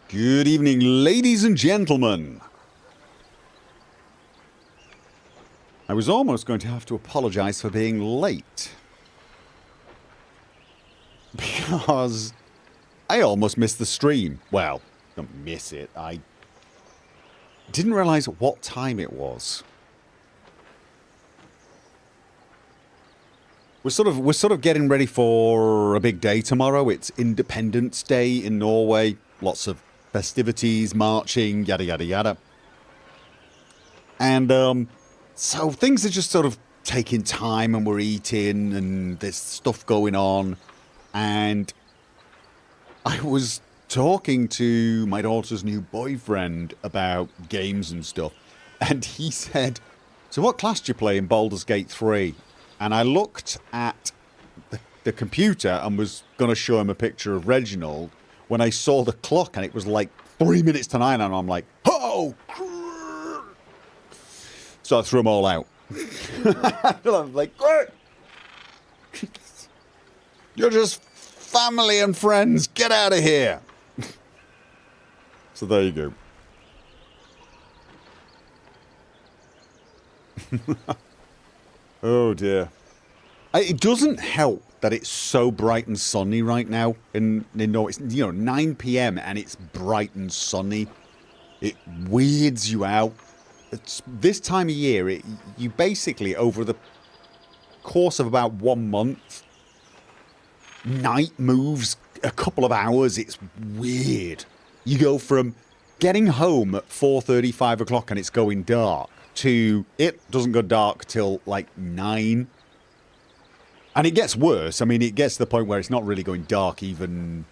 Good evening, ladies and gentlemen. I was almost going to have to apologize for being late. Because I almost missed the stream. Well, don't miss it. I didn't realize what time it was. We're sort of getting ready for a big day tomorrow. It's Independence Day in Norway. Lots of festivities, marching, yada yada yada. And so things are just sort of taking time, and we're eating, and there's stuff going on. And I was talking to my daughter's new boyfriend about games and stuff, and he said, "So what class do you play in Baldur's Gate 3?" And I looked at the computer and was going to show him a picture of Reginald when I saw the clock, and it was like 3 minutes to 9, and I'm like, oh! So I threw them all out. I'm like, you're just family and friends. Get out of here. So there you go. Oh dear. It doesn't help that it's so bright and sunny right now. It's 9 PM and it's bright and sunny. It weirds you out. It's this time of year. You basically, over the course of about 1 month, night moves a couple of hours. It's weird. You go from getting home at 4:30, 5 o'clock and it's going dark, to it doesn't go dark till like 9. And it gets worse. I mean, it gets to the point where it's not really going dark even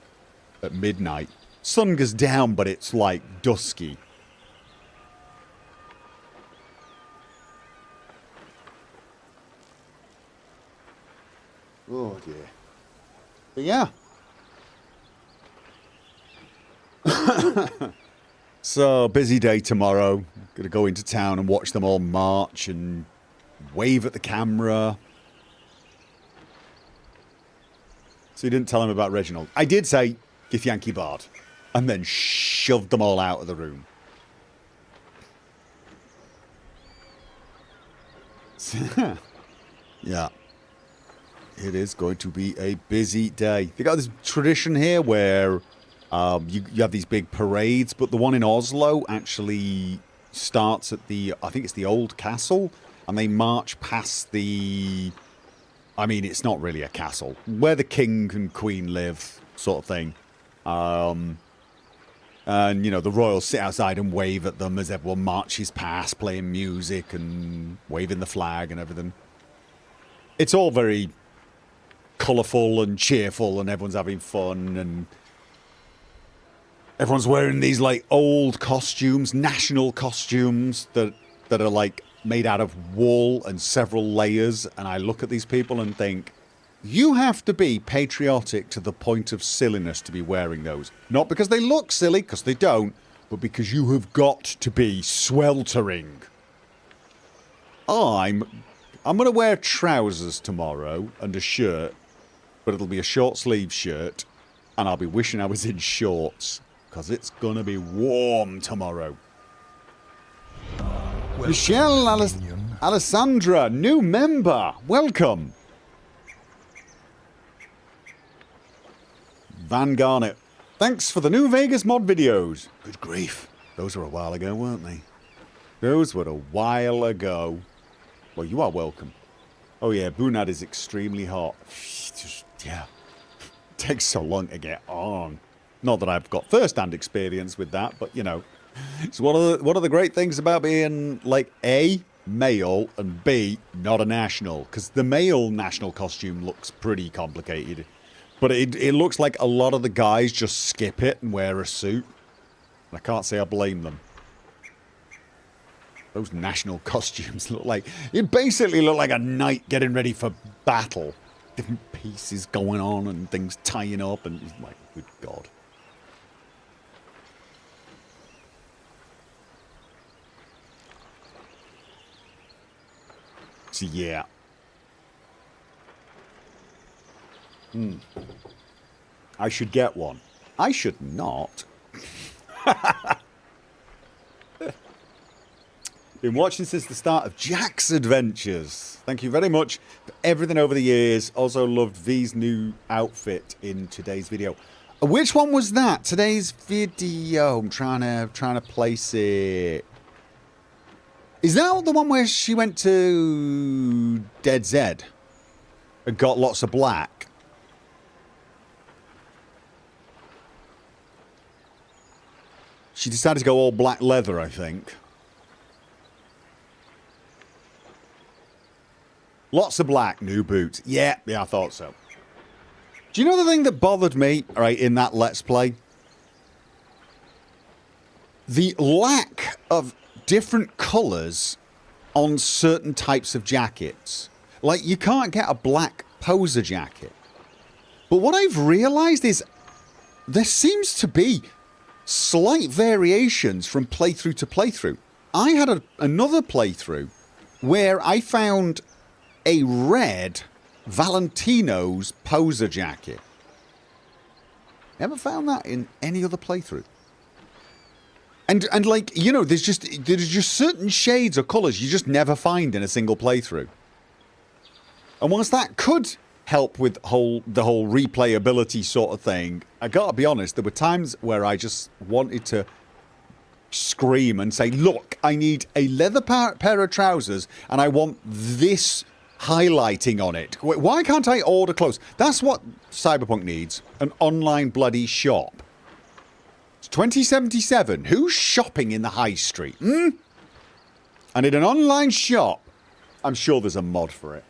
at midnight. Sun goes down, but it's like dusky. Oh dear. But yeah. So, busy day tomorrow. Gonna go into town and watch them all march and wave at the camera. So you didn't tell him about Reginald. I did say, Githyanki Bard. And then shoved them all out of the room. Yeah. It is going to be a busy day. They got this tradition here where you have these big parades, but the one in Oslo actually starts at I think it's the old castle, and they march past I mean, it's not really a castle, where the king and queen live, sort of thing. And, the royals sit outside and wave at them as everyone marches past, playing music and waving the flag and everything. It's all very colourful and cheerful, and everyone's having fun, and everyone's wearing these, like, old costumes, national costumes that are, like, made out of wool and several layers, and I look at these people and think, you have to be patriotic to the point of silliness to be wearing those. Not because they look silly, because they don't, but because you have got to be sweltering. I'm going to wear trousers tomorrow and a shirt, but it'll be a short sleeve shirt, and I'll be wishing I was in shorts, because it's going to be warm tomorrow. Michelle Alessandra, new member, welcome. Van Garnet, thanks for the new Vegas mod videos. Good grief, those were a while ago, weren't they? Those were a while ago. Well, you are welcome. Oh yeah, Bunad is extremely hot. Yeah, it takes so long to get on. Not that I've got first-hand experience with that, but it's one of the great things about being, like, A, male, and B, not a national. Because the male national costume looks pretty complicated. But it looks like a lot of the guys just skip it and wear a suit. And I can't say I blame them. Those national costumes look like... It basically look like a knight getting ready for battle. Different pieces going on and things tying up, and it's like, good God. So yeah. I should get one. I should not. Been watching since the start of Jack's Adventures. Thank you very much for everything over the years. Also loved V's new outfit in today's video. Which one was that? Today's video. I'm trying to place it. Is that the one where she went to Dead Zed and got lots of black? She decided to go all black leather, I think. Lots of black, new boots. Yeah, I thought so. Do you know the thing that bothered me, right, in that Let's Play? The lack of different colours on certain types of jackets. Like, you can't get a black poser jacket. But what I've realised is there seems to be slight variations from playthrough to playthrough. I had another playthrough where I found a red Valentino's poser jacket. Never found that in any other playthrough. And like, you know, there's just certain shades of colours you just never find in a single playthrough. And whilst that could help with the whole replayability sort of thing, I gotta be honest, there were times where I just wanted to scream and say, look, I need a leather pair of trousers and I want this highlighting on it. Why can't I order clothes? That's what Cyberpunk needs. An online bloody shop. It's 2077. Who's shopping in the high street? I need an online shop. I'm sure there's a mod for it.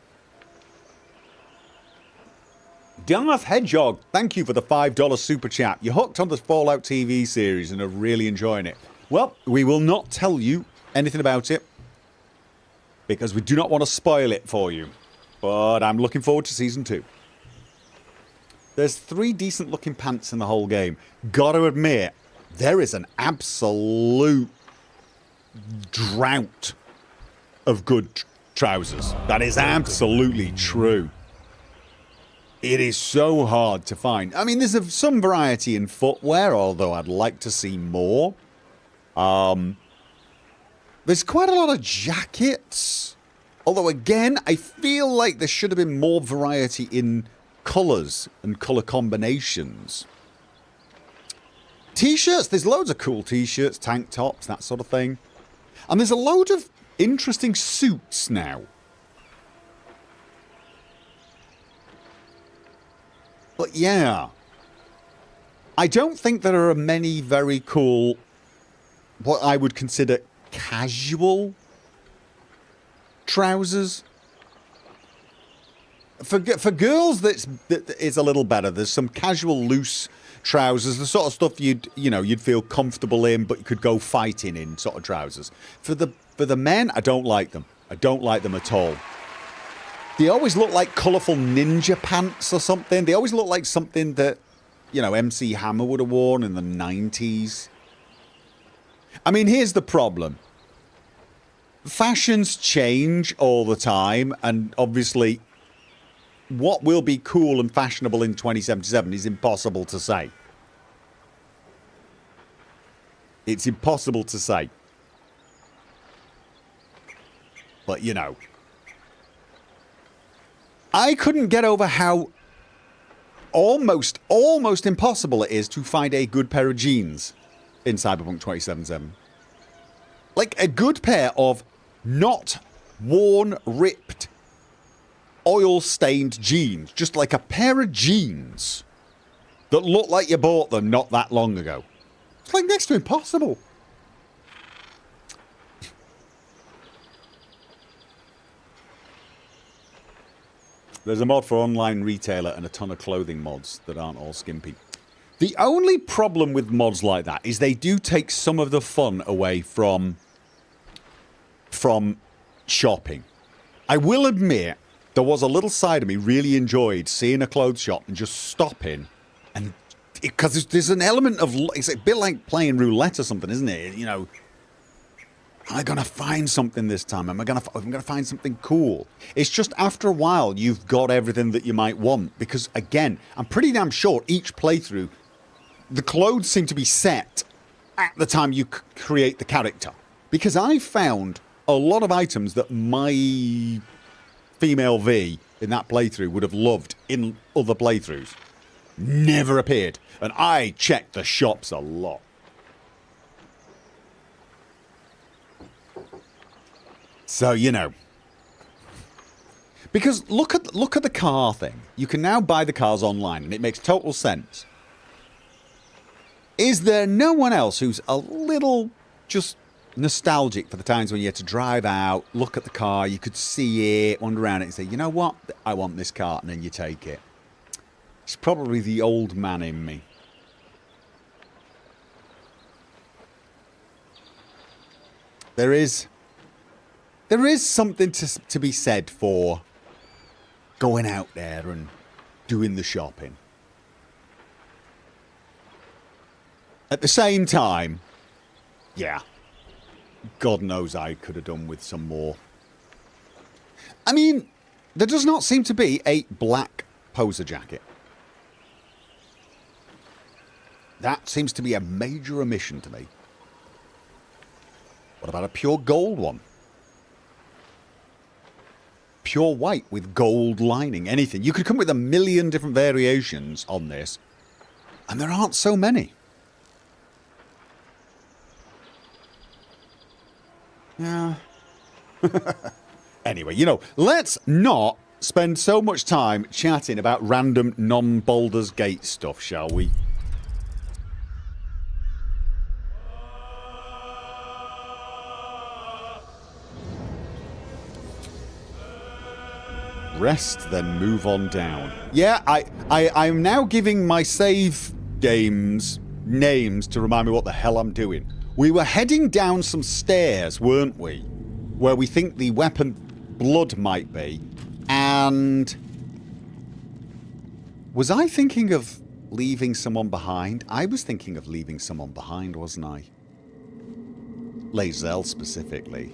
Darth Hedgehog, thank you for the $5 super chat. You're hooked on the Fallout TV series and are really enjoying it. Well, we will not tell you anything about it, because we do not want to spoil it for you. But I'm looking forward to Season 2. There's 3 decent looking pants in the whole game. Gotta admit, there is an absolute drought of good trousers. That is absolutely true. It is so hard to find. I mean, there's some variety in footwear, although I'd like to see more. There's quite a lot of jackets. Although, again, I feel like there should have been more variety in colours and colour combinations. T-shirts. There's loads of cool T-shirts, tank tops, that sort of thing. And there's a load of interesting suits now. But yeah. I don't think there are many very cool, what I would consider casual trousers. For girls, that is a little better. There's some casual loose trousers, the sort of stuff you'd feel comfortable in, but you could go fighting in sort of trousers. For the men, I don't like them. I don't like them at all. They always look like colourful ninja pants or something. They always look like something that, MC Hammer would have worn in the 90s. I mean, here's the problem. Fashions change all the time, and obviously what will be cool and fashionable in 2077 is impossible to say. It's impossible to say. But, I couldn't get over how almost impossible it is to find a good pair of jeans in Cyberpunk 2077. Like a good pair of not worn, ripped, oil-stained jeans. Just like a pair of jeans that look like you bought them not that long ago. It's like next to impossible. There's a mod for online retailer and a ton of clothing mods that aren't all skimpy. The only problem with mods like that is they do take some of the fun away from shopping. I will admit, there was a little side of me really enjoyed seeing a clothes shop and just stopping, and because there's an element of, it's a bit like playing roulette or something, isn't it? Am I gonna find something this time? I'm gonna find something cool. It's just after a while you've got everything that you might want, because again, I'm pretty damn sure each playthrough the clothes seem to be set at the time you create the character. Because I found a lot of items that my female V in that playthrough would have loved in other playthroughs. Never appeared. And I checked the shops a lot. So, you know. Because look at the car thing. You can now buy the cars online, and it makes total sense. Is there no one else who's a little just nostalgic for the times when you had to drive out, look at the car, you could see it, wander around it and say, you know what, I want this car, and then you take it. It's probably the old man in me. There is something to be said for going out there and doing the shopping. At the same time, yeah, God knows I could have done with some more. I mean, there does not seem to be a black poser jacket. That seems to be a major omission to me. What about a pure gold one? Pure white with gold lining, anything. You could come with a million different variations on this, and there aren't so many. Yeah. Anyway, you know, let's not spend so much time chatting about random non-Baldur's Gate stuff, shall we? Rest, then move on down. Yeah, I'm now giving my save games names to remind me what the hell I'm doing. We were heading down some stairs, weren't we? Where we think the weapon blood might be. And was I thinking of leaving someone behind? I was thinking of leaving someone behind, wasn't I? Lae'zel specifically.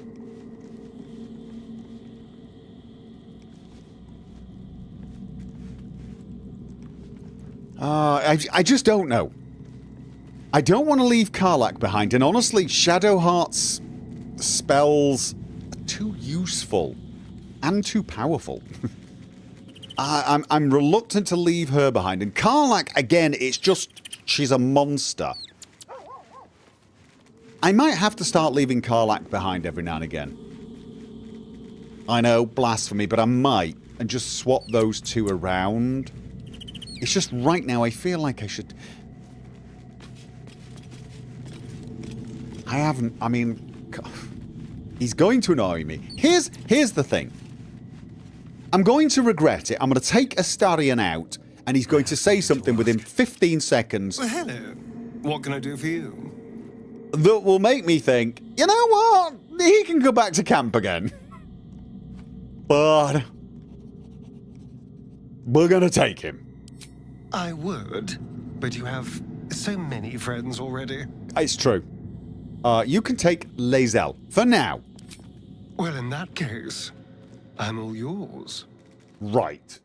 I just don't know. I don't want to leave Karlach behind, and honestly, Shadowheart's spells are too useful and too powerful. I'm reluctant to leave her behind, and Karlach, again, it's just, she's a monster. I might have to start leaving Karlach behind every now and again. I know, blasphemy, but I might, and just swap those two around. It's just right now I feel like I should... I haven't... I mean... He's going to annoy me. Here's the thing. I'm going to regret it. I'm going to take Astarion out, and he's going to say something within 15 seconds... Well, hello. What can I do for you? ...that will make me think, you know what? He can go back to camp again. But... we're going to take him. I would, but you have so many friends already. It's true. You can take Lae'zel, for now. Well, in that case, I'm all yours. Right.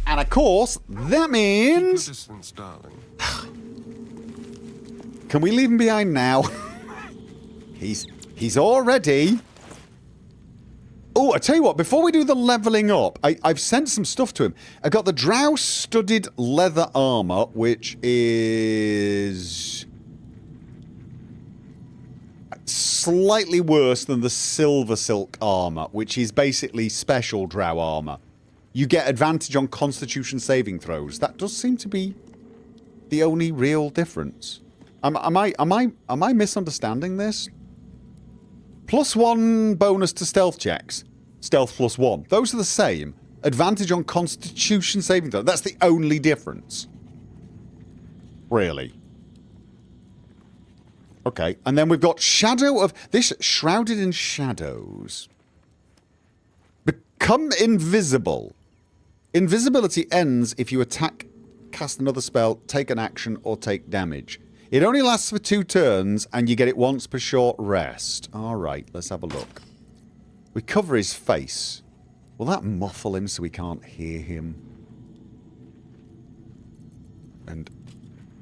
And of course, that means... Keep your distance, darling. Can we leave him behind now? He's already... Oh, I tell you what, before we do the levelling up, I've sent some stuff to him. I got the drow-studded leather armour, which is... slightly worse than the silver silk armour, which is basically special drow armour. You get advantage on constitution saving throws. That does seem to be the only real difference. Am I misunderstanding this? +1 bonus to stealth checks. Stealth +1. Those are the same. Advantage on constitution saving throw. That's the only difference. Really. Okay, and then we've got Shadow of... This, Shrouded in Shadows. Become invisible. Invisibility ends if you attack, cast another spell, take an action, or take damage. It only lasts for 2 turns, and you get it once per short rest. Alright, let's have a look. We cover his face. Will that muffle him so we can't hear him? And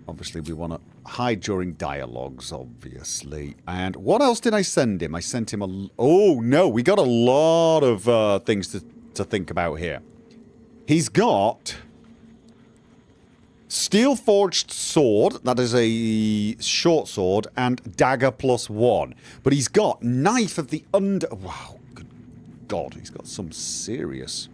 obviously we want to hide during dialogues, obviously. And what else did I send him? I sent him a... Oh, no, we got a lot of things to think about here. He's got... Steel Forged Sword, that is a short sword, and Dagger +1. But he's got Knife of the Under... Wow, good God, he's got some serious...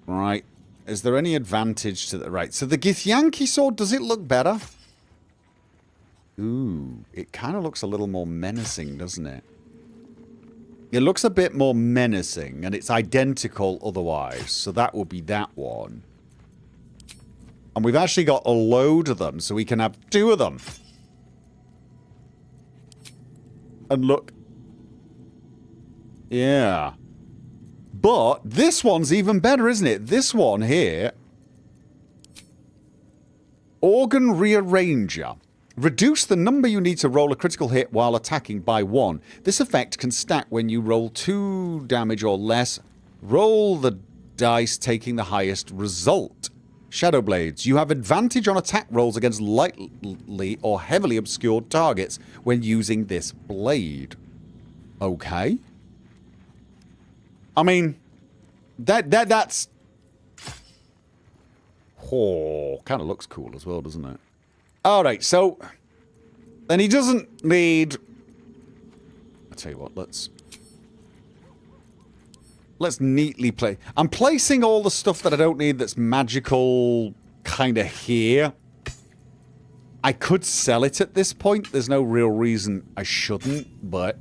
Right. Is there any advantage to the... Right, so the Githyanki sword, does it look better? Ooh, it kind of looks a little more menacing, doesn't it? It looks a bit more menacing, and it's identical otherwise, so that would be that one. And we've actually got a load of them, so we can have 2 of them. And look. Yeah. But this one's even better, isn't it? This one here. Organ Rearranger. Reduce the number you need to roll a critical hit while attacking by 1. This effect can stack when you roll 2 damage or less. Roll the dice taking the highest result. Shadow Blades. You have advantage on attack rolls against lightly or heavily obscured targets when using this blade. Okay. I mean, that's... Oh, kind of looks cool as well, doesn't it? Alright, so... Then he doesn't need... I'll tell you what, let's neatly play... I'm placing all the stuff that I don't need that's magical kind of here. I could sell it at this point. There's no real reason I shouldn't, but...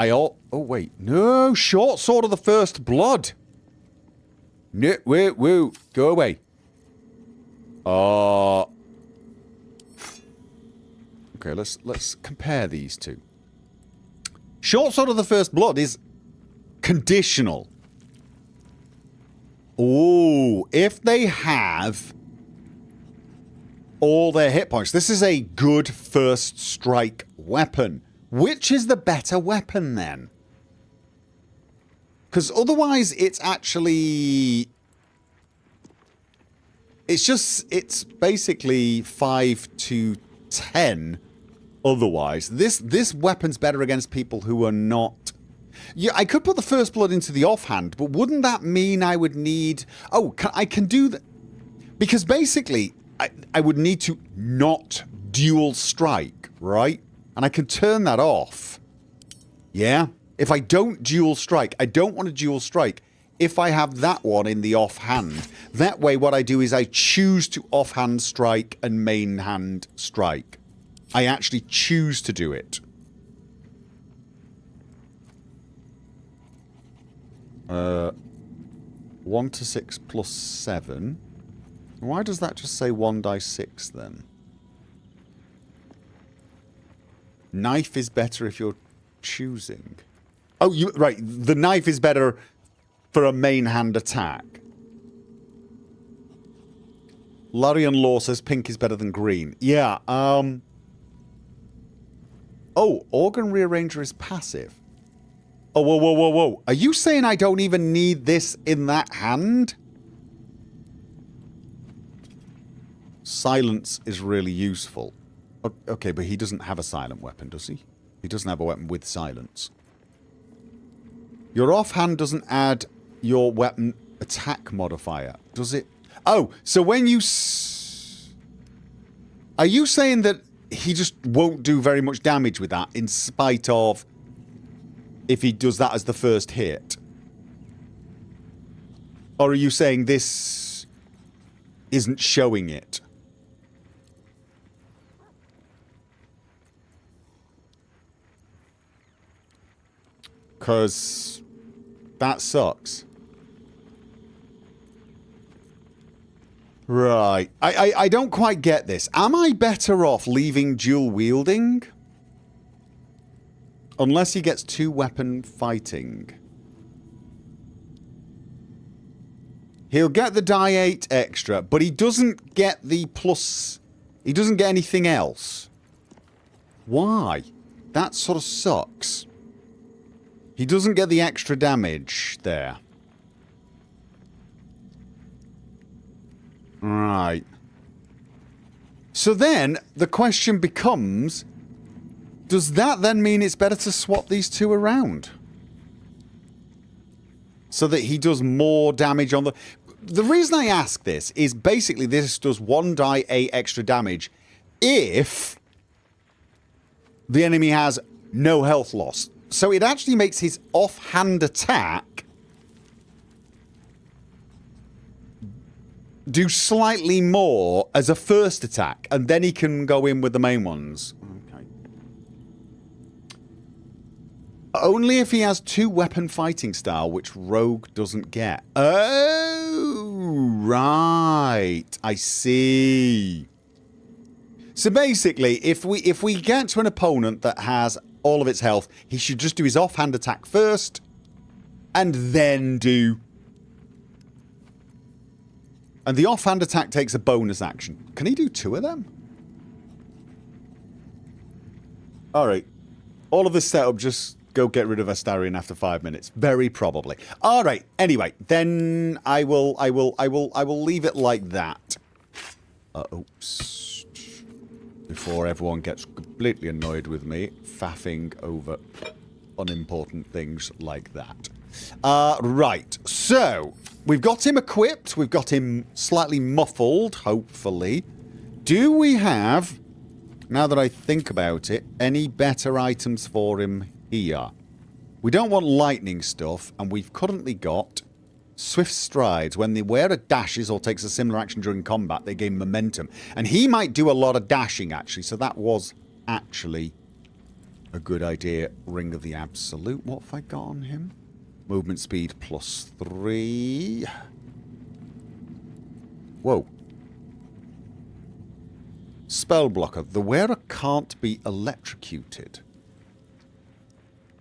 Oh, wait. No, Short Sword of the First Blood. No, wait, woo. Go away. Okay, let's compare these two. Short Sword of the First Blood is conditional. Oh, if they have all their hit points. This is a good first strike weapon. Which is the better weapon, then? Because otherwise it's actually... It's basically 5 to 10 otherwise. This weapon's better against people who are not... Yeah, I could put the First Blood into the offhand, but wouldn't that mean I would need... Oh, I can do that... Because basically, I would need to not dual strike, right? And I can turn that off. Yeah? If I don't dual strike, I don't want to dual strike if I have that one in the offhand. That way what I do is I choose to offhand strike and main hand strike. I actually choose to do it. 1 to 6 plus 7. Why does that just say 1 die 6 then? Knife is better if you're choosing. Oh, right. The knife is better for a main hand attack. Larian Law says pink is better than green. Yeah, Oh, Organ Rearranger is passive. Oh, whoa, whoa, whoa, whoa. Are you saying I don't even need this in that hand? Silence is really useful. Okay, but he doesn't have a silent weapon, does he? He doesn't have a weapon with silence. Your offhand doesn't add your weapon attack modifier, does it? Oh, so when you... Are you saying that he just won't do very much damage with that in spite of if he does that as the first hit? Or are you saying this isn't showing it? Because that sucks. Right. I don't quite get this. Am I better off leaving dual wielding? Unless he gets 2 weapon fighting. He'll get the die 8 extra, but he doesn't get the plus... He doesn't get anything else. Why? That sort of sucks. He doesn't get the extra damage there. Right. So then, the question becomes, does that then mean it's better to swap these two around? So that he does more damage on the... The reason I ask this is basically this does 1 die 8 extra damage if the enemy has no health loss. So it actually makes his offhand attack do slightly more as a first attack, and then he can go in with the main ones. Okay. Only if he has 2 weapon fighting style, which Rogue doesn't get. Oh, right. I see. So basically, if we get to an opponent that has all of its health, he should just do his offhand attack first, and then do... And the offhand attack takes a bonus action. Can he do 2 of them? Alright. All of this setup, just go get rid of Astarion after 5 minutes. Very probably. Alright, anyway, then I will leave it like that. Oops. Before everyone gets completely annoyed with me, faffing over unimportant things like that. Right, so... We've got him equipped. We've got him slightly muffled, hopefully. Do we have, now that I think about it, any better items for him here? We don't want lightning stuff, and we've currently got swift strides. When the wearer dashes or takes a similar action during combat, they gain momentum. And he might do a lot of dashing, actually, so that was actually a good idea. Ring of the Absolute. What have I got on him? Movement speed +3. Whoa. Spell blocker. The wearer can't be electrocuted.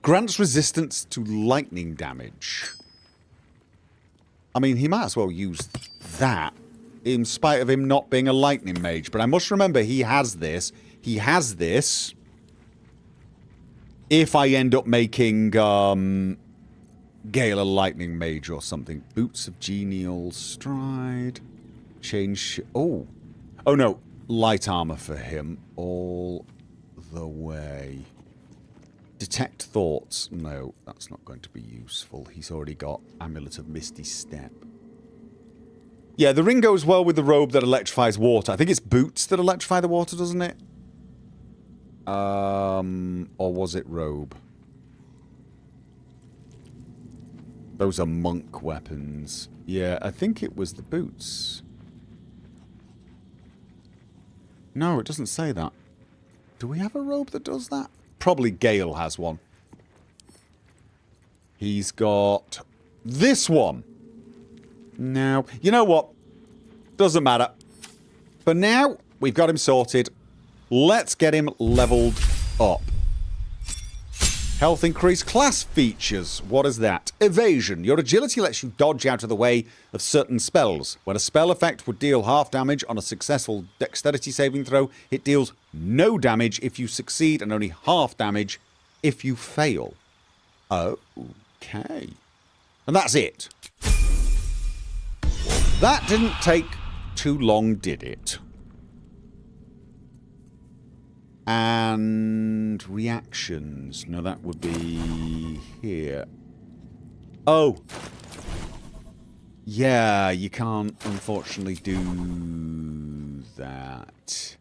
Grants resistance to lightning damage. I mean, he might as well use that, in spite of him not being a lightning mage. But I must remember, he has this. He has this. If I end up making, Gale a lightning mage or something. Boots of genial stride. Change... Oh. Oh no. Light armor for him. All the way. Detect thoughts. No, that's not going to be useful. He's already got Amulet of Misty Step. Yeah, the ring goes well with the robe that electrifies water. I think it's boots that electrify the water, doesn't it? Or was it robe? Those are monk weapons. Yeah, I think it was the boots. No, it doesn't say that. Do we have a robe that does that? Probably Gale has one. He's got this one. Now, you know what? Doesn't matter. For now, we've got him sorted. Let's get him leveled up. Health increase. Class features. What is that? Evasion. Your agility lets you dodge out of the way of certain spells. When a spell effect would deal half damage on a successful dexterity saving throw, it deals no damage if you succeed and only half damage if you fail. Okay. And that's it. That didn't take too long, did it? And reactions. No, that would be here. Oh. Yeah, you can't, unfortunately, do that.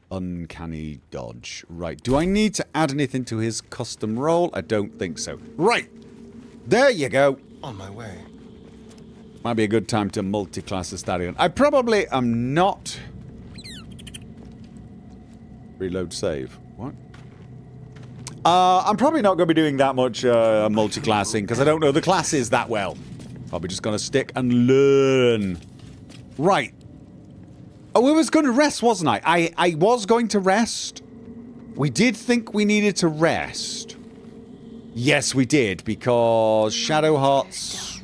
Uncanny dodge. Right. Do I need to add anything to his custom roll? I don't think so. Right. There you go. On my way. Might be a good time to multi-class Astarion. I probably am not... Reload save. What? I'm probably not going to be doing that much multi-classing because I don't know the classes that well. Probably just going to stick and learn. Right. Oh, I was going to rest, wasn't I? I was going to rest. We did think we needed to rest. Yes, we did, because Shadowheart's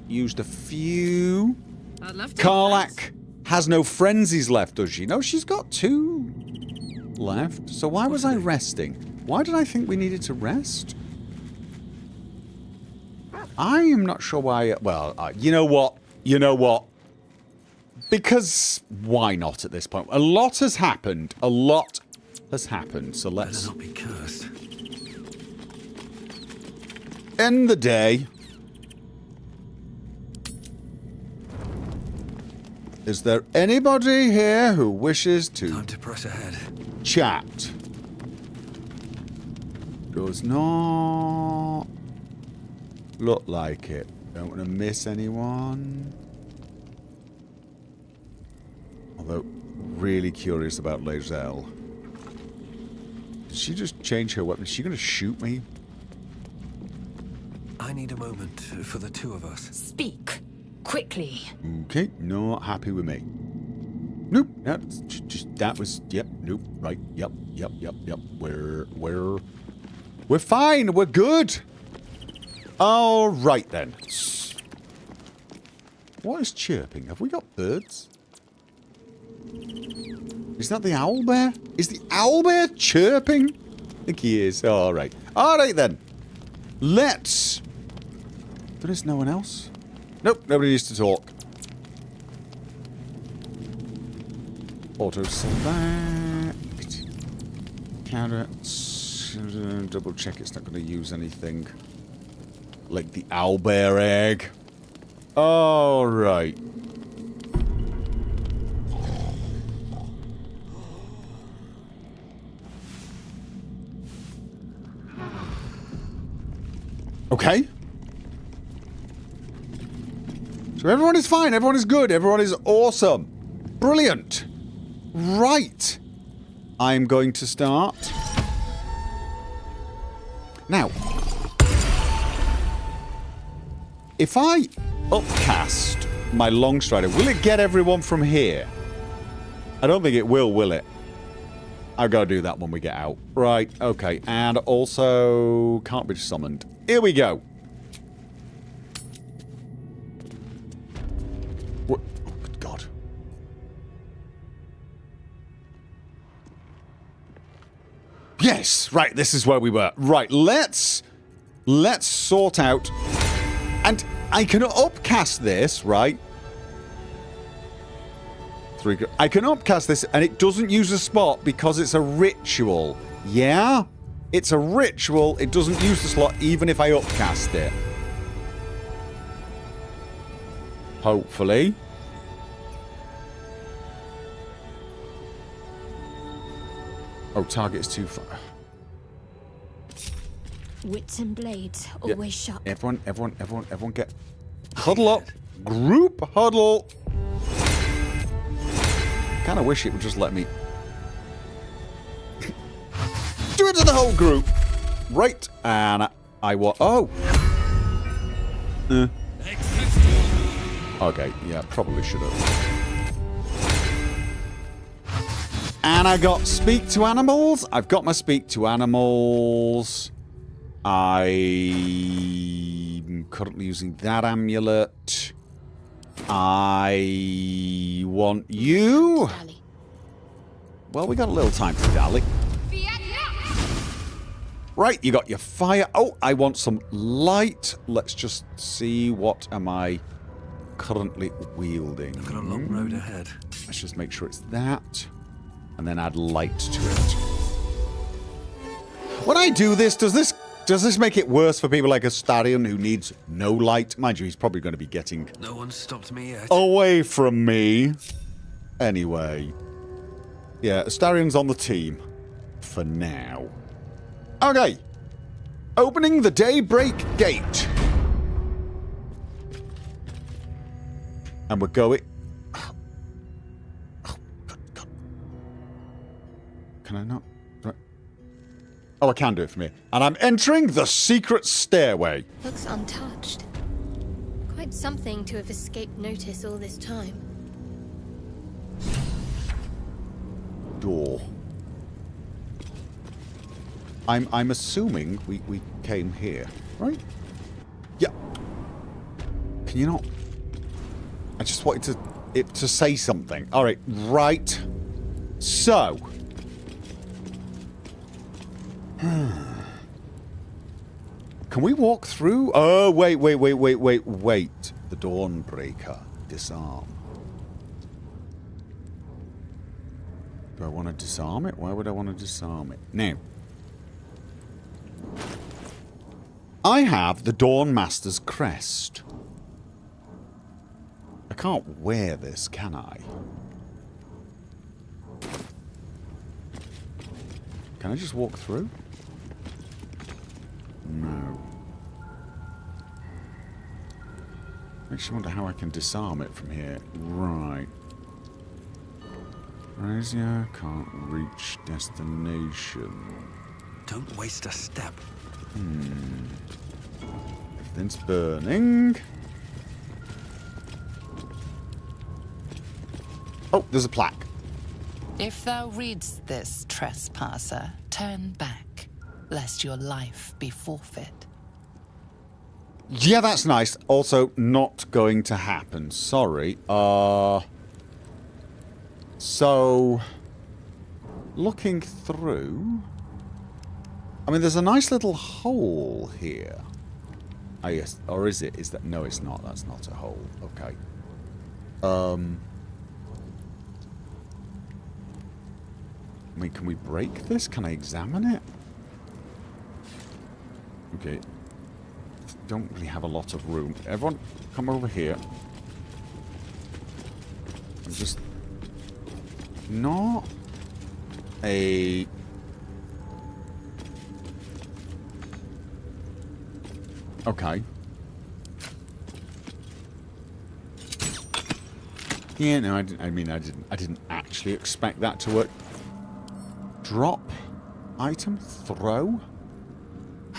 used a few. I'd love to. Karlach has no frenzies left, does she? No, she's got 2 left. So why was I resting? Why did I think we needed to rest? I am not sure why... Well, you know what? You know what? Because why not at this point? A lot has happened. A lot has happened. So let's Better not be cursed. end the day. Is there anybody here who wishes Time to to press ahead. chat? Does not look like it. Don't want to miss anyone. Although, really curious about Lae'zel. Did she just change her weapon? Is she going to shoot me? I need a moment for the two of us. Speak. Quickly. Okay, not happy with me. Nope, that's just that was yep, nope, right, yep. We're fine, we're good. All right then. What is chirping? Have we got birds? Is that the owlbear? Is the owlbear chirping? I think he is. All right. All right then. Let's. There is no one else. Nope, nobody needs to talk. Auto select. Carrots. Double check it's not going to use anything. Like the owlbear egg. Alright. Okay. So everyone is fine, everyone is good, everyone is awesome. Brilliant. Right. I'm going to start. Now, if I upcast my long strider, will it get everyone from here? I don't think it will it? I've got to do that when we get out. Right, okay. And also, can't be summoned. Here we go. What? Oh, good God. Yes, right, this is where we were. Right, let's sort out. And I can upcast this, right? I can upcast this, and it doesn't use a spot because it's a ritual. Yeah? It's a ritual. It doesn't use the slot even if I upcast it. Hopefully. Oh, target is too far. Wits and blades, always sharp. Everyone get... Huddle up. Group huddle. Kind of wish it would just let me... Do it to the whole group. Right. And I want... Oh. Okay, yeah, probably should have. And I got speak to animals. I've got my speak to animals. I'm currently using that amulet. I want you. Well, we got a little time to dally. Right, you got your fire. Oh, I want some light. Let's just see what am I currently wielding. I've got a long road ahead. Let's just make sure it's that. And then add light to it. When I do this, does this make it worse for people like Astarion who needs no light? Mind you, he's probably going to be getting... No one stopped me yet. away from me. Anyway. Yeah, Astarion's on the team. For now. Okay. Opening the Daybreak Gate. And we're going... Oh, God. Can I not? Right. Oh, I can do it from here. And I'm entering the secret stairway. Looks untouched. Quite something to have escaped notice all this time. Door. I'm assuming we came here, right? Yeah. Can you not? I just wanted to say something. All right, right. So. Can we walk through? Oh, wait. The Dawnbreaker. Disarm. Do I want to disarm it? Why would I want to disarm it? Now, I have the Dawn Master's crest. I can't wear this, can I? Can I just walk through? No. Makes you wonder how I can disarm it from here. Right. Brazier can't reach destination. Don't waste a step. Everything's burning. Oh, there's a plaque. If thou readst this, trespasser, turn back, lest your life be forfeit. Yeah, that's nice. Also, not going to happen. Sorry. So, looking through... I mean, there's a nice little hole here. Ah, yes. Or is it? Is that... No, it's not. That's not a hole. Okay. I mean, can we break this? Can I examine it? Okay. Don't really have a lot of room. Everyone, come over here. I'm just... Not... a... Okay. Yeah, no, I didn't actually expect that to work. Drop item, throw.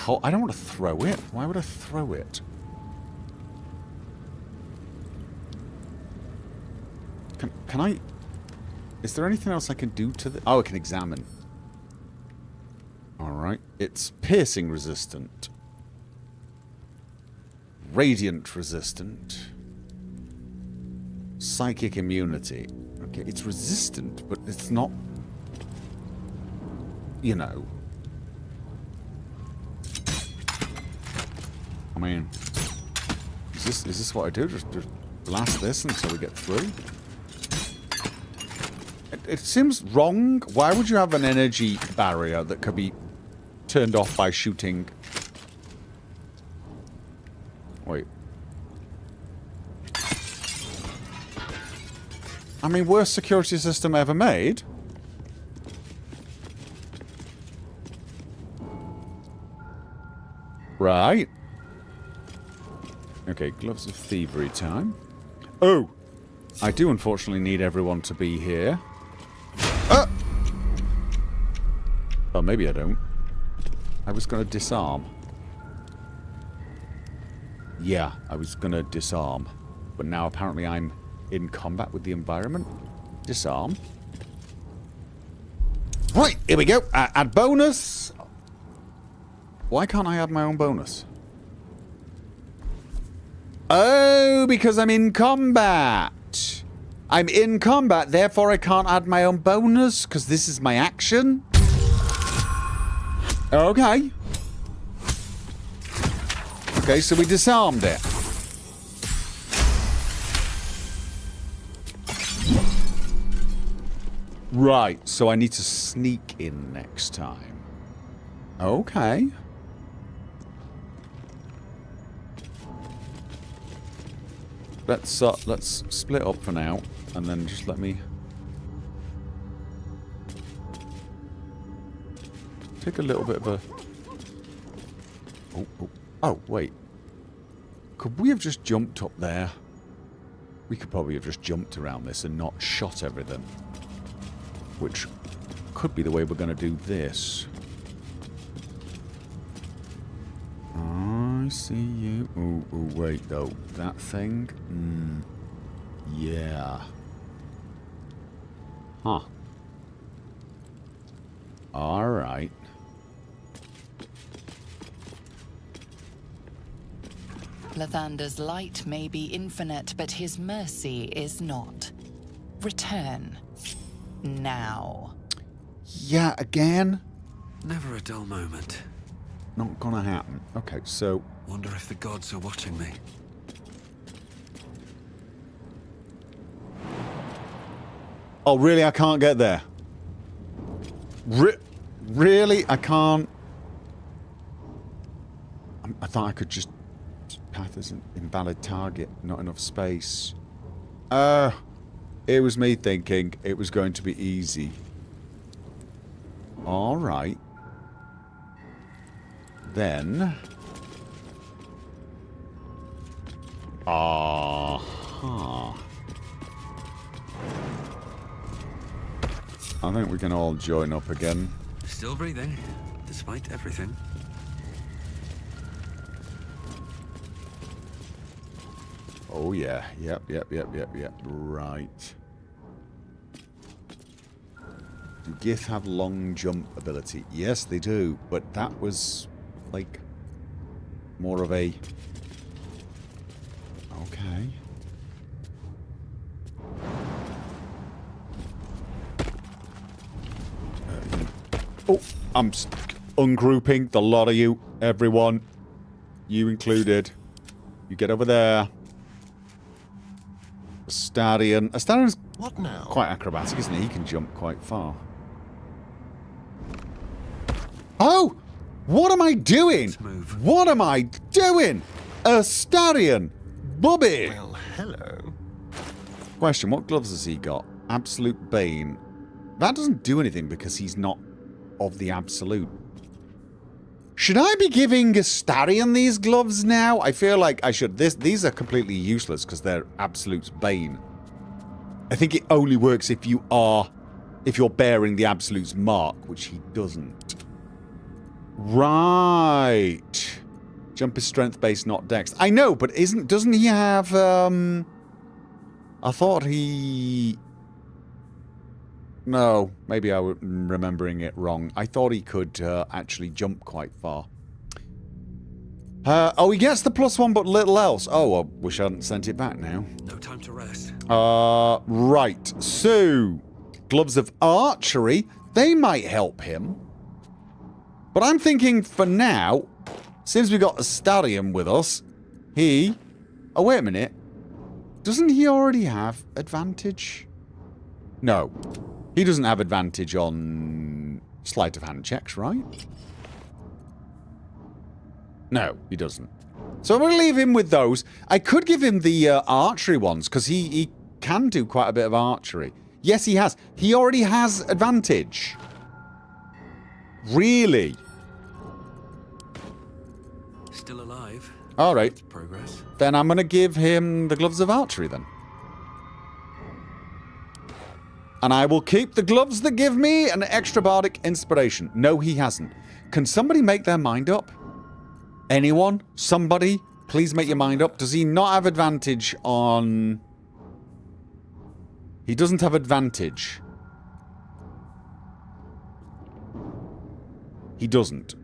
Oh, I don't want to throw it. Why would I throw it? Can I? Is there anything else I can do to the? Oh, I can examine. All right, it's piercing resistant, radiant resistant, psychic immunity. Okay, it's resistant, but it's not. You know. I mean, is this what I do? Just blast this until we get through? It seems wrong. Why would you have an energy barrier that could be turned off by shooting? Wait. I mean, worst security system ever made. Right. Okay, gloves of thievery time. Oh! I do unfortunately need everyone to be here. Ah! Oh, maybe I don't. I was going to disarm. Yeah, I was going to disarm. But now apparently I'm in combat with the environment. Disarm. Right, here we go. Add bonus. Why can't I add my own bonus? Oh, because I'm in combat. I'm in combat, therefore I can't add my own bonus, because this is my action. Okay. Okay, so we disarmed it. Right, so I need to sneak in next time. Okay. Let's split up for now, and then just let me take a little bit of a... Oh, wait. Could we have just jumped up there? We could probably have just jumped around this and not shot everything. Which could be the way we're going to do this. I see you. Oh, wait, though. That thing? Yeah. Huh. Alright. Lathander's light may be infinite, but his mercy is not. Return. Now. Yeah, again? Never a dull moment. Not gonna happen. Okay, so... Wonder if the gods are watching me. Oh, really? I can't get there? Really? I can't... I thought I could just... Path as an invalid target. Not enough space. It was me thinking it was going to be easy. Alright. Then... Aha. I think we can all join up again. Still breathing, despite everything. Oh yeah. Yep. Right. Do Gith have long jump ability? Yes, they do. But that was, like, more of a... Okay. Oh, I'm ungrouping the lot of you. Everyone. You included. You get over there. Astarion. Astarion's What now? quite acrobatic, isn't he? He can jump quite far. Oh! What am I doing? Let's move. What am I doing? Astarion! Bobby! Well, hello. Question, what gloves has he got? Absolute Bane. That doesn't do anything because he's not of the Absolute. Should I be giving Astarion these gloves now? I feel like I should. These are completely useless because they're Absolute's Bane. I think it only works if you're bearing the Absolute's mark, which he doesn't. Right. Jump is strength based, not dex. I know, but doesn't he have I thought he... No, maybe I was remembering it wrong. I thought he could actually jump quite far. Oh, he gets the +1 but little else. Oh, I wish I hadn't sent it back now. No time to rest. Right. So, gloves of archery, they might help him. But I'm thinking for now, since we got Astarion with us, he... Oh, wait a minute. Doesn't he already have advantage? No. He doesn't have advantage on sleight of hand checks, right? No, he doesn't. So I'm going to leave him with those. I could give him the archery ones, because he can do quite a bit of archery. Yes, he has. He already has advantage. Really? Still alive. All right. Progress. Then I'm going to give him the gloves of archery, then. And I will keep the gloves that give me an extra bardic inspiration. No, he hasn't. Can somebody make their mind up? Anyone? Somebody? Please make your mind up. Does he not have advantage on... He doesn't have advantage. He doesn't.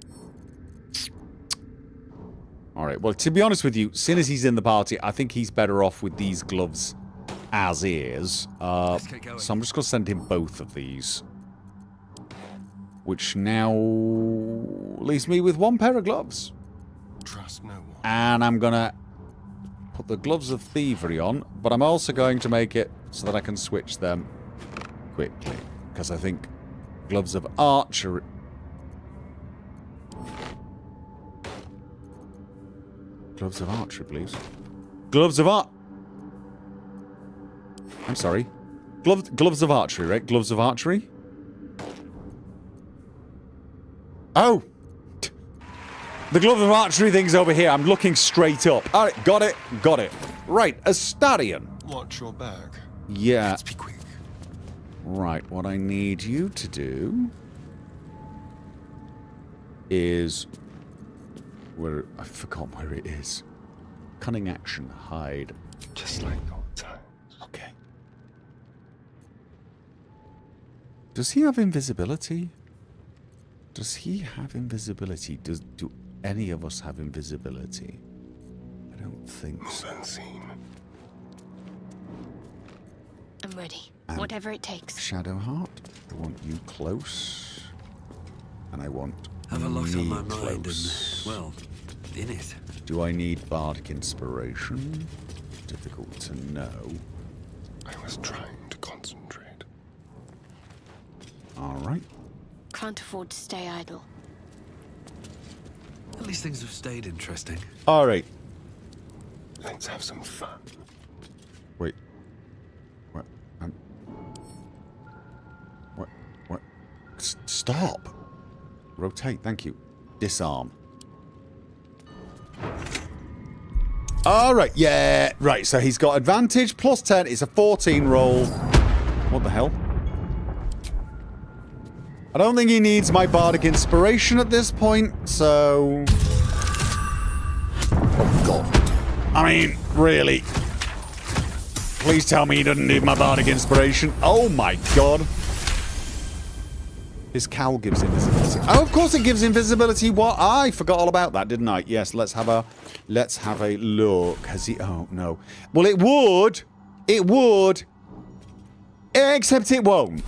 Alright, well, to be honest with you, seeing as he's in the party, I think he's better off with these gloves as is. So I'm just going to send him both of these. Which now leaves me with one pair of gloves. Trust no one. And I'm going to put the gloves of thievery on, but I'm also going to make it so that I can switch them quickly. Because I think gloves of archery... Gloves of archery, please. Gloves of art... I'm sorry. Gloves of archery, right? Gloves of archery? Oh! The glove of archery thing's over here. I'm looking straight up. Alright, got it. Got it. Right, Astarion. Watch your back. Yeah. Let's be quick. Right, what I need you to do is... Where... I forgot where it is. Cunning action, hide. Just like old times. Okay. Does he have invisibility? Does he have invisibility? Do any of us have invisibility? I don't think so. Unseen. I'm ready. Whatever it takes. Shadowheart, I want you close. And I want Have a lot me on my mind close. and, well, in it. Do I need bardic inspiration? Difficult to know. I was trying to concentrate. Alright. can't afford to stay idle. At least things have stayed interesting. Alright. Let's have some fun. Wait. What? What? Stop! Rotate, thank you. Disarm. Alright, yeah. Right, so he's got advantage plus 10. It's a 14 roll. What the hell? I don't think he needs my bardic inspiration at this point, so... Oh, God. I mean, really? Please tell me he doesn't need my bardic inspiration. Oh, my God. His cowl gives invisibility. Oh, of course it gives invisibility. What? I forgot all about that, didn't I? Yes, let's have a look. Has he... Oh, no. Well, it would. It would. Except it won't.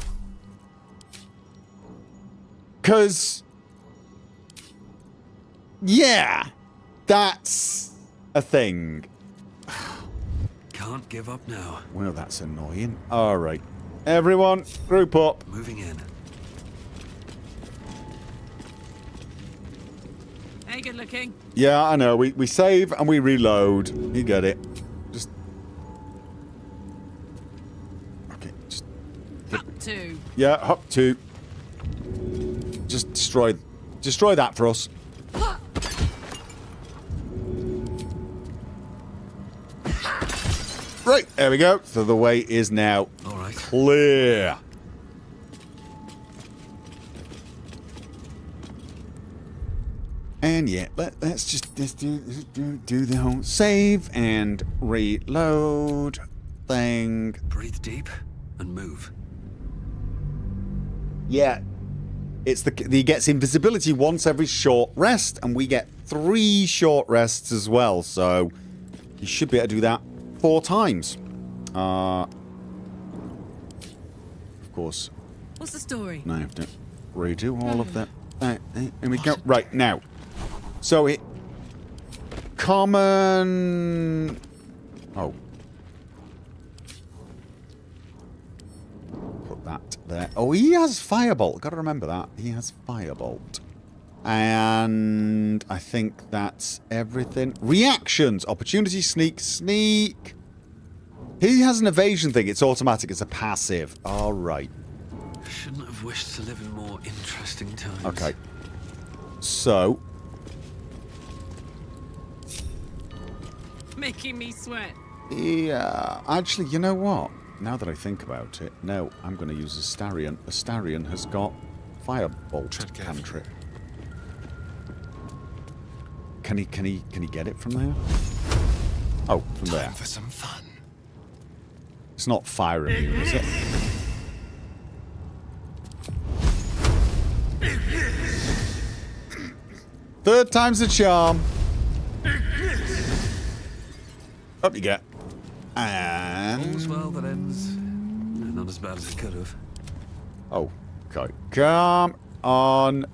Because... Yeah. That's a thing. Can't give up now. Well, that's annoying. Alright. Everyone, group up. Moving in. Hey, good looking. Yeah, I know. We save and we reload. You get it. Just... Okay, just... Up to. Yeah, up to... Just destroy that for us. Right, there we go. So the way is now All right. clear. And yeah, let's just do the whole save and reload thing. Breathe deep and move. Yeah. It's he gets invisibility once every short rest, and we get 3 short rests as well, so you should be able to do that 4 times. Of course. What's the story? Now I have to redo all of that. Here we go. Right, now. So it... Common... Oh. Put that there. Oh, he has Firebolt. Gotta remember that. He has Firebolt. And I think that's everything. Reactions. Opportunity, sneak, sneak. He has an evasion thing. It's automatic. It's a passive. All right. Shouldn't have wished to live in more interesting times. Okay. So... Making me sweat. Yeah, actually, you know what? Now that I think about it, no, I'm going to use Astarion. Astarion has got Firebolt cantrip. Can he get it from there? Oh, from there. Time for some fun. It's not fire immune, is it? Third time's the charm. Up you get. And... All's well that ends. Not as bad as it could have. Oh, okay. Come on.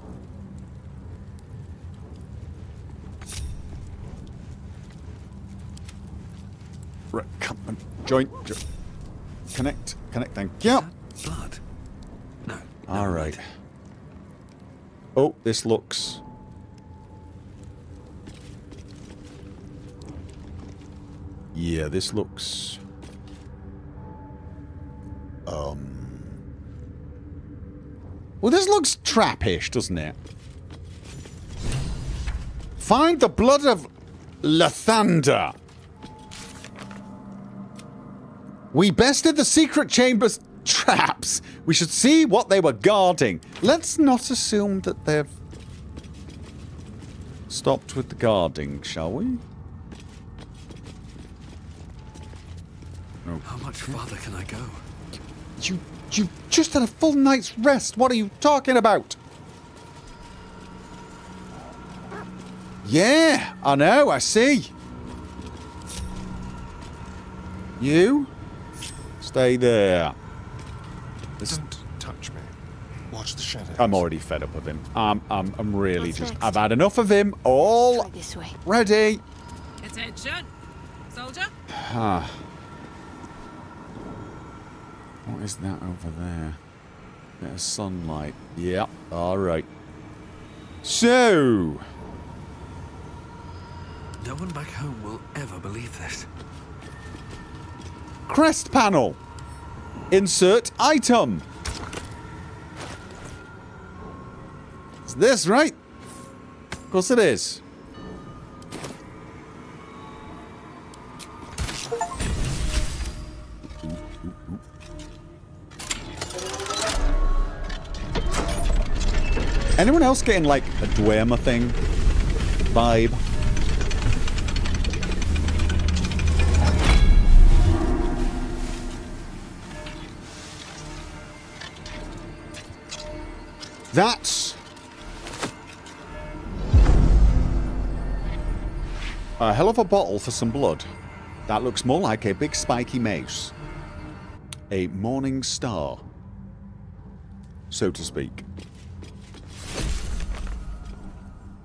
Right, come on. Join. Connect. Connect, thank you. Blood? No. All right. Oh, this looks... Yeah, this looks... Well, this looks trappish, doesn't it? Find the blood of Lathander. We bested the secret chamber's traps. We should see what they were guarding. Let's not assume that they've stopped with the guarding, shall we? No. How much farther can I go? You just had a full night's rest. What are you talking about? Yeah, I know, I see. You stay there. Don't touch me. Watch the shadows. I'm already fed up of him. I'm really What's just... next? I've had enough of him. All Try this way. ready. Attention. Soldier. What is that over there? Bit of sunlight. Yeah, alright. So... No one back home will ever believe this. Crest panel. Insert item. It's this, right? Of course it is. Anyone else getting like a Dwemer thing vibe? That's a hell of a bottle for some blood. That looks more like a big spiky mace. A morning star, so to speak.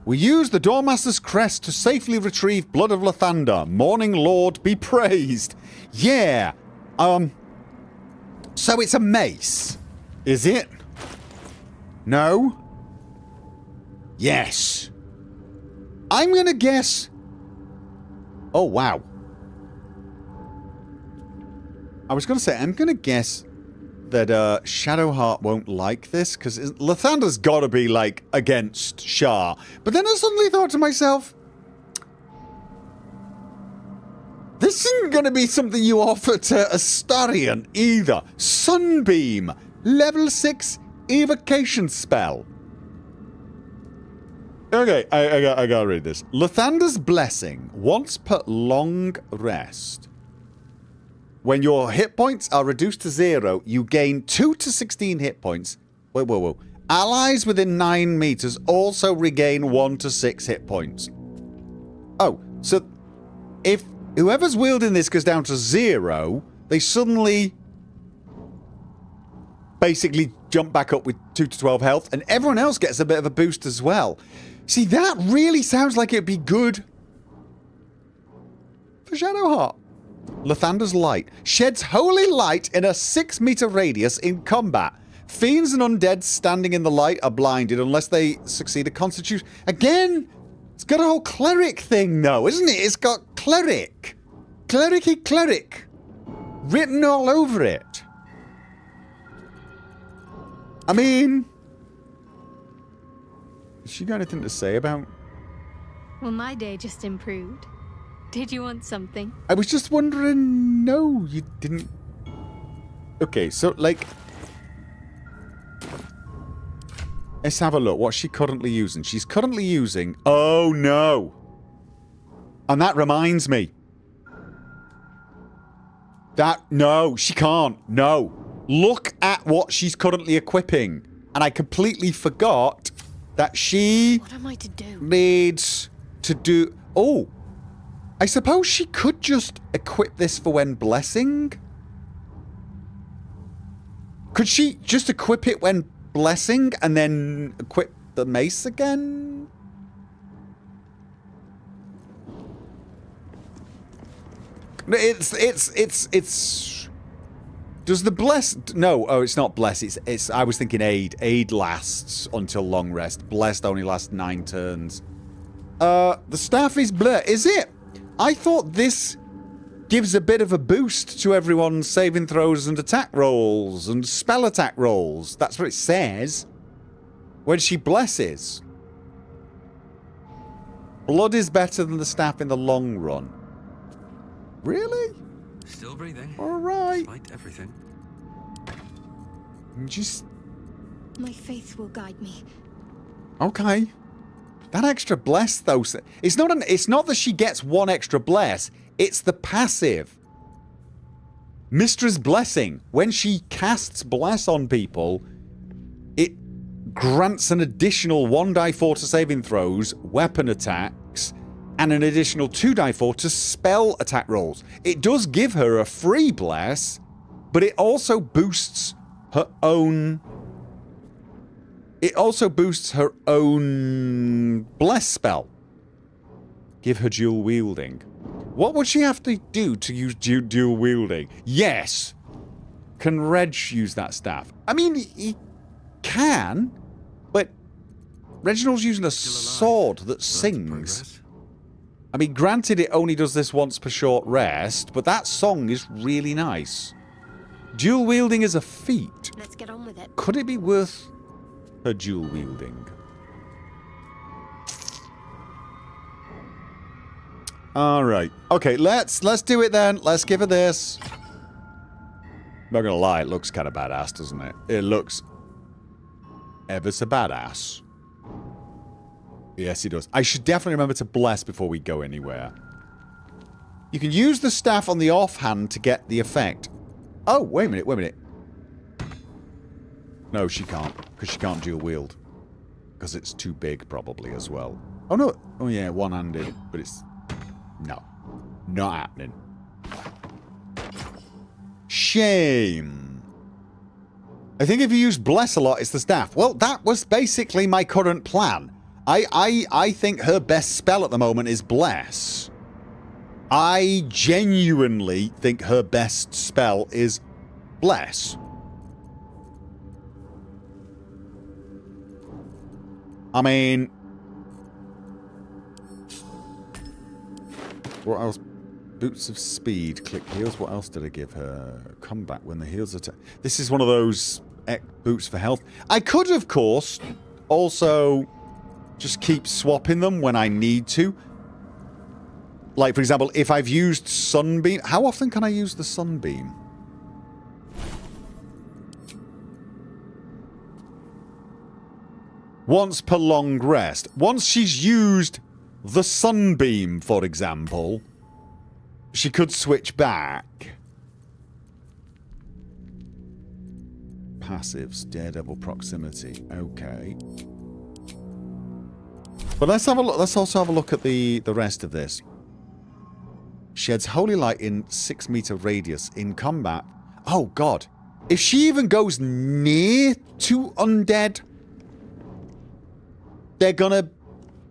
We use the Doremaster's crest to safely retrieve blood of Lathander. Morning Lord be praised. Yeah. So it's a mace. Is it? No? Yes. I'm gonna guess... Oh, wow. I was gonna say, I'm gonna guess that Shadowheart won't like this, because Lathander's gotta be, like, against Shar. But then I suddenly thought to myself, this isn't gonna be something you offer to Astarion either. Sunbeam, level 6 evocation spell. Okay, I gotta read this. Lathander's Blessing. Once per long rest. When your hit points are reduced to 0, you gain 2 to 16 hit points. Whoa. Allies within 9 meters also regain 1 to 6 hit points. Oh, so if whoever's wielding this goes down to 0, they suddenly basically jump back up with 2 to 12 health, and everyone else gets a bit of a boost as well. See, that really sounds like it'd be good for Shadowheart. Lathander's Light. Sheds holy light in a 6-meter radius in combat. Fiends and undead standing in the light are blinded unless they succeed a constitution. Again, it's got a whole cleric thing though, isn't it? It's got cleric. Cleric-y cleric. Written all over it. I mean... has she got anything to say about... Well, my day just improved. Did you want something? I was just wondering... No, you didn't... Okay, so, like... let's have a look. What's she currently using? She's currently using... Oh, no. And that reminds me. No, she can't. No. Look at what she's currently equipping. And I completely forgot that she... What am I to do? Needs to do... Oh. I suppose she could just equip this for when blessing? Could she just equip it when blessing and then equip the mace again? It's does the bless... No, oh, it's not bless. It's I was thinking aid. Aid lasts until long rest. Blessed only lasts 9 turns. The staff is blur. Is it? I thought this gives a bit of a boost to everyone's saving throws and attack rolls and spell attack rolls. That's what it says when she blesses. Blood is better than the staff in the long run. Really? Still breathing. All right. Despite everything. Just... My faith will guide me. okay. That extra bless, though, it's not that she gets 1 extra bless. It's the passive. Mistress Blessing. When she casts bless on people, it grants an additional 1d4 to saving throws, weapon attacks, and an additional 2d4 to spell attack rolls. It does give her a free bless, but it also boosts her own... it also boosts her own bless spell. Give her dual wielding. What would she have to do to use dual wielding? Yes. Can Reg use that staff? I mean, can, but Reginald's using a Still alive. sword that That's sings. progress. I mean, granted it only does this once per short rest, but that song is really nice. Dual wielding is a feat. Let's get on with it. Could it be worth her dual wielding? Alright. Okay, let's do it then. Let's give her this. Not gonna lie, it looks kind of badass, doesn't it? It looks ever so badass. Yes, it does. I should definitely remember to bless before we go anywhere. You can use the staff on the offhand to get the effect. Oh, wait a minute. No, she can't. Because she can't dual wield. Because it's too big, probably, as well. Oh, no. Oh, yeah, one-handed. But it's... No. Not happening. Shame. I think if you use bless a lot, it's the staff. Well, that was basically my current plan. I think her best spell at the moment is bless. I genuinely think her best spell is bless. I mean... What else? Boots of speed. Click heals. What else did I give her? Combat when the heals attack. This is one of those boots for health. I could, of course, also just keep swapping them when I need to. Like, for example, if I've used Sunbeam... How often can I use the Sunbeam? Once per long rest. Once she's used the Sunbeam, for example, she could switch back. Passives. Daredevil proximity. Okay. But let's have a look. Let's also have a look at the rest of this. Sheds holy light in 6-meter radius in combat. Oh god. If she even goes near to undead, they're gonna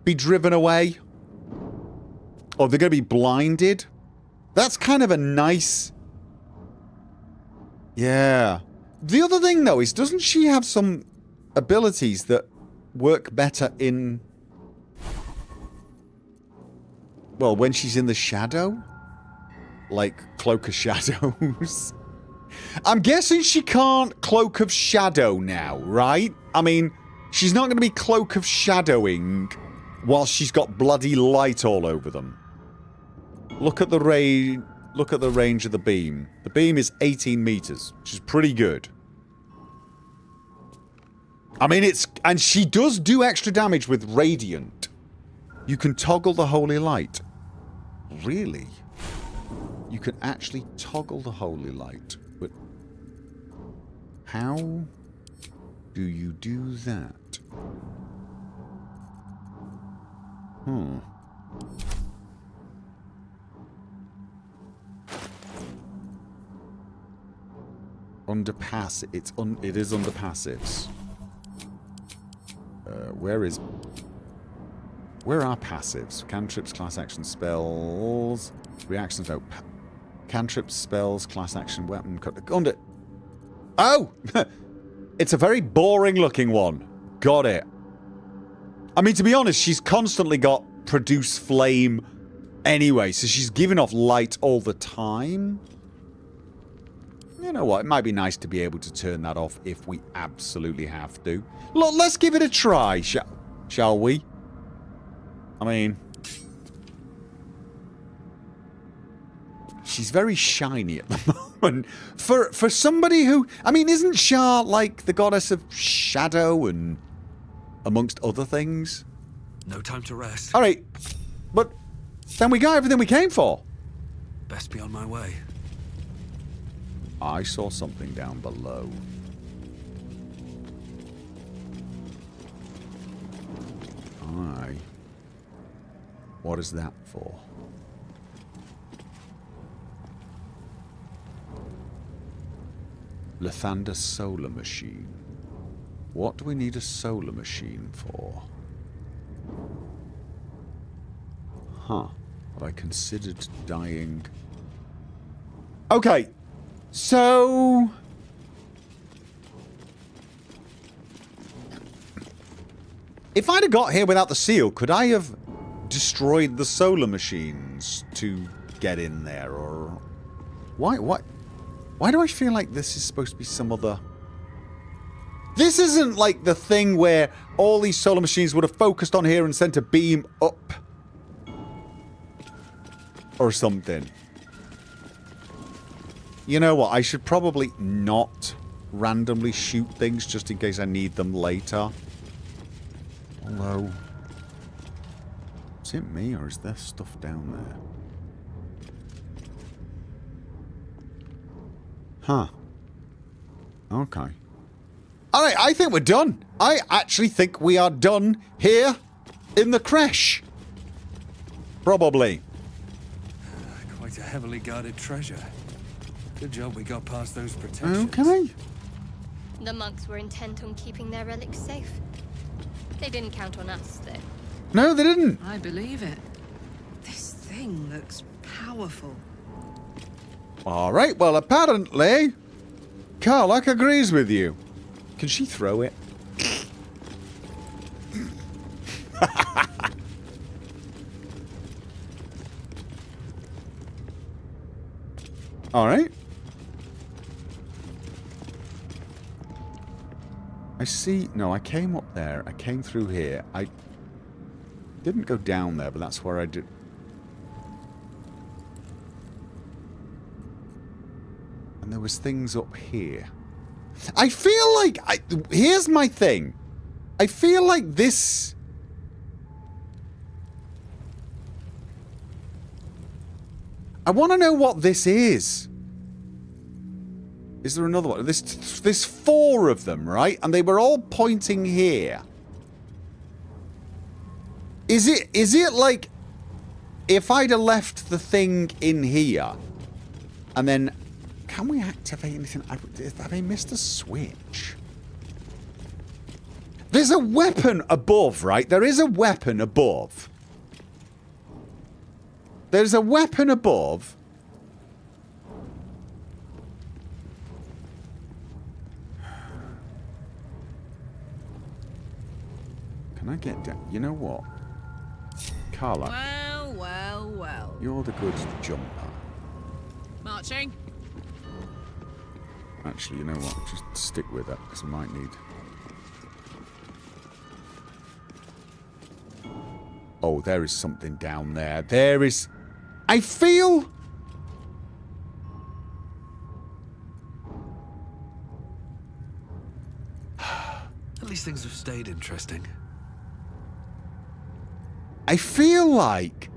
be driven away. Or they're gonna be blinded. That's kind of a nice... Yeah. The other thing though is, doesn't she have some abilities that work better in... Well, when she's in the shadow? Like Cloak of Shadows. I'm guessing she can't Cloak of Shadow now, right? I mean, she's not going to be Cloak of Shadowing while she's got bloody light all over them. Look at the range of the beam. The beam is 18 meters, which is pretty good. I mean, it's... And she does do extra damage with Radiant. You can toggle the holy light. Really? You can actually toggle the holy light. But how do you do that? Under passive. It is under passives. Where are passives? Cantrips, class action spells, reactions. No. Cantrips, spells, class action, weapon. Under. Oh! It's a very boring looking one. Got it. I mean, to be honest, she's constantly got produce flame anyway, so she's giving off light all the time. You know what? It might be nice to be able to turn that off if we absolutely have to. Look, let's give it a try, shall we? I mean... She's very shiny at the moment. For somebody who... I mean, isn't Shah like the goddess of shadow and... amongst other things? No time to rest. Alright. But then we got everything we came for. Best be on my way. I saw something down below. Aye. What is that for? Lathander solar machine. What do we need a solar machine for? Huh. Have I considered dying? Okay. So... If I'd have got here without the seal, could I have destroyed the solar machines to get in there, or... Why do I feel like this is supposed to be some other... This isn't like the thing where all these solar machines would have focused on here and sent a beam up. Or something. You know what? I should probably not randomly shoot things just in case I need them later. Although... Is it me or is there stuff down there? Huh. Okay. Alright, I think we're done. I actually think we are done here in the creche. Probably. Quite a heavily guarded treasure. Good job we got past those protections. Okay. The monks were intent on keeping their relics safe. They didn't count on us, though. No, they didn't. I believe it. This thing looks powerful. Alright, well, apparently, Karlach agrees with you. Can she throw it? Alright. I see... No, I came up there. I came through here. I didn't go down there, but that's where I did... And there was things up here. I feel like... here's my thing. I feel like this... I want to know what this is. Is there another one? There's 4 of them, right? And they were all pointing here. Is it like... If I'd have left the thing in here, and then... Can we activate anything? Have I missed a switch? There's a weapon above, right? There is a weapon above. There's a weapon above. Can I get down? You know what? Karlach. Well, well, well. You're the good jumper. Marching. Actually, you know what? Just stick with it, because I might need... Oh, there is something down there. There is... I feel... At least things have stayed interesting. I feel like...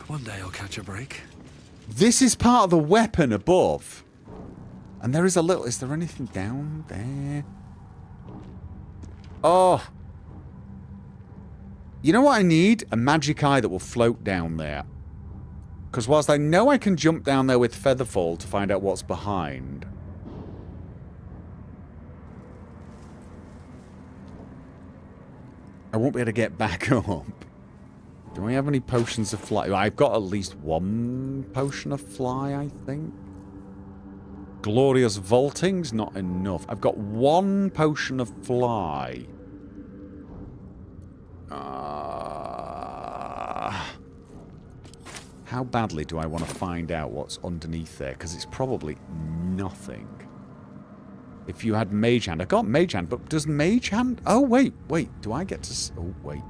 One day I'll catch a break. This is part of the weapon above. And there is a little... Is there anything down there? Oh. You know what I need? A magic eye that will float down there. Because whilst I know I can jump down there with Featherfall to find out what's behind... I won't be able to get back up. Do I have any potions of fly? I've got at least 1 potion of fly, I think. Glorious vaulting's not enough. I've got 1 potion of fly. How badly do I want to find out what's underneath there? Because it's probably nothing. If you had Mage Hand. I got Mage Hand, but does Mage Hand... Oh, wait. Do I get to... Oh, wait.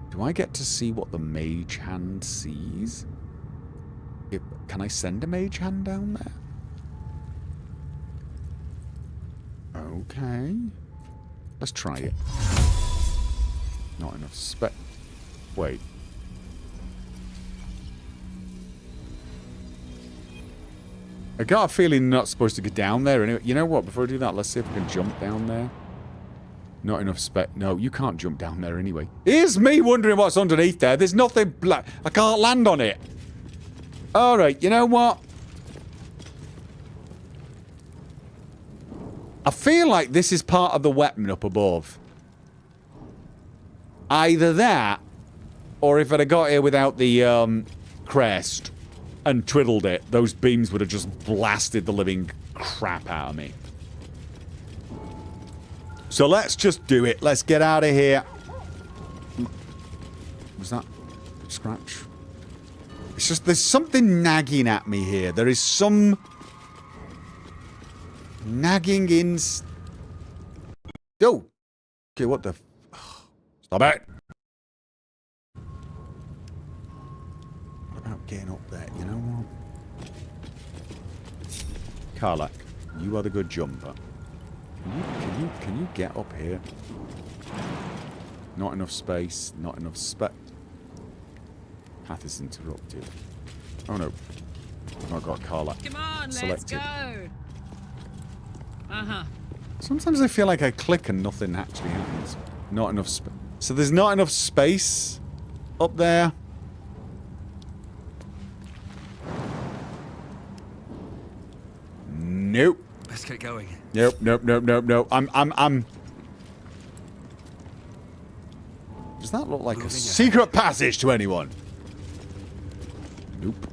Do I get to see what the Mage Hand sees? Can I send a Mage Hand down there? Okay. Let's try it. Not enough spec... Wait. I got a feeling not supposed to go down there anyway. You know what? Before I do that, let's see if I can jump down there. Not enough spec... No, you can't jump down there anyway. Here's me wondering what's underneath there. There's nothing black. I can't land on it. Alright, you know what? I feel like this is part of the weapon up above. Either that, or if I'd have got here without the crest and twiddled it, those beams would have just blasted the living crap out of me. So let's just do it. Let's get out of here. Was that scratch? It's just there's something nagging at me here. There is some nagging in. Oh, okay. What the? Stop it! What about getting up there? You know what? Karlach, you are the good jumper. Can you get up here? Not enough space. Not enough space. Path is interrupted. Oh no. I've not got Karlach Come on, selected. let's go. Sometimes I feel like I click and nothing actually happens. Not enough space. So there's not enough space up there. Nope. Let's get going. Nope. I'm. Does that look like a secret passage to anyone? Nope.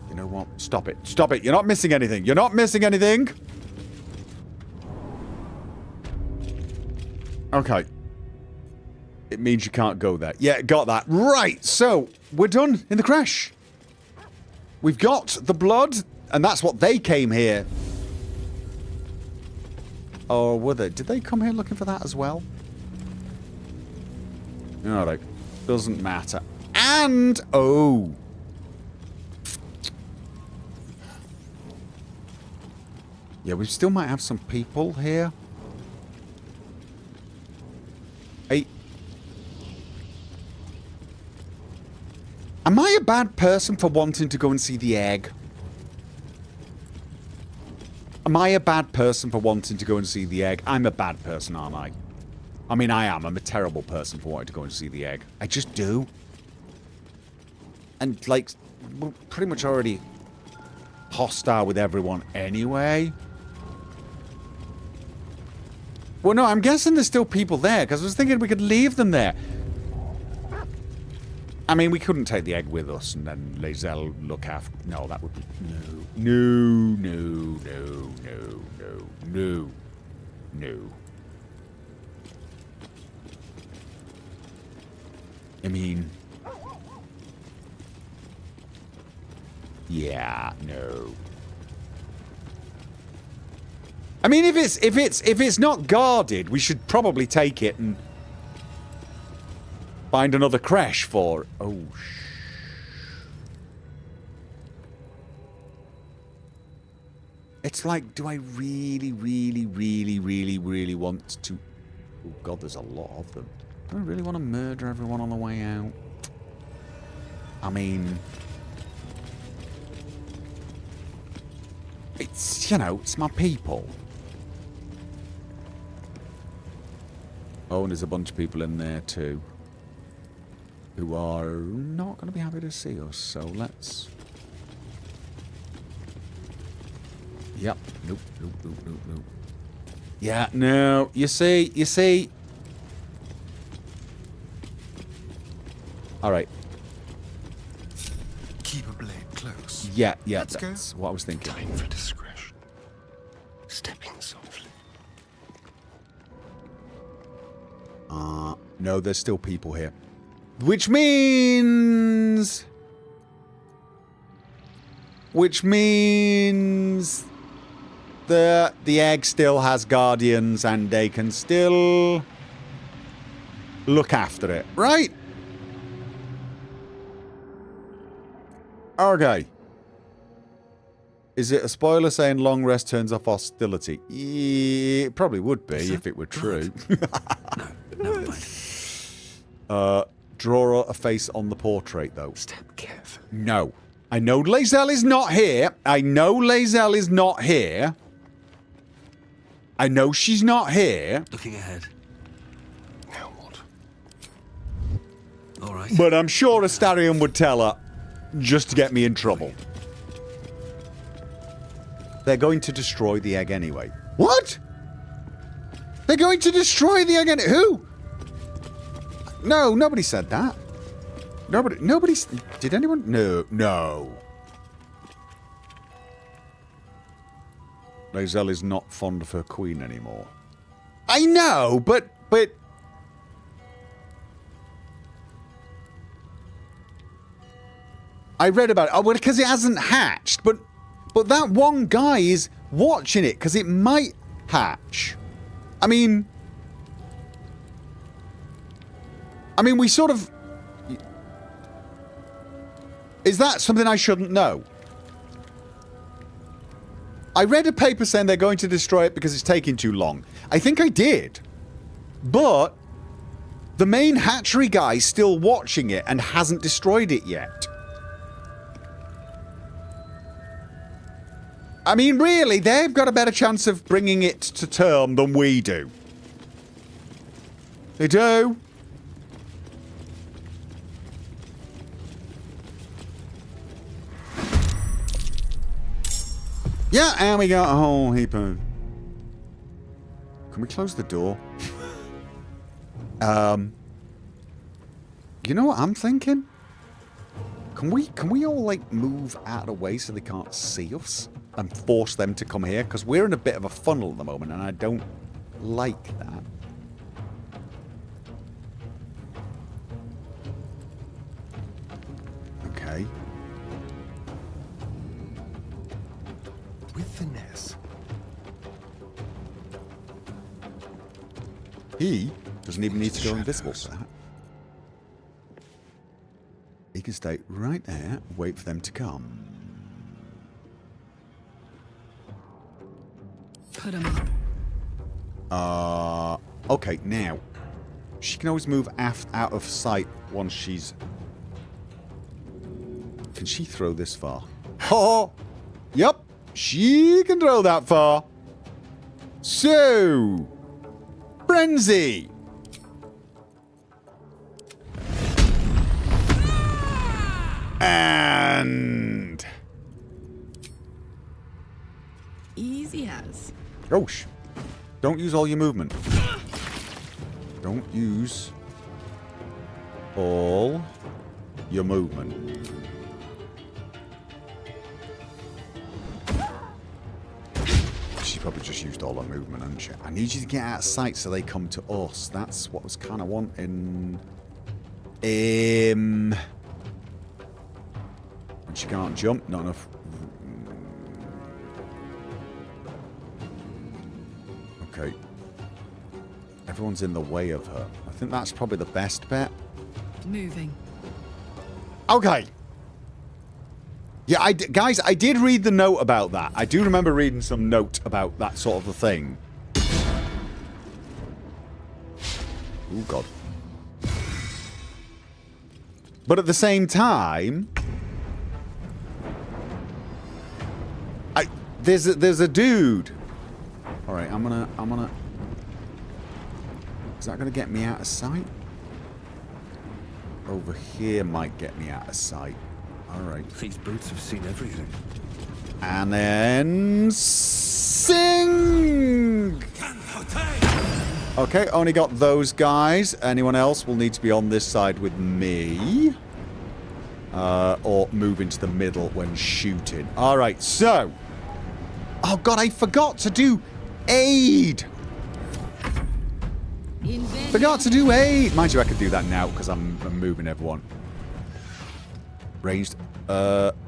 You know what? Stop it. Stop it. You're not missing anything. You're not missing anything. Okay. It means you can't go there. Yeah, got that. Right. So, we're done in the crash. We've got the blood, and that's what they came here. Or were they? Did they come here looking for that as well? Alright. Doesn't matter. And, oh. Yeah, we still might have some people here. Hey. Am I a bad person for wanting to go and see the egg? Am I a bad person for wanting to go and see the egg? I'm a bad person, aren't I? I mean, I am. I'm a terrible person for wanting to go and see the egg. I just do. And, like, we're pretty much already hostile with everyone anyway. Well, no, I'm guessing there's still people there, because I was thinking we could leave them there. I mean, we couldn't take the egg with us and then Lae'zel look after... No, that would be... No. I mean... Yeah, no. I mean, if it's not guarded, we should probably take it and find another crash for... Oh, It's like, do I really want to... Oh, God, there's a lot of them. Do I really want to murder everyone on the way out? I mean... It's, you know, it's my people. Oh, and there's a bunch of people in there, too. Who are not going to be happy to see us, so let's... Yep. Nope. Yeah, no. You see. Alright. Keep a blade close. Yeah, Let's that's go. what I was thinking. Time for discretion. Stepping softly. No, there's still people here. Which means the egg still has guardians and they can still look after it, right? Okay. Is it a spoiler saying long rest turns off hostility? Yeah, it probably would be if it were true. No, never mind. Draw a face on the portrait, though. Step carefully. No. I know Lae'zel is not here. I know she's not here. Looking ahead. Now what? All right. But I'm sure Astarion would tell her just to get me in trouble. They're going to destroy the egg anyway. What? They're going to destroy the egg anyway? Who? No, nobody said that. Nobody... Did anyone? No. Lae'zel is not fond of her queen anymore. I know, but... I read about it. Oh, well, because it hasn't hatched. But that one guy is watching it because it might hatch. I mean, we sort of... Is that something I shouldn't know? I read a paper saying they're going to destroy it because it's taking too long. I think I did. But the main hatchery guy's still watching it and hasn't destroyed it yet. I mean, really, they've got a better chance of bringing it to term than we do. They do. Yeah, and we got a whole heap of... Can we close the door? You know what I'm thinking? Can we all, like, move out of the way so they can't see us? And force them to come here? Because we're in a bit of a funnel at the moment, and I don't like that. Okay. With finesse. He doesn't even need to go invisible for that. He can stay right there, wait for them to come. Put him up. Okay, now. She can always move out of sight once she's... Can she throw this far? Oh! Yep! She can throw that far. So... Frenzy! And... Easy as. Oh, don't use all your movement. Don't use all your movement. She probably just used all her movement, hasn't she? I need you to get out of sight so they come to us. That's what I was kind of wanting. And she can't jump. Not enough. Okay. Everyone's in the way of her. I think that's probably the best bet. Moving. Okay. Yeah, guys, I did read the note about that. I do remember reading some note about that sort of a thing. Oh, God. But at the same time... There's a dude. Alright, I'm gonna... Is that gonna get me out of sight? Over here might get me out of sight. Alright. These boots have seen everything. And then... Sing! Okay, only got those guys. Anyone else will need to be on this side with me. Or move into the middle when shooting. Alright, so... Oh, God, I forgot to do aid. Forgot to do aid. Mind you, I could do that now because I'm moving everyone. Ranged. Whoa!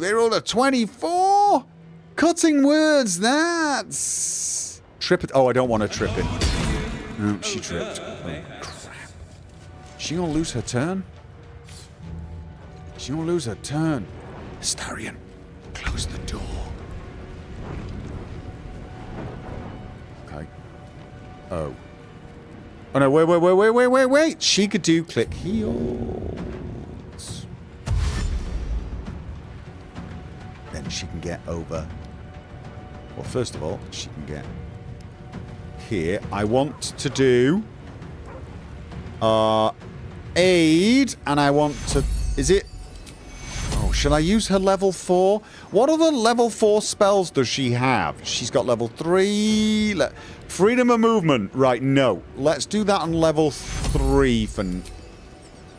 They rolled a 24? Cutting words, that's... Trip it. Oh, I don't want to trip it. No, she tripped. Oh, crap. She gonna lose her turn? She gonna lose her turn. Astarion, close the door. Okay. Oh. Oh no, wait. She could do click heals. Then she can get over. Well, first of all, she can get here. I want to do aid, and I want to... Is it... Oh, should I use her level 4? What other level 4 spells does she have? She's got level 3... Freedom of movement. Right, no. Let's do that on level 3 for...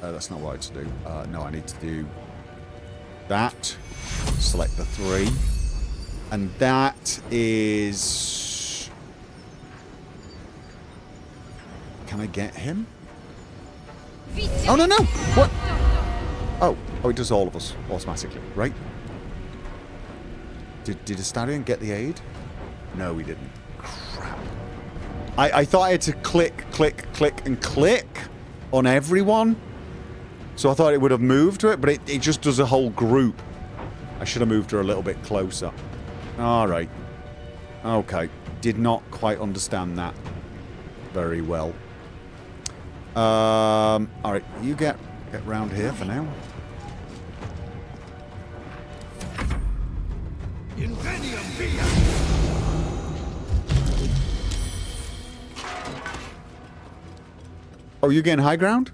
that's not what I need to do. No, I need to do that. Select the 3. And that is... Can I get him? Oh, no, no! What? Oh, it does all of us automatically, right? Did Astarion get the aid? No, he didn't. Crap. I thought I had to click, and click on everyone. So I thought it would have moved to it, but it just does a whole group. I should have moved her a little bit closer. Alright. Okay. Did not quite understand that very well. Alright, you get round here for now. Oh, you're getting high ground?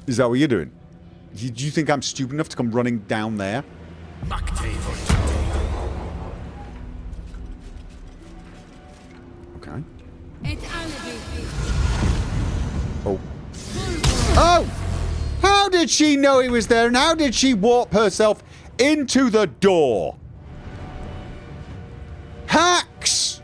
Is that what you're doing? Do you think I'm stupid enough to come running down there? Okay. Oh. Oh! How did she know he was there? And how did she warp herself into the door? Hacks!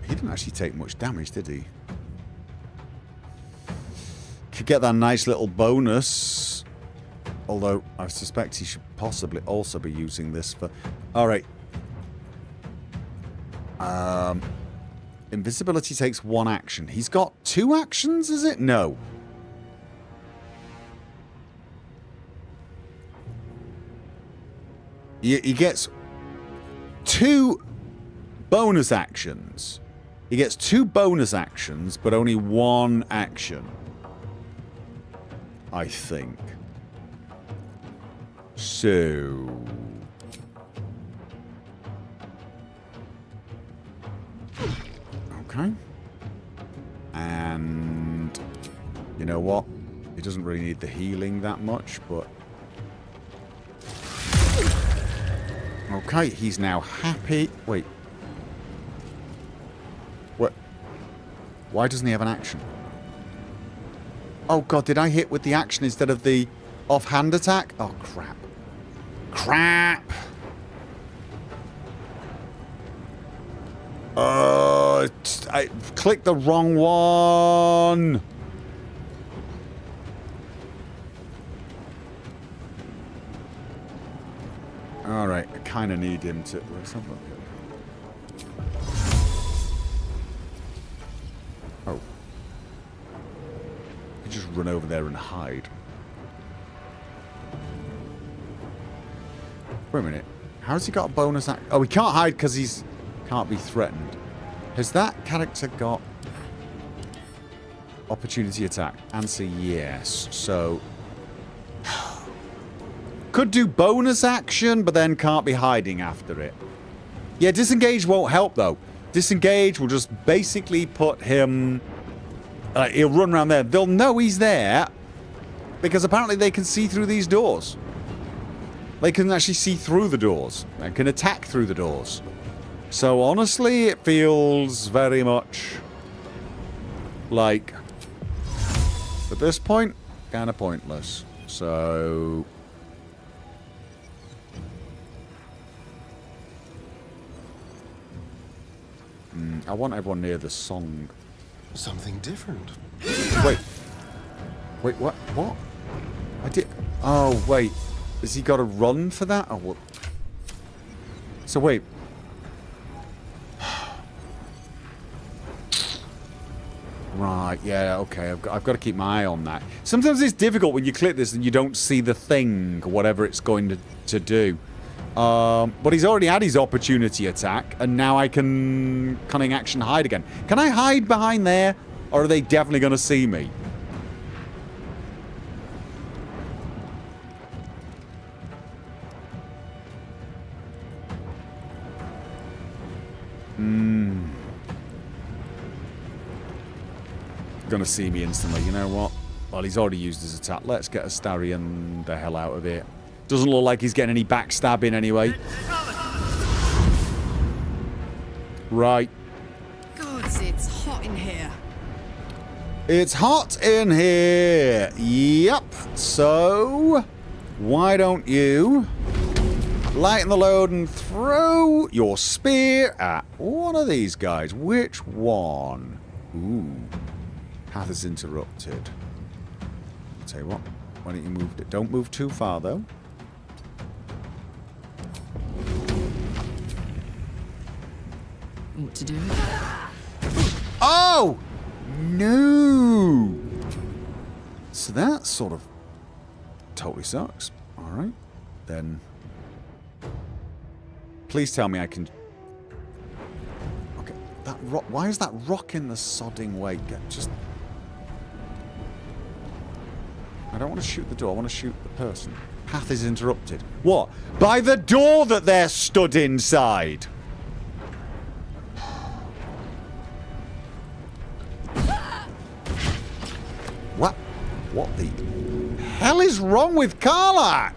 He didn't actually take much damage, did he? Could get that nice little bonus. Although, I suspect he should possibly also be using this for... Alright. Invisibility takes 1 action. He's got 2 actions, is it? No. He gets 2 bonus actions. He gets 2 bonus actions, but only 1 action. I think. So... Okay. And... You know what? He doesn't really need the healing that much, but... Okay, he's now happy. Wait. What? Why doesn't he have an action? Oh god, did I hit with the action instead of the offhand attack? Oh crap. Crap! I clicked the wrong one! Alright, I kind of need him to... Let's have a look. Oh. You just run over there and hide. Wait a minute. How's he got a bonus act? Oh, he can't hide because he's... can't be threatened. Has that character got... opportunity attack? Answer yes. So... could do bonus action, but then can't be hiding after it. Yeah, disengage won't help, though. Disengage will just basically put him... he'll run around there. They'll know he's there, because apparently they can see through these doors. They can actually see through the doors. They can attack through the doors. So, honestly, it feels very much like, at this point, kind of pointless. So... I want everyone near the song. Something different. Wait. Wait, what? What? I did... Oh, wait. Has he got to run for that? Or what? So, wait. Right, yeah, okay. I've got to keep my eye on that. Sometimes it's difficult when you click this and you don't see the thing, or whatever it's going to do. But he's already had his opportunity attack, and now I can cunning action hide again. Can I hide behind there, or are they definitely going to see me? Gonna see me instantly. You know what? Well, he's already used his attack. Let's get Astarion the hell out of here. Doesn't look like he's getting any backstabbing anyway. Right. Gods, it's hot in here. It's hot in here. Yep. So, why don't you lighten the load and throw your spear at one of these guys? Which one? Ooh. Path is interrupted. I'll tell you what. Why don't you move it? Don't move too far, though. What to do? Oh! No! So that sort of totally sucks. Alright. Then... Please tell me I can... Okay. That rock... Why is that rock in the sodding way? Just... I don't want to shoot the door. I want to shoot the person. Path is interrupted. What? By the door that they're stood inside! What? What the hell is wrong with Karlach?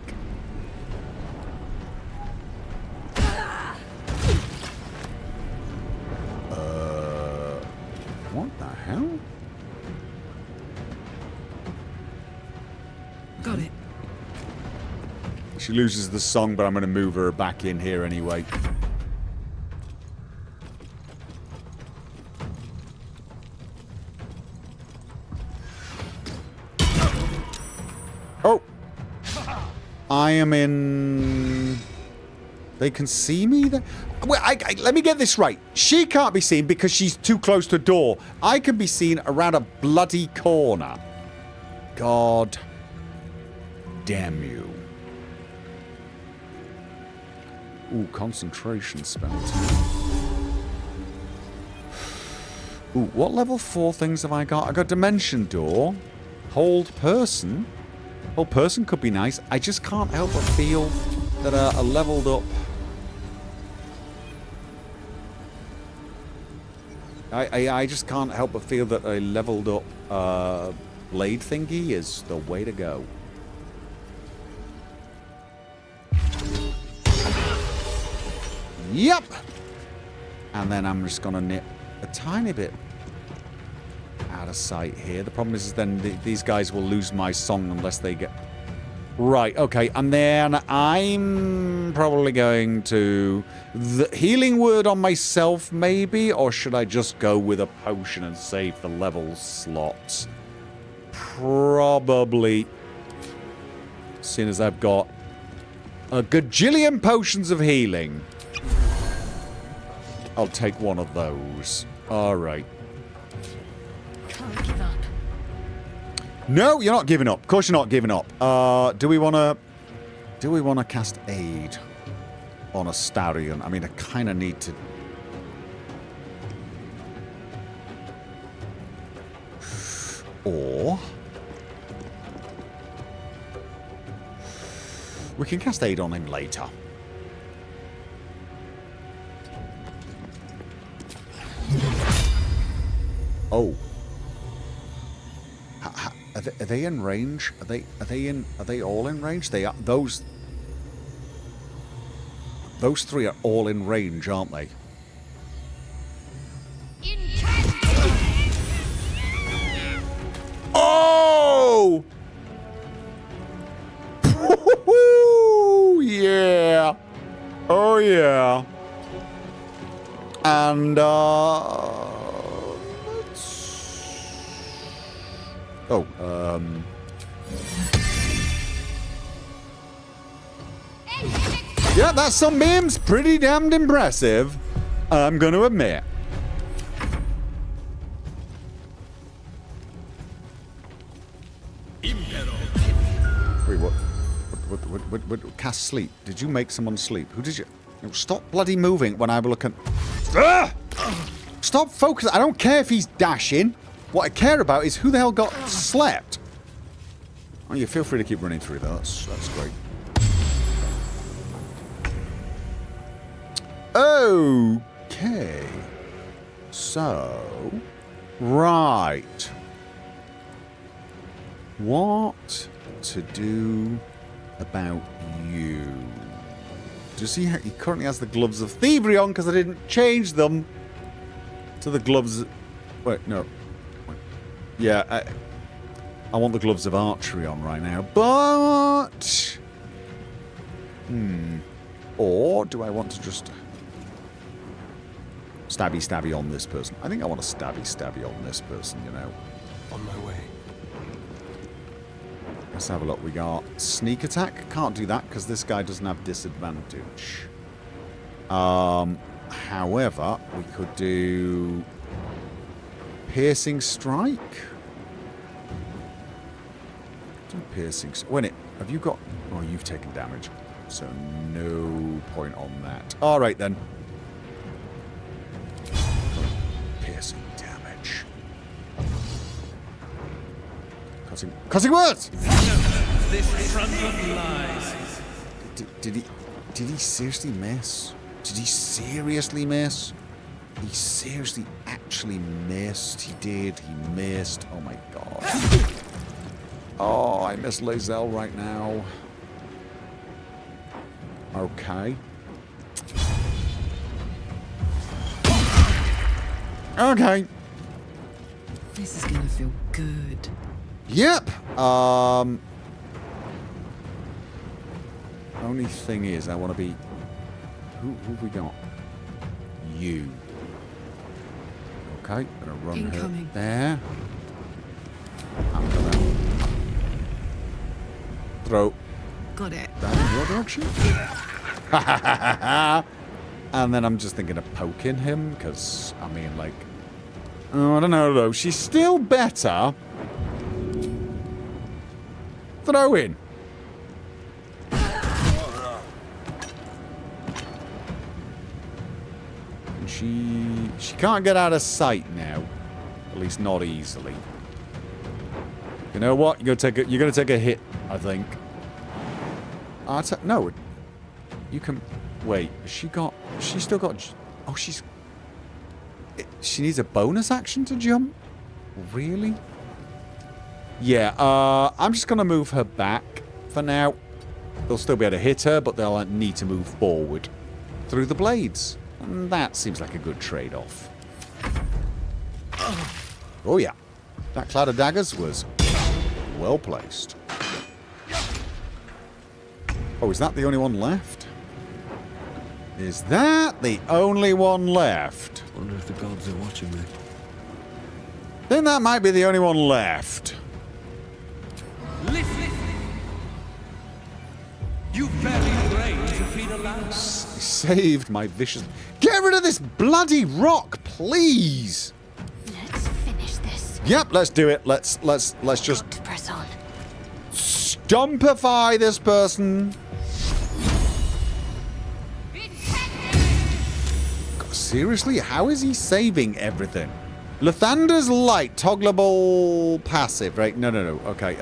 What the hell? Got it. She loses the song, but I'm going to move her back in here anyway. Oh! I am in... They can see me? Well, let me get this right. She can't be seen because she's too close to the door. I can be seen around a bloody corner. God damn you. Ooh, concentration spent. Ooh, what level 4 things have I got? I got Dimension Door. Hold Person. Hold Person could be nice. I just can't help but feel that a leveled up... I just can't help but feel that a leveled up blade thingy is the way to go. Yep! And then I'm just gonna nip a tiny bit out of sight here. The problem is then these guys will lose my song unless they get... Right, okay. And then I'm probably going to... The healing word on myself, maybe? Or should I just go with a potion and save the level slots? Probably. Seeing as I've got a gajillion potions of healing. I'll take one of those. Alright. Can't give up. No, you're not giving up. Of course you're not giving up. Do we want to cast Aid on Astarion? I mean, I kind of need to... Or... we can cast Aid on him later. Oh. Are they in range? Are they all in range? They are. Those three are all in range, aren't they? Oh! Yeah. Oh yeah. And yeah, that's some memes. Pretty damned impressive, I'm gonna admit. Wait, what? What? Cast sleep. Did you make someone sleep? Who did you... Stop bloody moving when I look at... Ah! Stop focusing. I don't care if he's dashing. What I care about is who the hell got slept. Oh, you feel free to keep running through that. That's great. Okay. So... Right. What to do about you? Does he currently has the gloves of thievery on because I didn't change them. So the gloves... Wait, no. Wait. Yeah, I want the gloves of archery on right now, but... Or do I want to just... Stabby on this person? I think I want to stabby on this person, you know. On my way. Let's have a look. We got sneak attack. Can't do that because this guy doesn't have disadvantage. However, we could do piercing strike. Do piercing. When it have you got? Oh, you've taken damage, so no point on that. All right then. Piercing damage. Cussing words. This front lies. Did he seriously miss? Did he seriously miss? He seriously actually missed. He did. He missed. Oh my god. Oh, I miss Lae'zel right now. Okay. Okay. This is gonna feel good. Yep. Only thing is, I want to be... Who have we got? You. Okay, gonna run Incoming. her there. I'm gonna throw Got it. that in your direction. And then I'm just thinking of poking him, because, I mean, like... Oh, I don't know, though. She's still better... Throw in. And she can't get out of sight now. At least not easily. You know what? You're gonna take a hit, I think. No. You can wait. She's still got. Oh, she needs a bonus action to jump? Really? Yeah, I'm just going to move her back for now. They'll still be able to hit her, but they'll need to move forward through the blades. And that seems like a good trade-off. Oh, yeah. That cloud of daggers was well placed. Oh, is that the only one left? Is that the only one left? Wonder if the gods are watching me. Then that might be the only one left. Listen! You barely brain to feed a lamb. Saved my vicious... Get rid of this bloody rock, please! Let's finish this. Yep, let's do it. Let's just Got to press on. stumpify this person. God, seriously? How is he saving everything? Lathander's light, toggleable passive, right? No. Okay,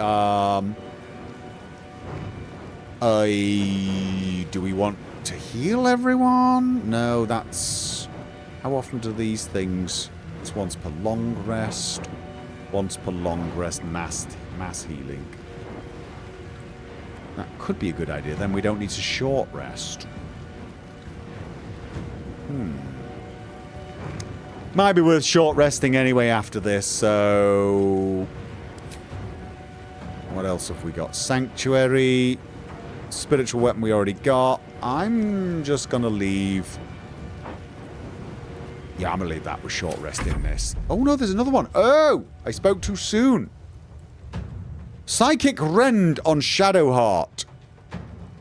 do we want to heal everyone? No, that's... How often do these things... It's once per long rest. Once per long rest, mass healing. That could be a good idea. Then we don't need to short rest. Might be worth short resting anyway after this, so... What else have we got? Sanctuary. Spiritual weapon we already got. I'm just gonna leave... Yeah, I'm gonna leave that with short rest in this. Oh no, there's another one. Oh! I spoke too soon. Psychic Rend on Shadowheart.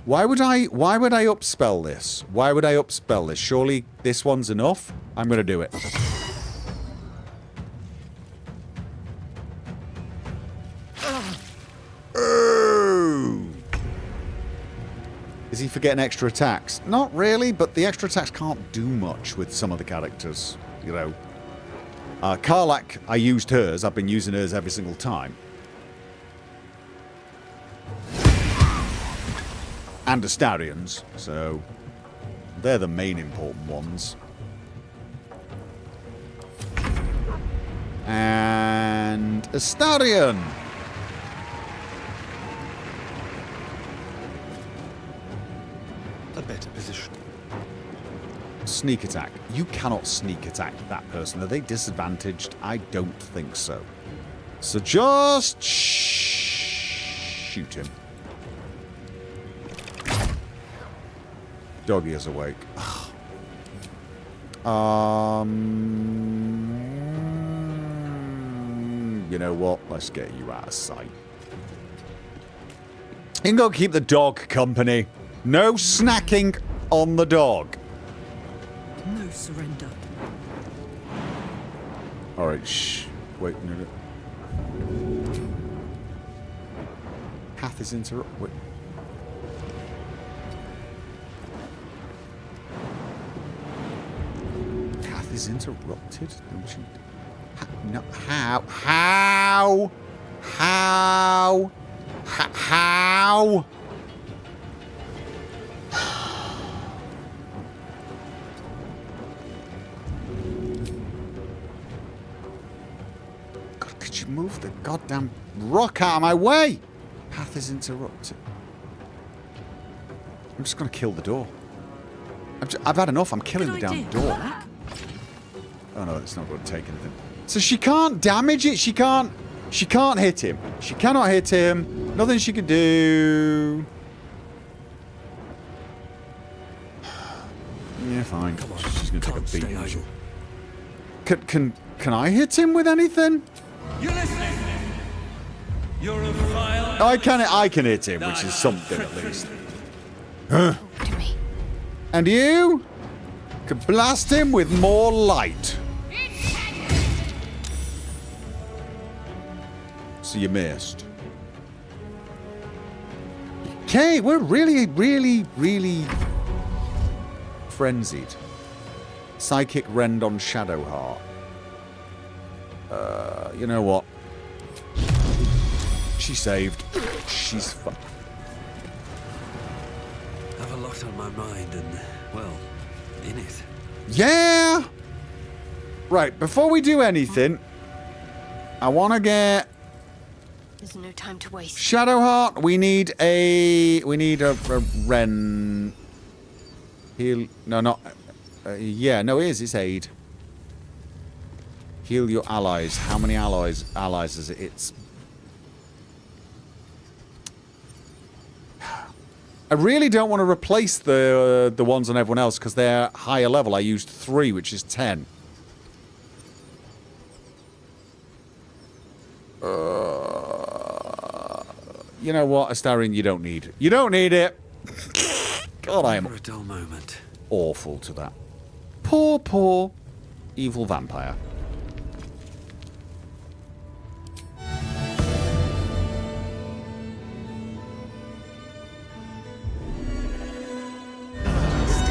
Why would I upspell this? Why would I upspell this? Surely this one's enough? I'm gonna do it. Oh! Is he forgetting extra attacks? Not really, but the extra attacks can't do much with some of the characters, you know. Karlach, I used hers. I've been using hers every single time. And Astarion's, so they're the main important ones. And Astarion! A better position. sneak attack. You cannot sneak attack that person. Are they disadvantaged? I don't think so. So just shoot him. Doggy is awake. You know what? Let's get you out of sight. You can go keep the dog company. No snacking on the dog. No surrender. Alright, shh. Wait, no. Path is interrupted. Wait. Path is interrupted? Don't you... No, how? How? How? How? God, could you move the goddamn rock out of my way? Path is interrupted. I'm just gonna kill the door. I've had enough. I'm killing the damn door. Oh no, it's not going to take anything. So she can't damage it. She can't hit him. She cannot hit him. Nothing she can do. Yeah, fine. Come on, She's going to take a stay beating. idle. Can I hit him with anything? You listening? You're a vile. I can hit him, which is something at least. To me. And you can blast him with more light. So you missed. Okay, we're really, really, really frenzied. Psychic Rend on Shadowheart. You know what? She saved. She's fucked. I have a lot on my mind and, well, in it. Yeah! Right, before we do anything, I want to get There's no time to waste. Shadowheart. We need a Ren. Heal. No, not. Yeah, no, it is. It's aid. Heal your allies. How many allies is it? It's. I really don't want to replace the ones on everyone else because they're higher level. I used 3, which is 10. You know what, Astarion, you don't need it. You don't need it. God, I am For a dull moment. awful to that. Poor, poor evil vampire.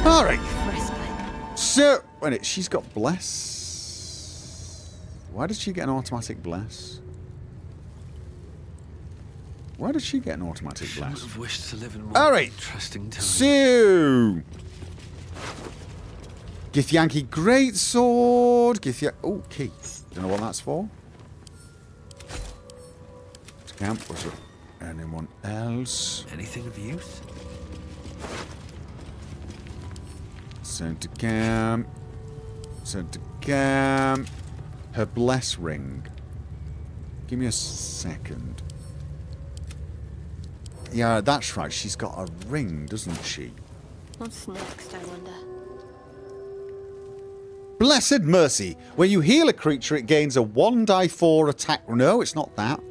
All right. So, wait, she's got bless. Why did she get an automatic bless? Why did she get an automatic Shouldn't bless? have wished to live in more All right. interesting times. So, Githyanki Greatsword. Oh, key. Don't know what that's for. To camp. Was it anyone else? Anything of use? Sent to camp. Sent to camp. Her bless ring. Give me a second. Yeah, that's right. She's got a ring, doesn't she? What's next, I wonder? Blessed Mercy. When you heal a creature, it gains a 1d4 attack. No, it's not that.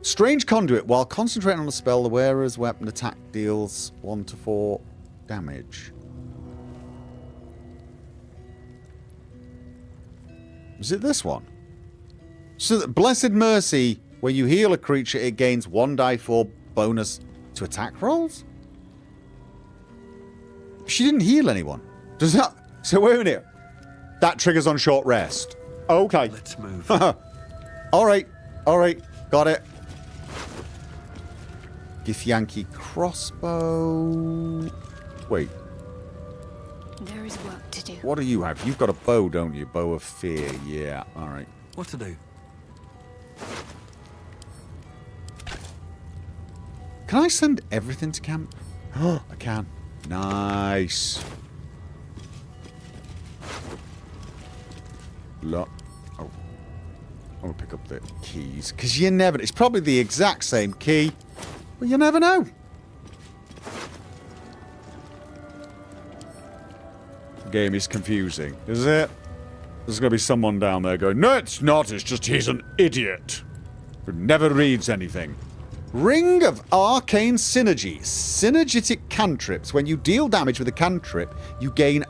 Strange Conduit. While concentrating on a spell, the wearer's weapon attack deals 1 to 4 damage. Is it this one? So that Blessed Mercy, when you heal a creature, it gains 1d4 bonus to attack rolls? She didn't heal anyone. Does that... So wait a minute. That triggers on short rest. Okay. Let's move. Alright. Alright. Got it. Githyanki crossbow. Wait. There is work to do. What do you have? You've got a bow, don't you? Bow of fear. Yeah. Alright. What to do? Can I send everything to camp? I can. Nice. luck. Oh. I'm gonna pick up the keys. Because you never... It's probably the exact same key. But you never know. The game is confusing, is it? There's gonna be someone down there going, no, it's not. It's just he's an idiot who never reads anything. Ring of Arcane Synergy. Synergetic cantrips. When you deal damage with a cantrip, you gain...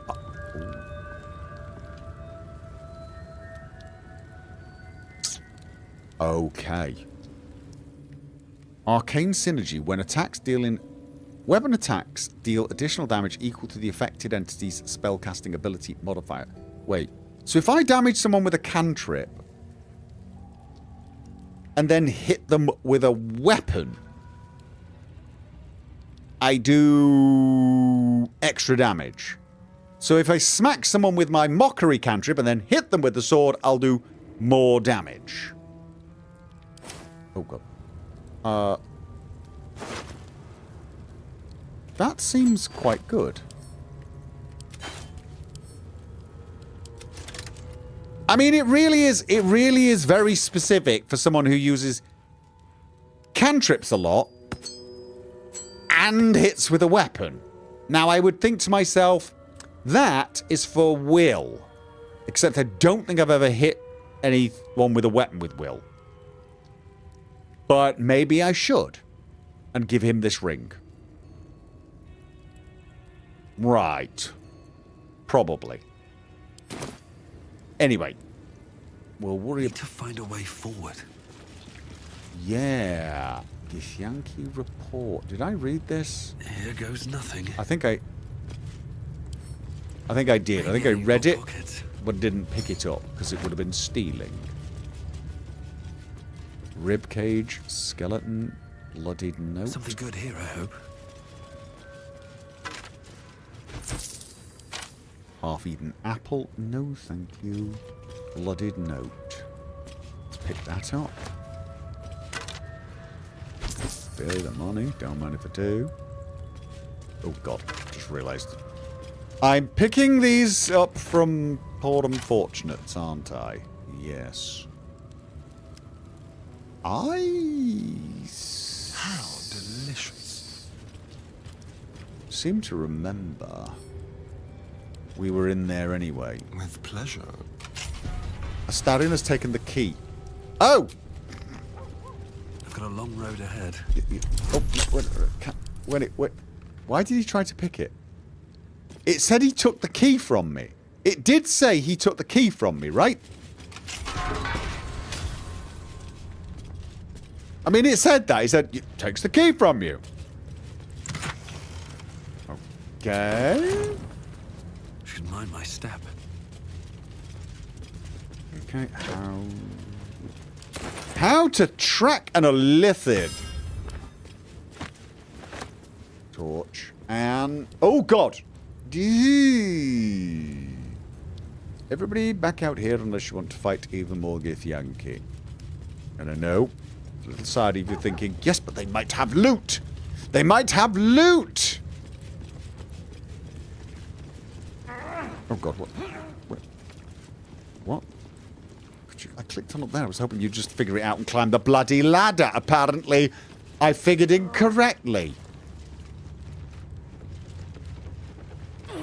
Okay. Arcane Synergy. When attacks dealing... Weapon attacks deal additional damage equal to the affected entity's spellcasting ability modifier. Wait. So if I damage someone with a cantrip... and then hit them with a weapon, I do extra damage. So if I smack someone with my mockery cantrip and then hit them with the sword, I'll do more damage. Oh god. That seems quite good. I mean, it really is very specific for someone who uses cantrips a lot and hits with a weapon. Now, I would think to myself, that is for Will. Except I don't think I've ever hit anyone with a weapon with Will. But maybe I should. And give him this ring. Right. Probably. Anyway, we'll worry Need to find a way forward. Yeah. Githyanki report. Did I read this? Here goes nothing. I think I did. I think I read it, Pockets. but didn't pick it up because it would have been stealing. Ribcage, skeleton, bloodied note. Something good here, I hope. Half-eaten apple. No, thank you. Bloodied note. Let's pick that up. Bury the money. Don't mind if I do. Oh, God. Just realised. I'm picking these up from Poor Unfortunates, aren't I? Yes. How delicious. Seem to remember we were in there anyway. With pleasure. Astarion has taken the key. Oh! I've got a long road ahead. Oh, wait. Why did he try to pick it? It said he took the key from me. It did say he took the key from me, right? I mean, it said that. He said, it takes the key from you. Okay. Should mind my step. Okay, how to track an Olithid. Torch. And... Oh, God. Everybody back out here unless you want to fight even more Githyanki. And I know, a little side of you thinking, yes, but they might have loot. They might have loot. Oh, God, what? What? I clicked on up there. I was hoping you'd just figure it out and climb the bloody ladder. Apparently, I figured incorrectly.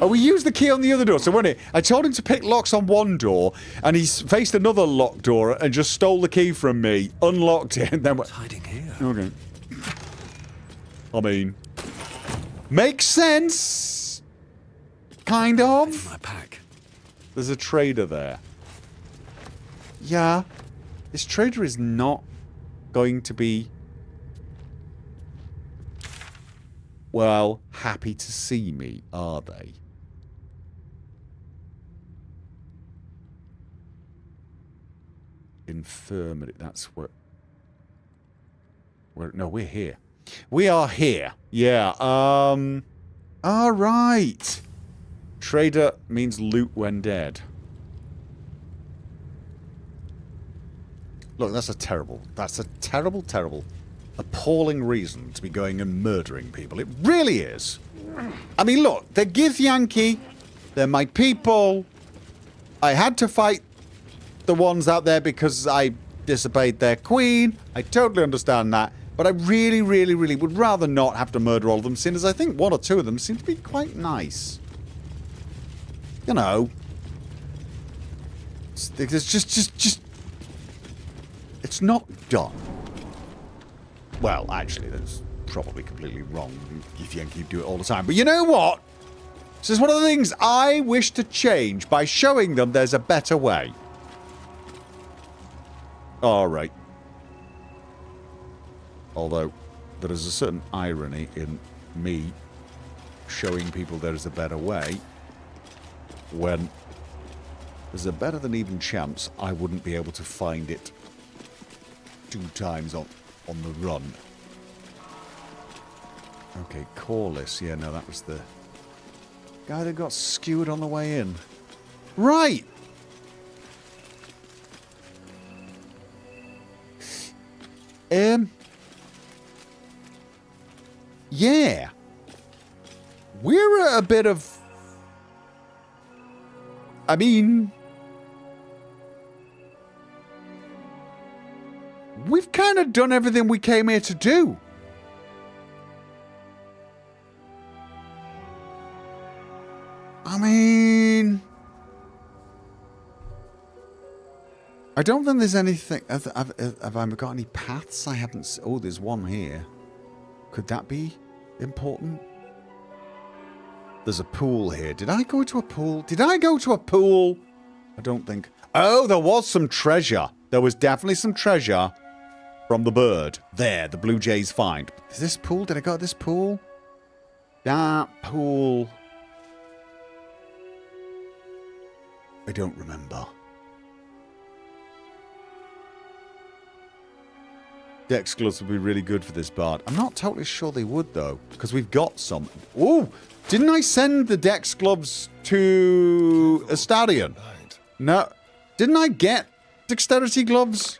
Oh, we used the key on the other door. So when I told him to pick locks on one door, and he faced another locked door and just stole the key from me, unlocked it, and then went... Hiding here. Okay. I mean... Makes sense! Kind In of. my pack. There's a trader there. Yeah. This trader is not going to be... well, happy to see me, are they? Infirmary, that's what... no, we're here. We are here. Yeah, alright. Trader means loot when dead. Look, that's a terrible, appalling reason to be going and murdering people. It really is. I mean, look, they're Githyanki. They're my people. I had to fight the ones out there because I disobeyed their queen. I totally understand that. But I really, really, really would rather not have to murder all of them, seeing as I think one or two of them seem to be quite nice. You know. It's just... It's not done. Well, actually, that's probably completely wrong if you do it all the time. But you know what? This is one of the things I wish to change by showing them there's a better way. Alright. Although, there is a certain irony in me showing people there is a better way when there's a better than even chance I wouldn't be able to find it 2 times on the run. Okay, Corliss. Yeah, no, that was the guy that got skewered on the way in. Right! Yeah. We're at a bit of... I mean... We've kind of done everything we came here to do. I mean... I don't think there's anything... Have I got any paths I haven't... Oh, there's one here. Could that be important? There's a pool here. Did I go to a pool? Did I go to a pool? I don't think... Oh, there was some treasure. There was definitely some treasure from the bird. There, the Blue Jays find. Is this pool? Did I go to this pool? That pool... I don't remember. Dex gloves would be really good for this bard. I'm not totally sure they would, though, because we've got some. Ooh! Didn't I send the Dex gloves to Astarion? No. Didn't I get dexterity gloves?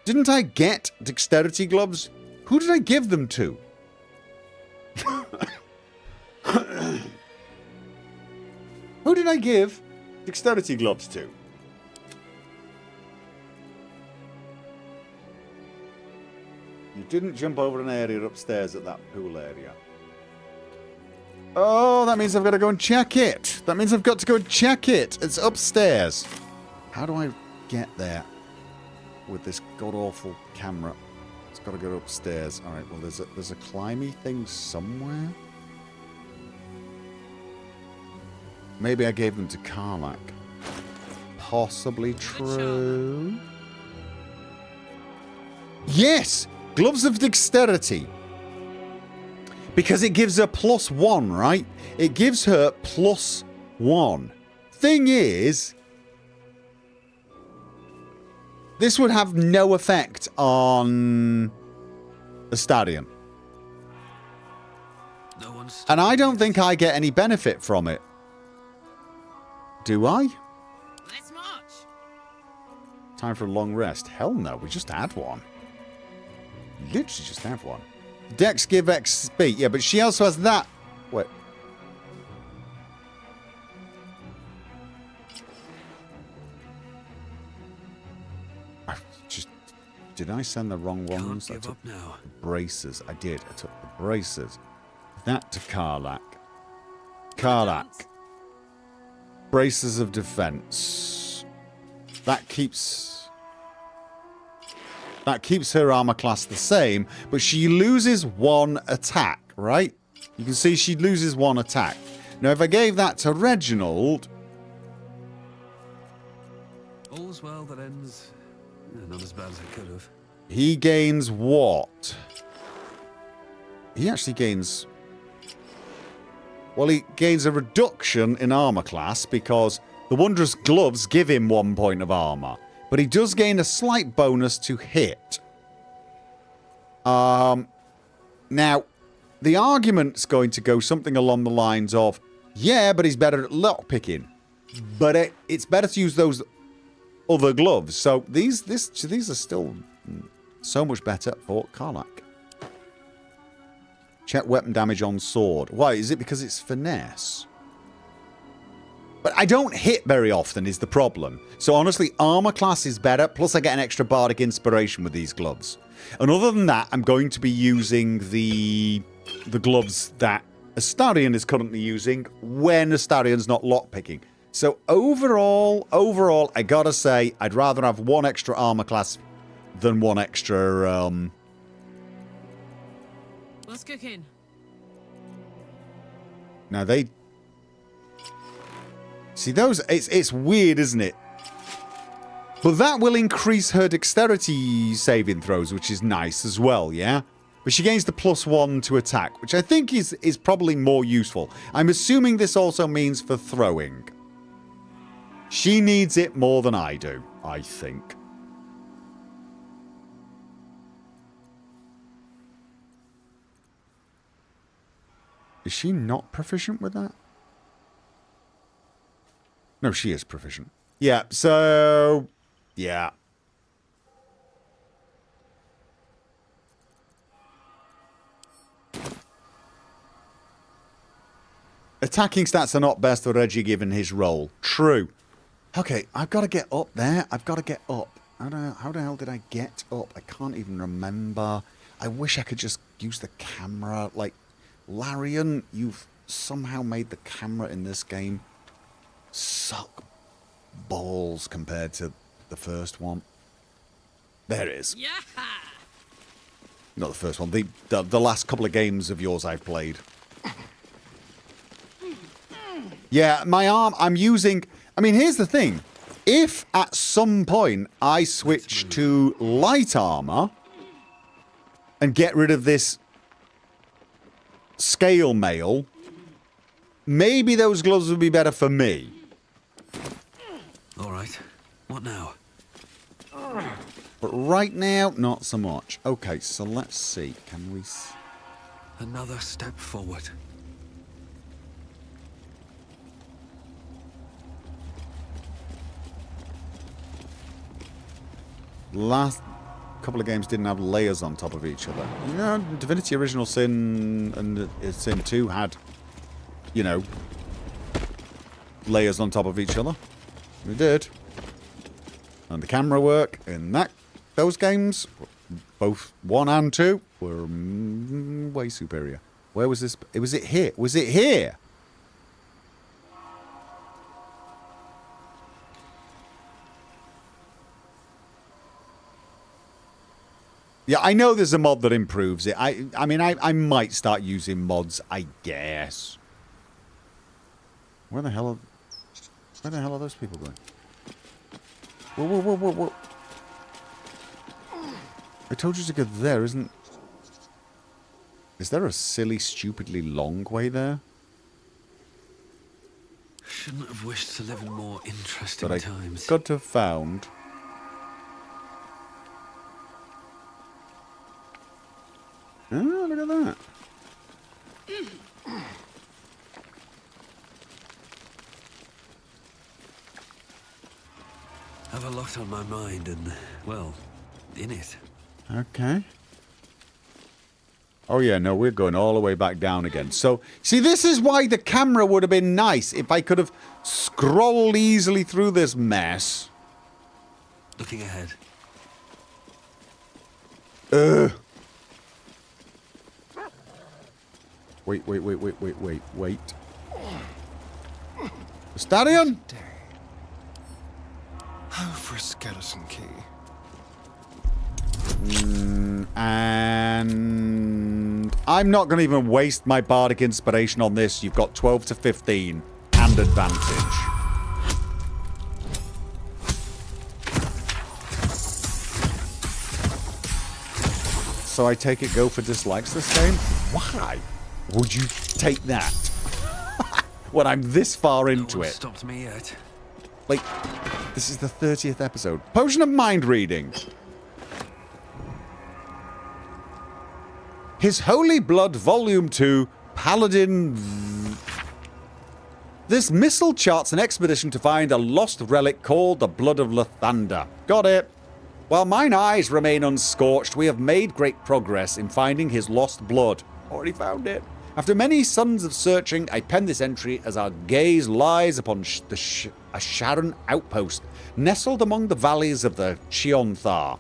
Didn't I get dexterity gloves? Who did I give them to? Who did I give dexterity gloves to? You didn't jump over an area upstairs at that pool area. Oh, that means I've got to go and check it. That means I've got to go and check it. It's upstairs. How do I get there with this god-awful camera? It's got to go upstairs. All right, well, there's a climby thing somewhere. Maybe I gave them to Karlach. Possibly true. Yes! Gloves of Dexterity. Because it gives her +1, right? It gives her +1. Thing is, this would have no effect on Astarion. And I don't think I get any benefit from it. Do I? Let's march. Time for a long rest. Hell no, we just had one. Literally just have one. Dex give XP. Yeah, but she also has that. Wait. I just... Did I send the wrong ones? I took the braces. I did. I took the braces. That to Karlach. Karlach. Braces of defense. That keeps her armor class the same, but she loses 1 attack, right? You can see she loses 1 attack. Now, if I gave that to Reginald... All's well that ends... Not as bad as I could have. He gains what? He actually gains... Well, he gains a reduction in armor class because the Wondrous Gloves give him 1 point of armor. But he does gain a slight bonus to hit. Now, the argument's going to go something along the lines of, yeah, but he's better at lockpicking. But it's better to use those other gloves. So these are still so much better for Karlach. Check weapon damage on sword. Why? Is it because it's finesse? But I don't hit very often is the problem. So honestly, armor class is better, plus I get an extra bardic inspiration with these gloves. And other than that, I'm going to be using the gloves that Astarion is currently using when Astarion's not lockpicking. So overall, I gotta say, I'd rather have one extra armor class than one extra, What's cooking? Now they... See those... It's weird, isn't it? But that will increase her dexterity saving throws, which is nice as well, yeah? But she gains the +1 to attack, which I think is probably more useful. I'm assuming this also means for throwing. She needs it more than I do, I think. Is she not proficient with that? No, she is proficient. Yeah, so... Yeah. Attacking stats are not best for Reggie given his role. True. Okay, I've got to get up there. I've got to get up. How the hell did I get up? I can't even remember. I wish I could just use the camera. Like, Larian, you've somehow made the camera in this game suck balls compared to the first one. There it is. Yeah. Not the first one. The last couple of games of yours I've played. Yeah, my arm, I'm using... I mean, here's the thing. If at some point I switch to light armor and get rid of this scale mail, maybe those gloves would be better for me. All right. What now? But right now, not so much. Okay, so let's see. Can we... Another step forward. Last couple of games didn't have layers on top of each other. You know, Divinity Original Sin and Sin 2 had, you know, layers on top of each other. We did. And the camera work in those games, both 1 and 2, were way superior. Where was this? Was it here? Was it here? Yeah, I know there's a mod that improves it. I mean, I might start using mods, I guess. Where the hell are those people going? Whoa. I told you to go there, isn't... Is there a silly, stupidly long way there? Shouldn't have wished to live in more interesting That I times. got to have found... Oh, look at that. Have a lot on my mind and, well, in it. Okay. Oh yeah, no, we're going all the way back down again. So, see, this is why the camera would have been nice if I could have scrolled easily through this mess. Looking ahead. Wait. Astarion? Oh, for a skeleton key. And I'm not going to even waste my bardic inspiration on this. You've got 12 to 15 and advantage. So I take it Gopher dislikes this game? Why would you take that? When I'm this far into No one it. stopped me yet. Like, this is the 30th episode. Potion of Mind Reading. His Holy Blood, Volume 2, Paladin... This missile charts an expedition to find a lost relic called the Blood of Lathander. Got it. While mine eyes remain unscorched, we have made great progress in finding his lost blood. Already found it. After many suns of searching, I pen this entry as our gaze lies upon a Sharon outpost, nestled among the valleys of the Chionthar.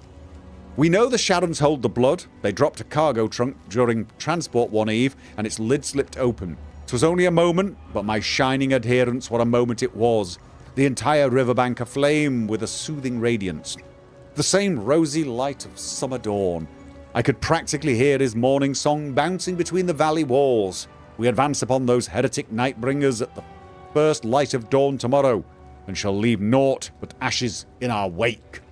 We know the Sharons hold the blood. They dropped a cargo trunk during transport one eve, and its lid slipped open. 'Twas only a moment, but my shining adherents, what a moment it was. The entire riverbank aflame with a soothing radiance. The same rosy light of summer dawn. I could practically hear his morning song bouncing between the valley walls. We advance upon those heretic Nightbringers at the first light of dawn tomorrow, and shall leave naught but ashes in our wake.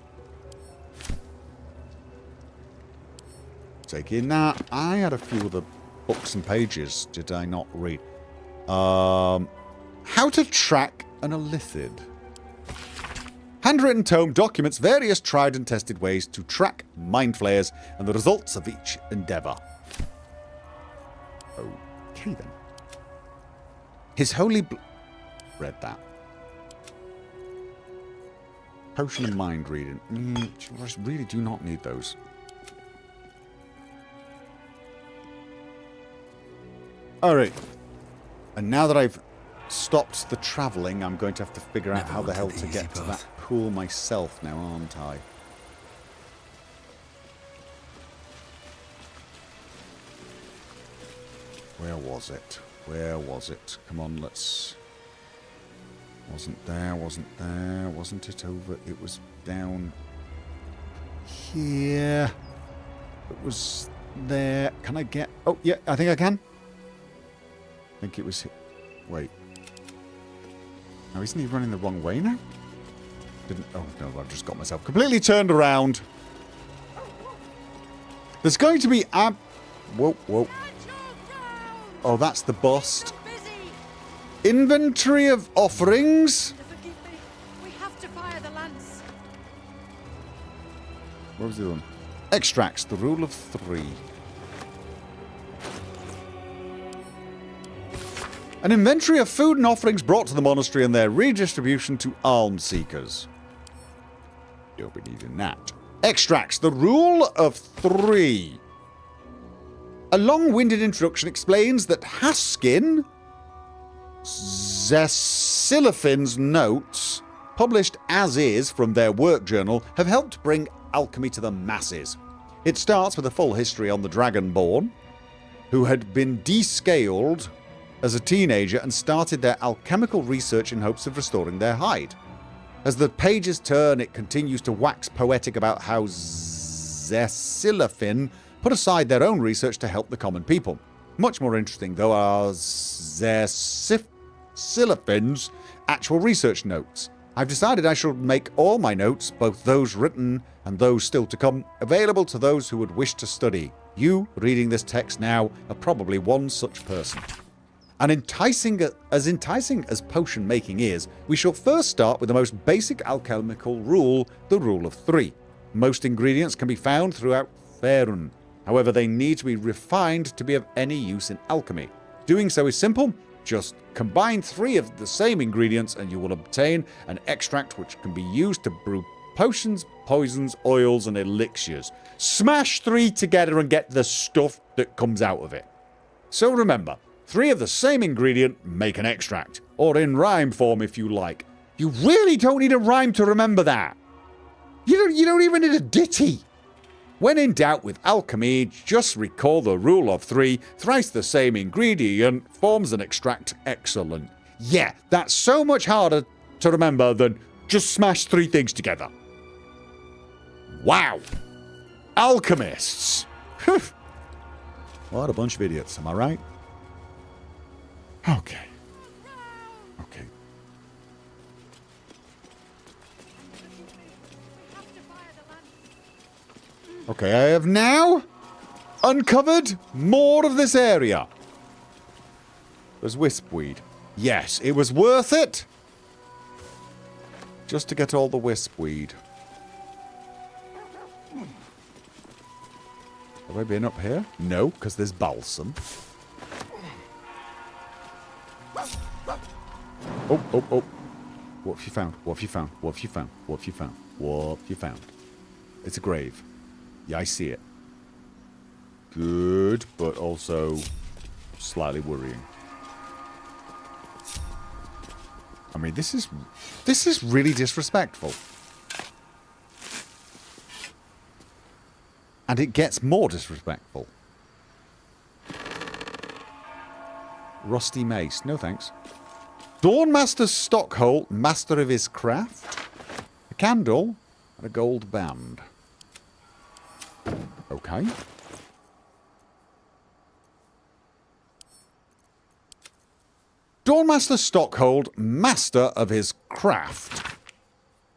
Taking that, I had a few of the books and pages, did I not read? How to track an Illithid. Handwritten tome documents various tried and tested ways to track mind flayers and the results of each endeavour. Okay then. His holy read that. Potion of mind reading. I really do not need those. Alright. And now that I've stopped the travelling, I'm going to have to figure out how the hell to get to that pool myself now, aren't I? Where was it? Where was it? Come on, let's... Wasn't there, wasn't it over? It was down here. It was there. Can I get... Oh, yeah, I think I can. I think it was... Wait. Now, isn't he running the wrong way now? Didn't... Oh, no, I've just got myself completely turned around. There's going to be... Whoa, whoa. Oh, that's the bust. Inventory of offerings. We have to fire the lance. What was the other one? Extracts, the rule of 3. An inventory of food and offerings brought to the monastery and their redistribution to alms seekers. You'll be needing that. Extracts, the rule of 3. A long-winded introduction explains that Haskin Zesilifin's notes, published as is from their work journal, have helped bring alchemy to the masses. It starts with a full history on the Dragonborn, who had been descaled as a teenager and started their alchemical research in hopes of restoring their hide. As the pages turn, it continues to wax poetic about how Zesilifin put aside their own research to help the common people. Much more interesting, though, are Zesilifin's actual research notes. I've decided I shall make all my notes, both those written and those still to come, available to those who would wish to study. You, reading this text now, are probably one such person. And enticing as potion making is, we shall first start with the most basic alchemical rule, the rule of 3. Most ingredients can be found throughout Faerun. However, they need to be refined to be of any use in alchemy. Doing so is simple. Just combine 3 of the same ingredients and you will obtain an extract which can be used to brew potions, poisons, oils, and elixirs. Smash 3 together and get the stuff that comes out of it. So remember, 3 of the same ingredient make an extract, or in rhyme form if you like. You really don't need a rhyme to remember that. You don't even need a ditty. When in doubt with alchemy, just recall the rule of 3. Thrice the same ingredient forms an extract excellent. Yeah, that's so much harder to remember than just smash 3 things together. Wow. Alchemists. What a bunch of idiots, am I right? Okay. Okay. Okay, I have now uncovered more of this area. There's wispweed. Yes, it was worth it. Just to get all the wispweed. Have I been up here? No, because there's balsam. Oh, oh, oh. What have you found? What have you found? What have you found? What have you found? What have you found? It's a grave. Yeah, I see it. Good, but also slightly worrying. I mean, this is really disrespectful. And it gets more disrespectful. Rusty mace. No thanks. Dawnmaster Stockholt, master of his craft. A candle and a gold band. Okay. Dawnmaster Stockhold, master of his craft.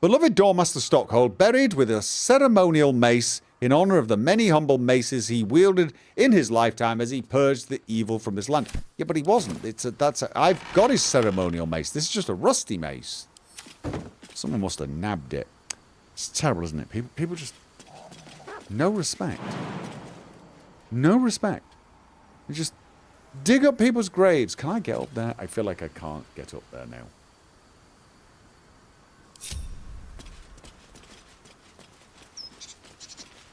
Beloved Dawnmaster Stockhold, buried with a ceremonial mace in honor of the many humble maces he wielded in his lifetime as he purged the evil from this land. Yeah, but he wasn't. I've got his ceremonial mace. This is just a rusty mace. Someone must have nabbed it. It's terrible, isn't it? People just... No respect. No respect. You just dig up people's graves. Can I get up there? I feel like I can't get up there now.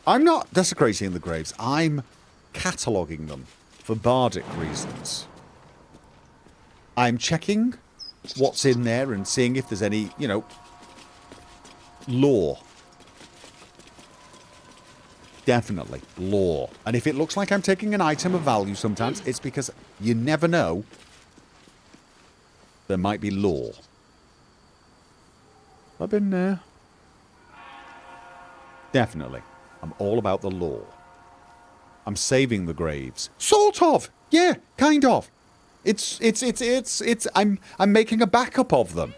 I'm not desecrating the graves. I'm cataloguing them for bardic reasons. I'm checking what's in there and seeing if there's any, you know, lore. Definitely lore. And if it looks like I'm taking an item of value sometimes, it's because you never know. There might be lore. I've been there. Definitely. I'm all about the lore. I'm saving the graves. Sort of. Yeah, kind of. I'm making a backup of them.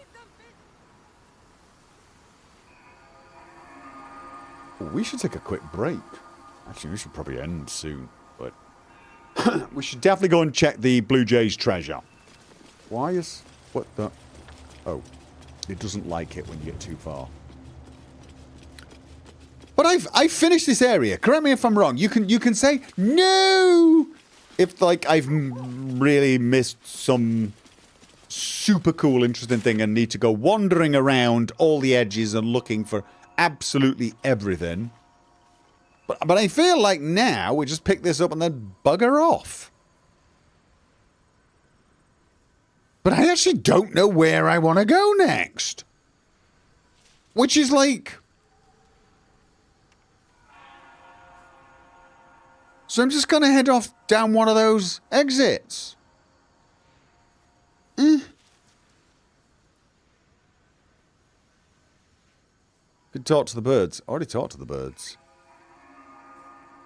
We should take a quick break. Actually, we should probably end soon, but we should definitely go and check the Blue Jay's treasure. Why is... What the... Oh. It doesn't like it when you get too far. But I've finished this area. Correct me if I'm wrong. You can say no if like I've really missed some super cool, interesting thing and need to go wandering around all the edges and looking for absolutely everything. But I feel like now we just pick this up and then bugger off. But I actually don't know where I want to go next. Which is like... So I'm just going to head off down one of those exits. Could talk to the birds. Already talked to the birds.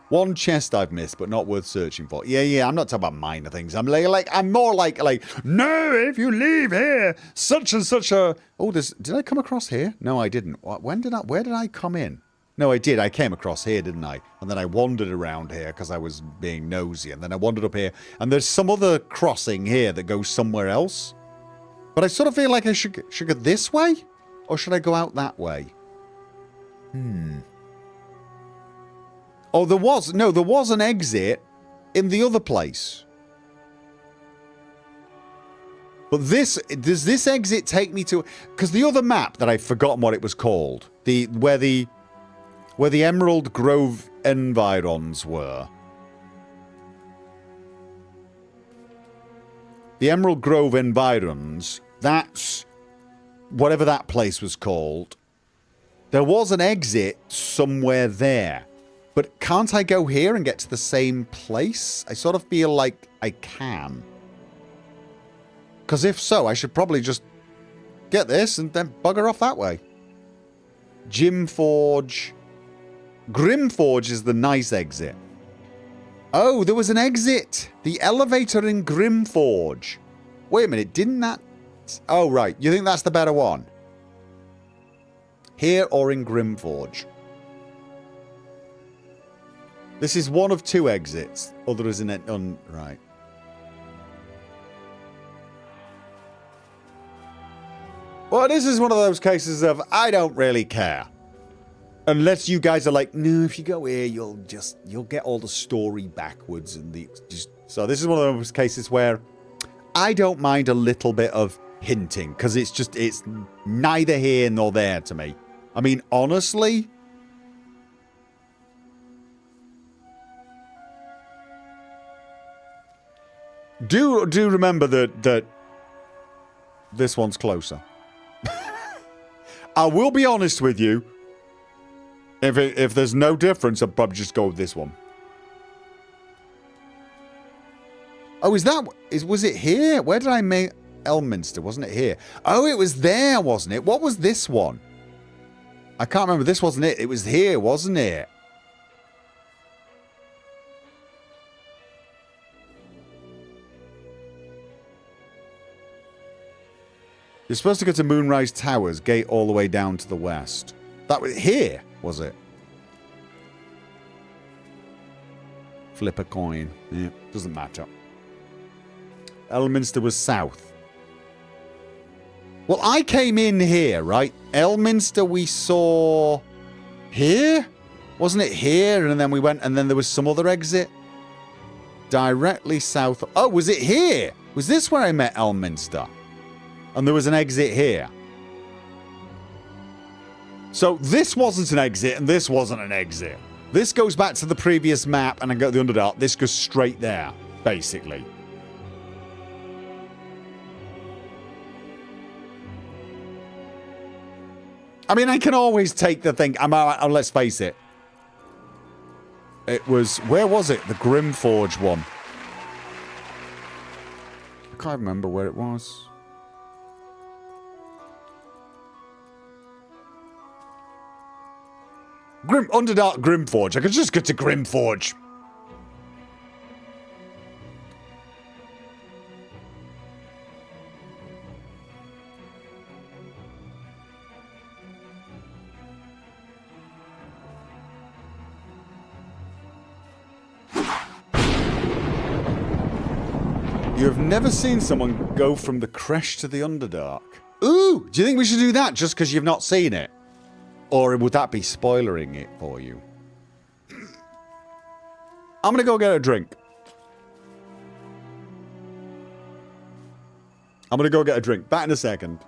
One chest I've missed, but not worth searching for. Yeah, I'm not talking about minor things. I'm more like, no, if you leave here, such and such a... Oh, did I come across here? No, I didn't. Where did I come in? No, I did. I came across here, didn't I? And then I wandered around here because I was being nosy. And then I wandered up here. And there's some other crossing here that goes somewhere else. But I sort of feel like I should go this way? Or should I go out that way? Oh, there was an exit in the other place. But does this exit take me to... Because the other map that I've forgotten what it was called. Where the Emerald Grove environs were. The Emerald Grove environs, that's whatever that place was called. There was an exit somewhere there. But can't I go here and get to the same place? I sort of feel like I can. Because if so, I should probably just get this and then bugger off that way. Grimforge is the nice exit. Oh, there was an exit. The elevator in Grimforge. Wait a minute, didn't that... Oh, right. You think that's the better one? Here or in Grimforge? This is one of two exits. Other is in it. Right. Well, this is one of those cases of I don't really care. Unless you guys are like, no, if you go here, you'll get all the story backwards and so this is one of those cases where I don't mind a little bit of hinting because it's neither here nor there to me. I mean, honestly. Do remember that this one's closer. I will be honest with you. If there's no difference, I'll probably just go with this one. Oh, was it here? Where did I make Elminster? Wasn't it here? Oh, it was there, wasn't it? What was this one? I can't remember. This wasn't it. It was here, wasn't it? You're supposed to go to Moonrise Towers, gate all the way down to the west. That was here, was it? Flip a coin. Yeah, doesn't matter. Elminster was south. Well, I came in here, right? Elminster we saw here? Wasn't it here? And then we went, and then there was some other exit? Directly south. Oh, was it here? Was this where I met Elminster? And there was an exit here. So this wasn't an exit, and this wasn't an exit. This goes back to the previous map, and I got the Underdark. This goes straight there, basically. I mean, I can always take the thing. Let's face it. It was... Where was it? The Grimforge one. I can't remember where it was. Underdark Grimforge. I could just get to Grimforge. You have never seen someone go from the Creche to the Underdark. Ooh! Do you think we should do that just because you've not seen it? Or would that be spoilering it for you? I'm gonna go get a drink. I'm gonna go get a drink. Back in a second.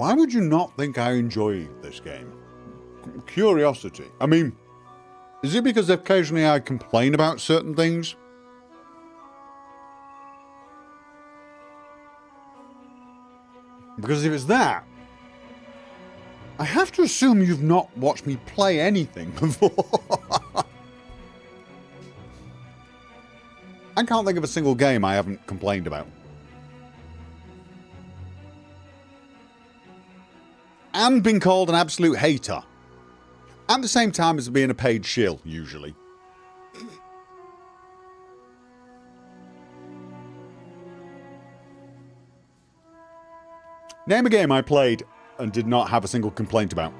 Why would you not think I enjoy this game? Curiosity. I mean, is it because occasionally I complain about certain things? Because if it's that, I have to assume you've not watched me play anything before. I can't think of a single game I haven't complained about. And been called an absolute hater. At the same time as being a paid shill, usually. Name a game I played and did not have a single complaint about.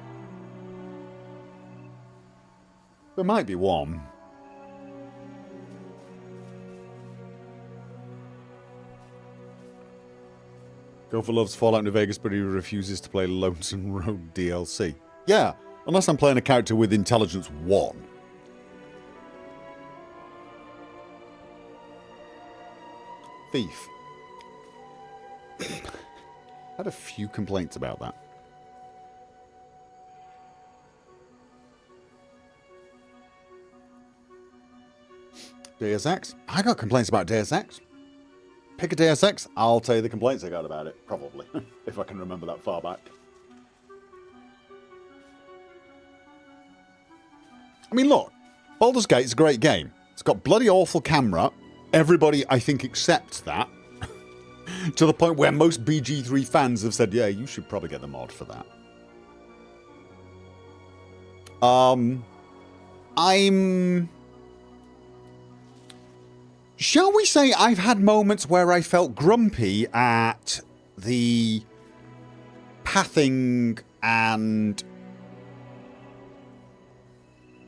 There might be one. Gopher loves Fallout New Vegas, but he refuses to play Lonesome Road DLC. Yeah, unless I'm playing a character with intelligence 1. Thief. Had a few complaints about that. Deus Ex. I got complaints about Deus Ex. Pick a Deus Ex, I'll tell you the complaints I got about it. Probably. If I can remember that far back. I mean, look. Baldur's Gate is a great game. It's got bloody awful camera. Everybody, I think, accepts that. To the point where most BG3 fans have said, yeah, you should probably get the mod for that. Shall we say I've had moments where I felt grumpy at the pathing and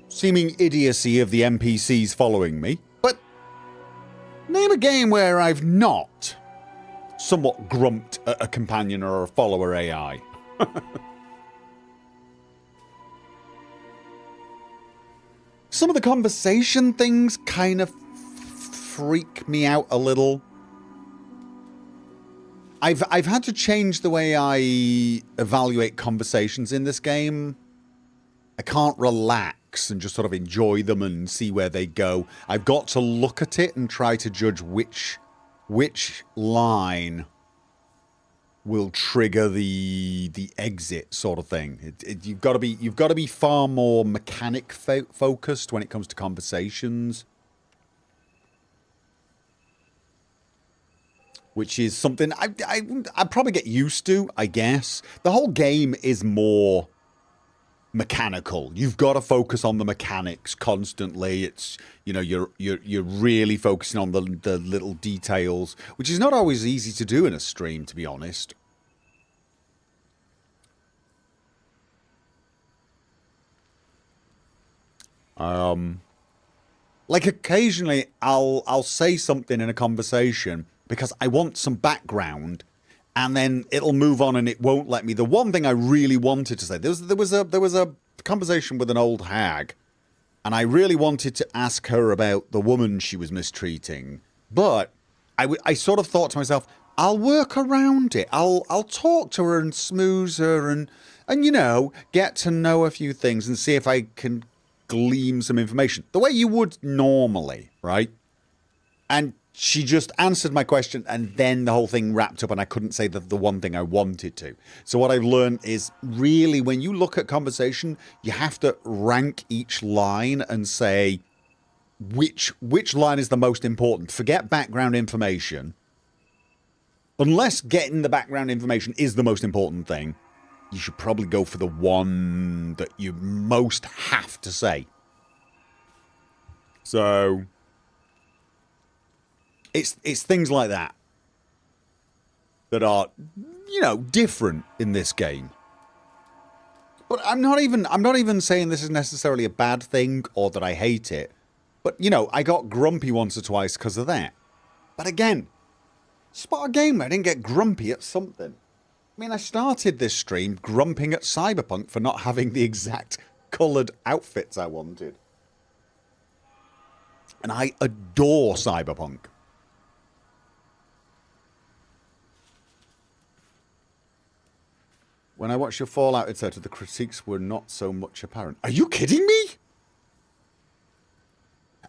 seeming idiocy of the NPCs following me. But name a game where I've not somewhat grumped at a companion or a follower AI. Some of the conversation things kind of freak me out a little. I've had to change the way I evaluate conversations in this game. I can't relax and just sort of enjoy them and see where they go. I've got to look at it and try to judge which line will trigger the exit sort of thing. You've got to be far more mechanic focused when it comes to conversations, which is something I'd probably get used to, I guess. The whole game is more mechanical. You've got to focus on the mechanics constantly. It's, you know, you're really focusing on the little details, which is not always easy to do in a stream, to be honest. Like occasionally I'll say something in a conversation because I want some background, and then it'll move on and it won't let me. The one thing I really wanted to say, there was a conversation with an old hag, and I really wanted to ask her about the woman she was mistreating, but I sort of thought to myself, I'll work around it. I'll talk to her and smooze her and you know, get to know a few things and see if I can glean some information the way you would normally, right? And she just answered my question, and then the whole thing wrapped up, and I couldn't say the one thing I wanted to. So what I've learned is, really, when you look at conversation, you have to rank each line and say which line is the most important. Forget background information. Unless getting the background information is the most important thing, you should probably go for the one that you most have to say. So it's things like that that are, you know, different in this game. But I'm not even saying this is necessarily a bad thing or that I hate it. But, you know, I got grumpy once or twice because of that. But again, spot a game where I didn't get grumpy at something. I mean, I started this stream grumping at Cyberpunk for not having the exact coloured outfits I wanted. And I adore Cyberpunk. When I watched your Fallout, etc., the critiques were not so much apparent. Are you kidding me?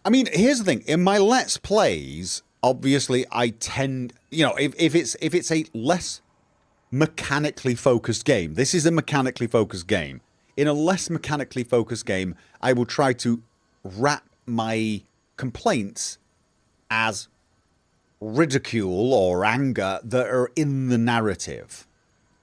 I mean, here's the thing. In my Let's Plays, obviously, I tend... You know, if it's a less mechanically focused game... This is a mechanically focused game. In a less mechanically focused game, I will try to wrap my complaints as ridicule or anger that are in the narrative.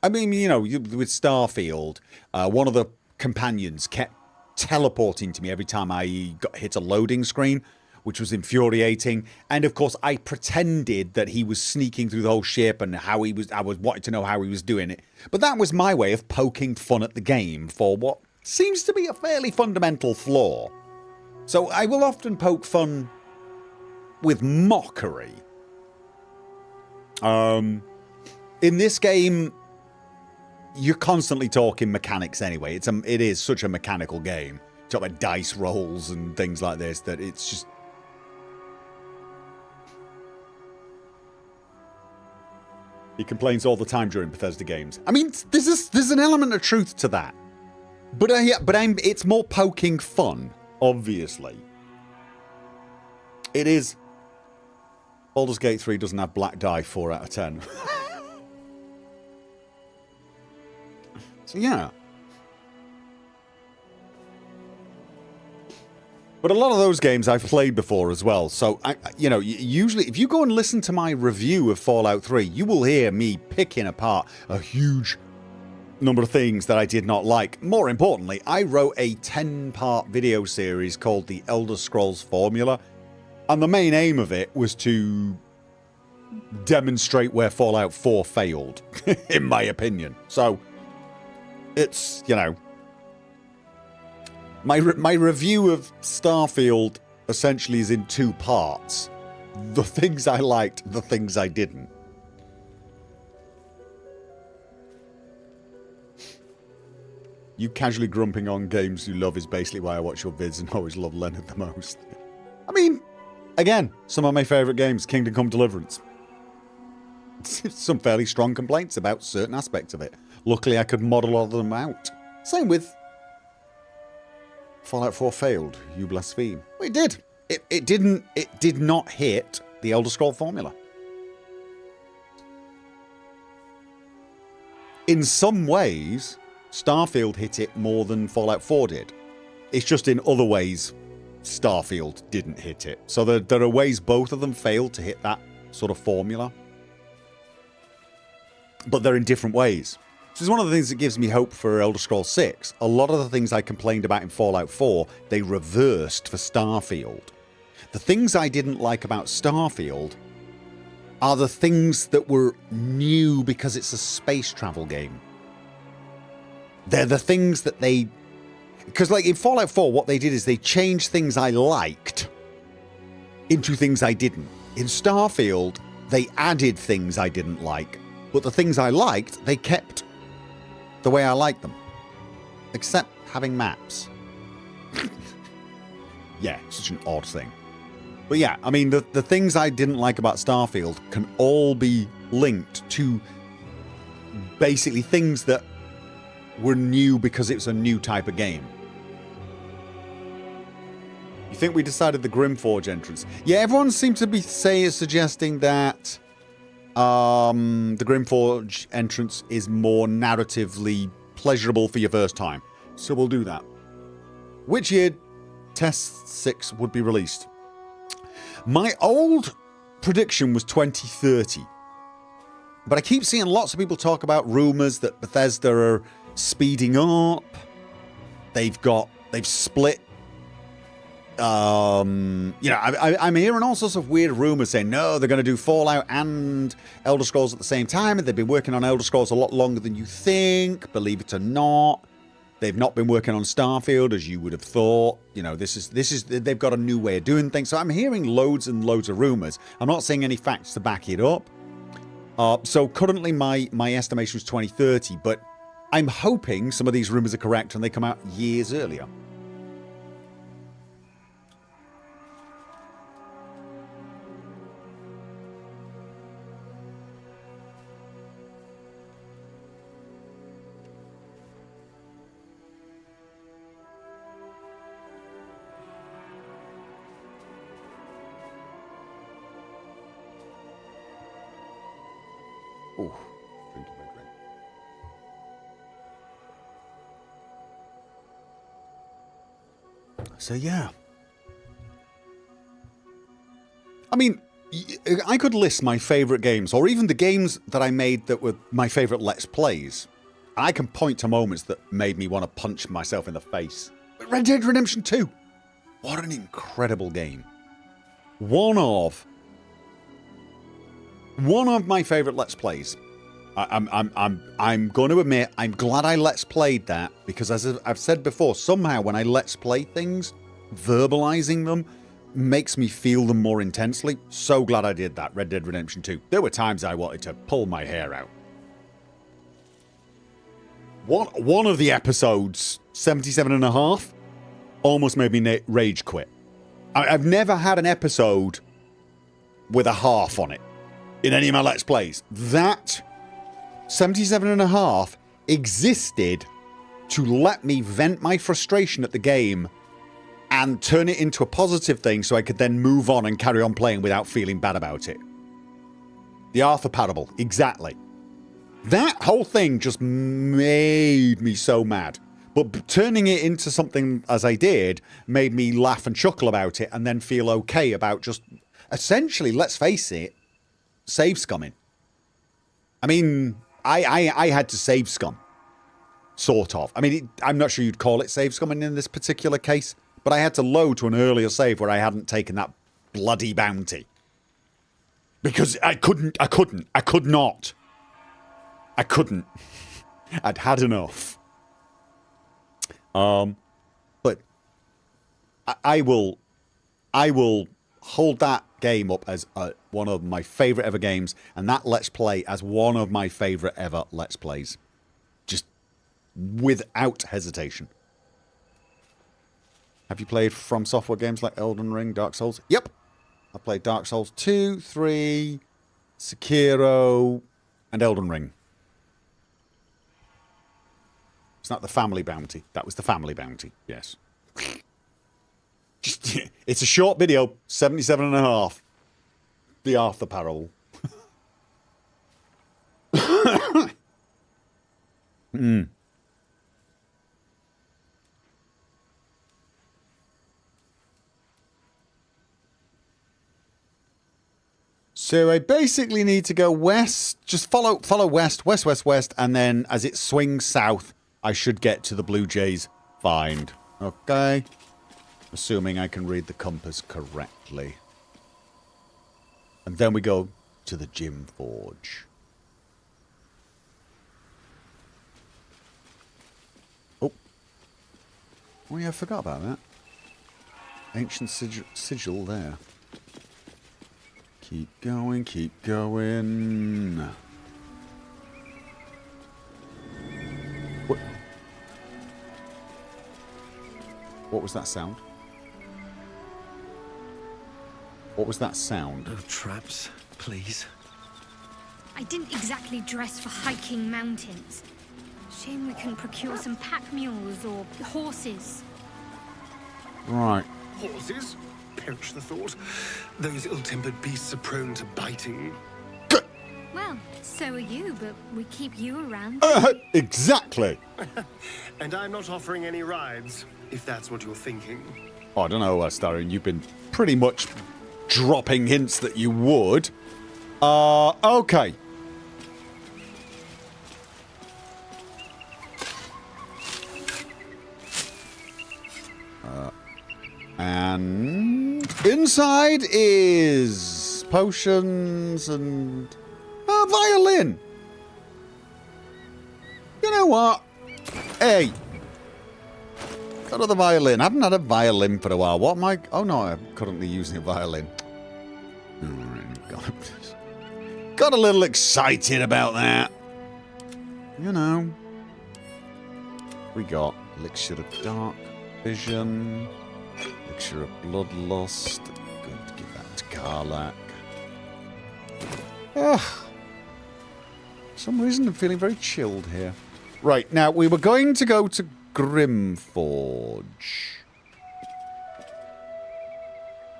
I mean, you know, with Starfield, one of the companions kept teleporting to me every time I hit a loading screen, which was infuriating. And of course, I pretended that he was sneaking through the whole ship and I was wanting to know how he was doing it. But that was my way of poking fun at the game for what seems to be a fairly fundamental flaw. So I will often poke fun with mockery. In this game, you're constantly talking mechanics anyway. It is such a mechanical game. Talk about dice rolls and things like this that it's just... He complains all the time during Bethesda games. I mean, there's an element of truth to that. But it's more poking fun, obviously. It is... Baldur's Gate 3 doesn't have black die 4 out of 10. So yeah. But a lot of those games I've played before as well. So, you know, usually if you go and listen to my review of Fallout 3, you will hear me picking apart a huge number of things that I did not like. More importantly, I wrote a 10-part video series called The Elder Scrolls Formula. And the main aim of it was to demonstrate where Fallout 4 failed, in my opinion. So, it's, you know... My review of Starfield essentially is in 2 parts. The things I liked, the things I didn't. You casually grumping on games you love is basically why I watch your vids and always love Leonard the most. I mean, again, some of my favourite games, Kingdom Come Deliverance. Some fairly strong complaints about certain aspects of it. Luckily, I could model all of them out. Same with Fallout 4 failed. You blaspheme. Well, it did. It did not hit the Elder Scroll formula. In some ways, Starfield hit it more than Fallout 4 did. It's just in other ways, Starfield didn't hit it. So there are ways both of them failed to hit that sort of formula. But they're in different ways. This is one of the things that gives me hope for Elder Scrolls 6. A lot of the things I complained about in Fallout 4, they reversed for Starfield. The things I didn't like about Starfield are the things that were new because it's a space travel game. They're the things that they... Because like in Fallout 4, what they did is they changed things I liked into things I didn't. In Starfield, they added things I didn't like, but the things I liked, they kept the way I like them. Except having maps. Yeah, such an odd thing. But yeah, I mean, the things I didn't like about Starfield can all be linked to basically things that were new because it's a new type of game. You think we decided the Grimforge entrance? Yeah, everyone seems to be suggesting that the Grimforge entrance is more narratively pleasurable for your first time. So we'll do that. Which year Test 6 would be released? My old prediction was 2030. But I keep seeing lots of people talk about rumours that Bethesda are speeding up. They've split. You know, I'm hearing all sorts of weird rumours saying, no, they're going to do Fallout and Elder Scrolls at the same time, and they've been working on Elder Scrolls a lot longer than you think, believe it or not. They've not been working on Starfield as you would have thought. You know, they've got a new way of doing things. So I'm hearing loads and loads of rumours. I'm not seeing any facts to back it up. So currently my estimation was 2030, but I'm hoping some of these rumours are correct and they come out years earlier. Ooh, drinking my drink. So yeah. I mean, I could list my favourite games, or even the games that I made that were my favourite Let's Plays. And I can point to moments that made me want to punch myself in the face. But Red Dead Redemption 2! What an incredible game. One of my favourite Let's Plays. I'm going to admit, I'm glad I Let's Played that, because as I've said before, somehow when I Let's Play things, verbalising them makes me feel them more intensely. So glad I did that, Red Dead Redemption 2. There were times I wanted to pull my hair out. One of the episodes, 77.5, almost made me rage quit. I've never had an episode with a half on it in any of my Let's Plays. That 77.5 existed to let me vent my frustration at the game and turn it into a positive thing so I could then move on and carry on playing without feeling bad about it. The Arthur Parable, exactly. That whole thing just made me so mad. But turning it into something as I did made me laugh and chuckle about it and then feel okay about just, essentially, let's face it, save scumming. I mean, I had to save scum. Sort of. I mean, I'm not sure you'd call it save scumming in this particular case, but I had to load to an earlier save where I hadn't taken that bloody bounty. Because I could not. I couldn't. I'd had enough. But I will hold that game up as one of my favourite ever games, and that Let's Play as one of my favourite ever Let's Plays. Just without hesitation. Have you played From Software games like Elden Ring, Dark Souls? Yep. I played Dark Souls 2, 3, Sekiro, and Elden Ring. It's not the family bounty. That was the family bounty. Yes. Just, it's a short video, 77.5. The Arthur Parable. So I basically need to go west. Just follow west, west, and then as it swings south, I should get to the Blue Jays find. Okay. Assuming I can read the compass correctly. And then we go to the Gym Forge. Oh. Oh yeah, I forgot about that. Ancient sigil there. Keep going, keep going. What was that sound? What was that sound? No traps, please. I didn't exactly dress for hiking mountains. Shame we couldn't procure some pack mules or horses. Right. Horses? Perish the thought. Those ill-tempered beasts are prone to biting. Well, so are you, but we keep you around. Exactly. And I'm not offering any rides, if that's what you're thinking. Oh, I don't know, Astarion. You've been pretty much dropping hints that you would. Okay. And inside is potions and a violin. You know what? Hey. Got another violin. I haven't had a violin for a while. What am I? Oh no, I'm currently using a violin. Got a little excited about that. You know. We got Elixir of Dark Vision. Elixir of Bloodlust. Going to give that to Karlach. Ugh. For some reason I'm feeling very chilled here. Right, now we were going to go to Grimforge.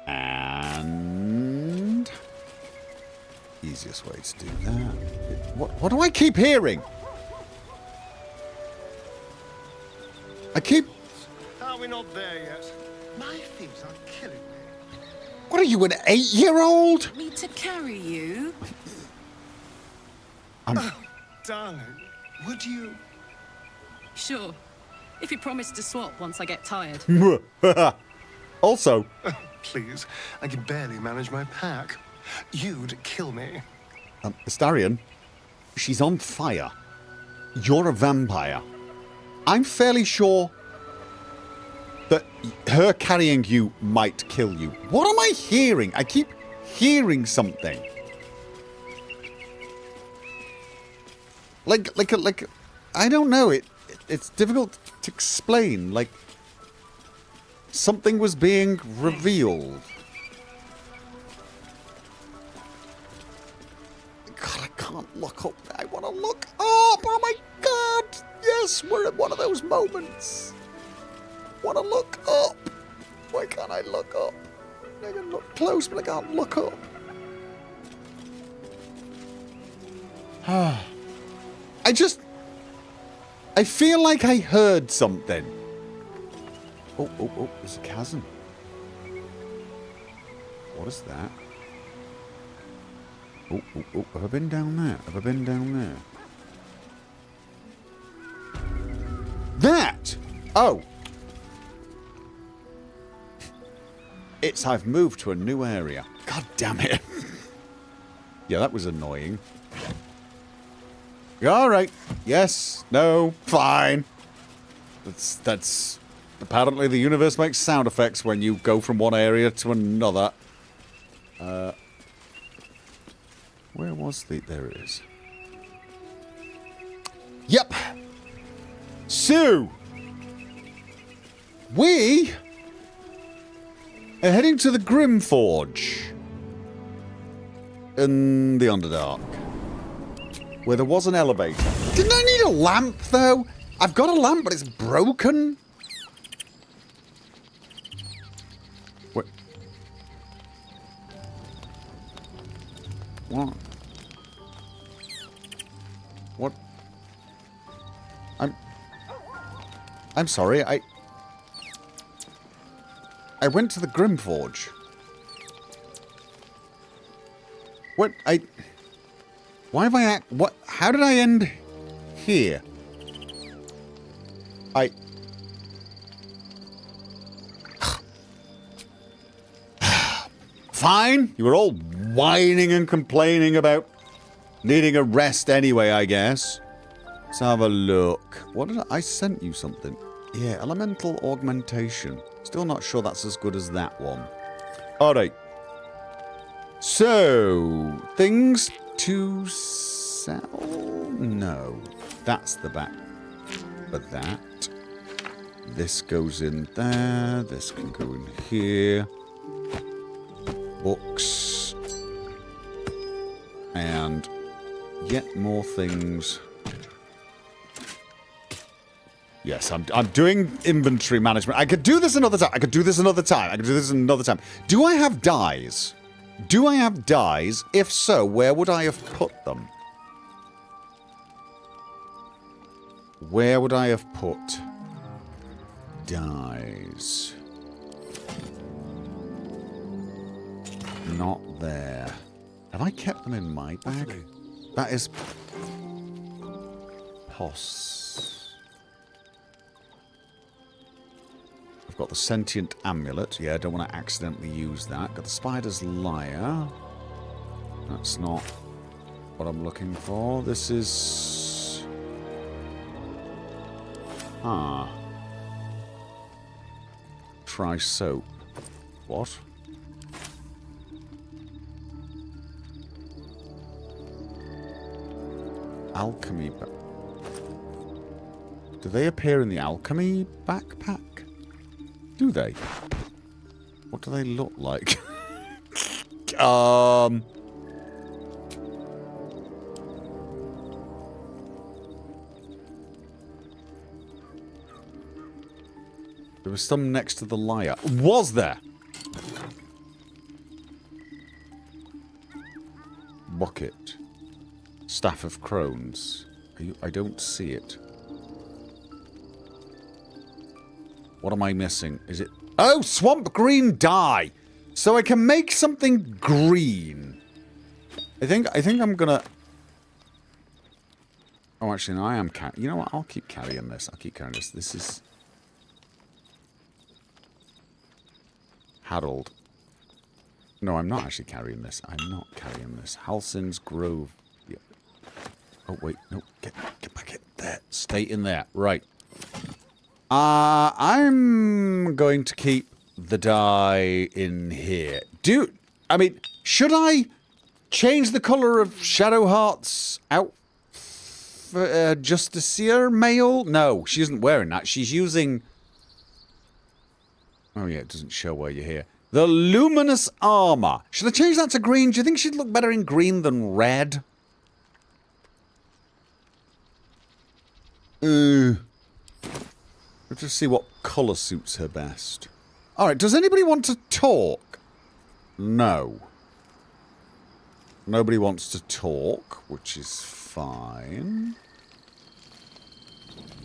And easiest way to do that? What do I keep hearing? I keep... Are we not there yet? My feet are killing me. What are you, an 8-year-old? Me to carry you? Darling, would you... Sure. If you promise to swap once I get tired. Also... Please, I can barely manage my pack. You'd kill me. Astarion, she's on fire. You're a vampire. I'm fairly sure that her carrying you might kill you. What am I hearing? I keep hearing something. Like, I don't know. It's difficult to explain. Like, something was being revealed. God, I can't look up. I want to look up. Oh my God. Yes, we're at one of those moments. Want to look up. Why can't I look up? I can look close, but I can't look up. I feel like I heard something. Oh, there's a chasm. What is that? Oh, have I been down there? Have I been down there? That! Oh! I've moved to a new area. God damn it. Yeah, that was annoying. Alright. Yes. No. Fine. That's... Apparently the universe makes sound effects when you go from one area to another. Where was the... There it is. Yep. So... We... are heading to the Grimforge. In the Underdark. Where there was an elevator. Didn't I need a lamp, though? I've got a lamp, but it's broken. What? What? What? I'm sorry, I went to the Grimforge. What? Why have I what? How did I end here? Fine. You were all whining and complaining about needing a rest anyway, I guess. Let's have a look. What did I sent you something? Yeah, elemental augmentation. Still not sure that's as good as that one. Alright. So, things to sell? No. That's the back for that. This goes in there. This can go in here. Books. And yet more things. Yes, I'm doing inventory management. I could do this another time. I could do this another time. Do I have dyes? Do I have dyes? If so, where would I have put them? Where would I have put dyes? Not there. Have I kept them in my bag? That is... Pos. I've got the sentient amulet. Yeah, I don't want to accidentally use that. Got the spider's lyre. That's not what I'm looking for. This is... Try soap. What? Alchemy... Do they appear in the alchemy backpack? Do they? What do they look like? There was some next to the lyre. Was there? bucket. Staff of Crones. I don't see it. What am I missing? Is it... Oh, swamp green dye! So I can make something green. I think I'm gonna... Oh, actually, no, I am carrying... You know what? I'll keep carrying this. I'll keep carrying this. This is... Harold. No, I'm not actually carrying this. I'm not carrying this. Halsin's Grove. Yeah. Oh, wait. No. Get back in there. Stay in there. Right. I'm going to keep the dye in here. I mean, should I change the colour of Shadowheart's outfit? Justiciar mail? No, she isn't wearing that. She's using... Oh yeah, it doesn't show where you're here. The luminous armor. Should I change that to green? Do you think she'd look better in green than red? Let's just see what colour suits her best. Alright, does anybody want to talk? No. Nobody wants to talk, which is fine.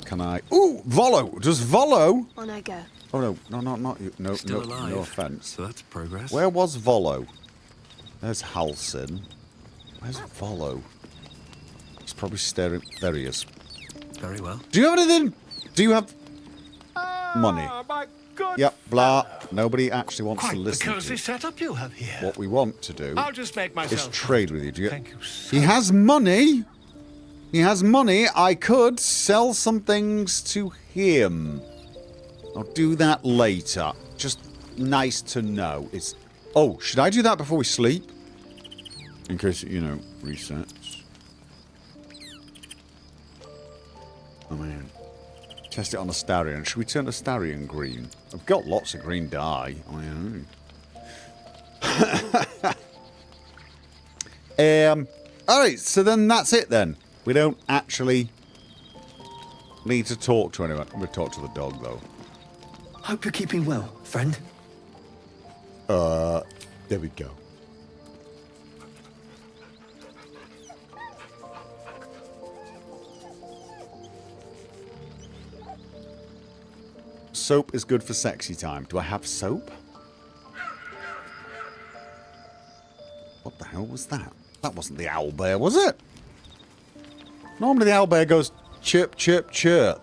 Can I... Ooh, Volo! Does Volo... On I go. Oh, no, not you. No, Still alive. No offence. So that's progress. Where was Volo? There's Halsin. Where's Volo? He's probably staring... There he is. Very well. Do you have anything? Do you have money? My God. Yep, blah. Nobody actually wants Quite to the listen cozy to setup you have here. what we want to do. I'll just make myself... Is trade with you. Do you... Thank you so He has money. He has money. I could sell some things to him. I'll do that later. Just nice to know. It's... Oh, should I do that before we sleep? In case it, resets. Oh, man. Test it on Astarion. Should we turn Astarion green? I've got lots of green dye. Alright, so then that's it then. We don't actually need to talk to anyone. We'll talk to the dog, though. Hope you're keeping well, friend. There we go. Soap is good for sexy time. Do I have soap? What the hell was that? That wasn't the owlbear, was it? Normally the owlbear goes chirp, chirp, chirp.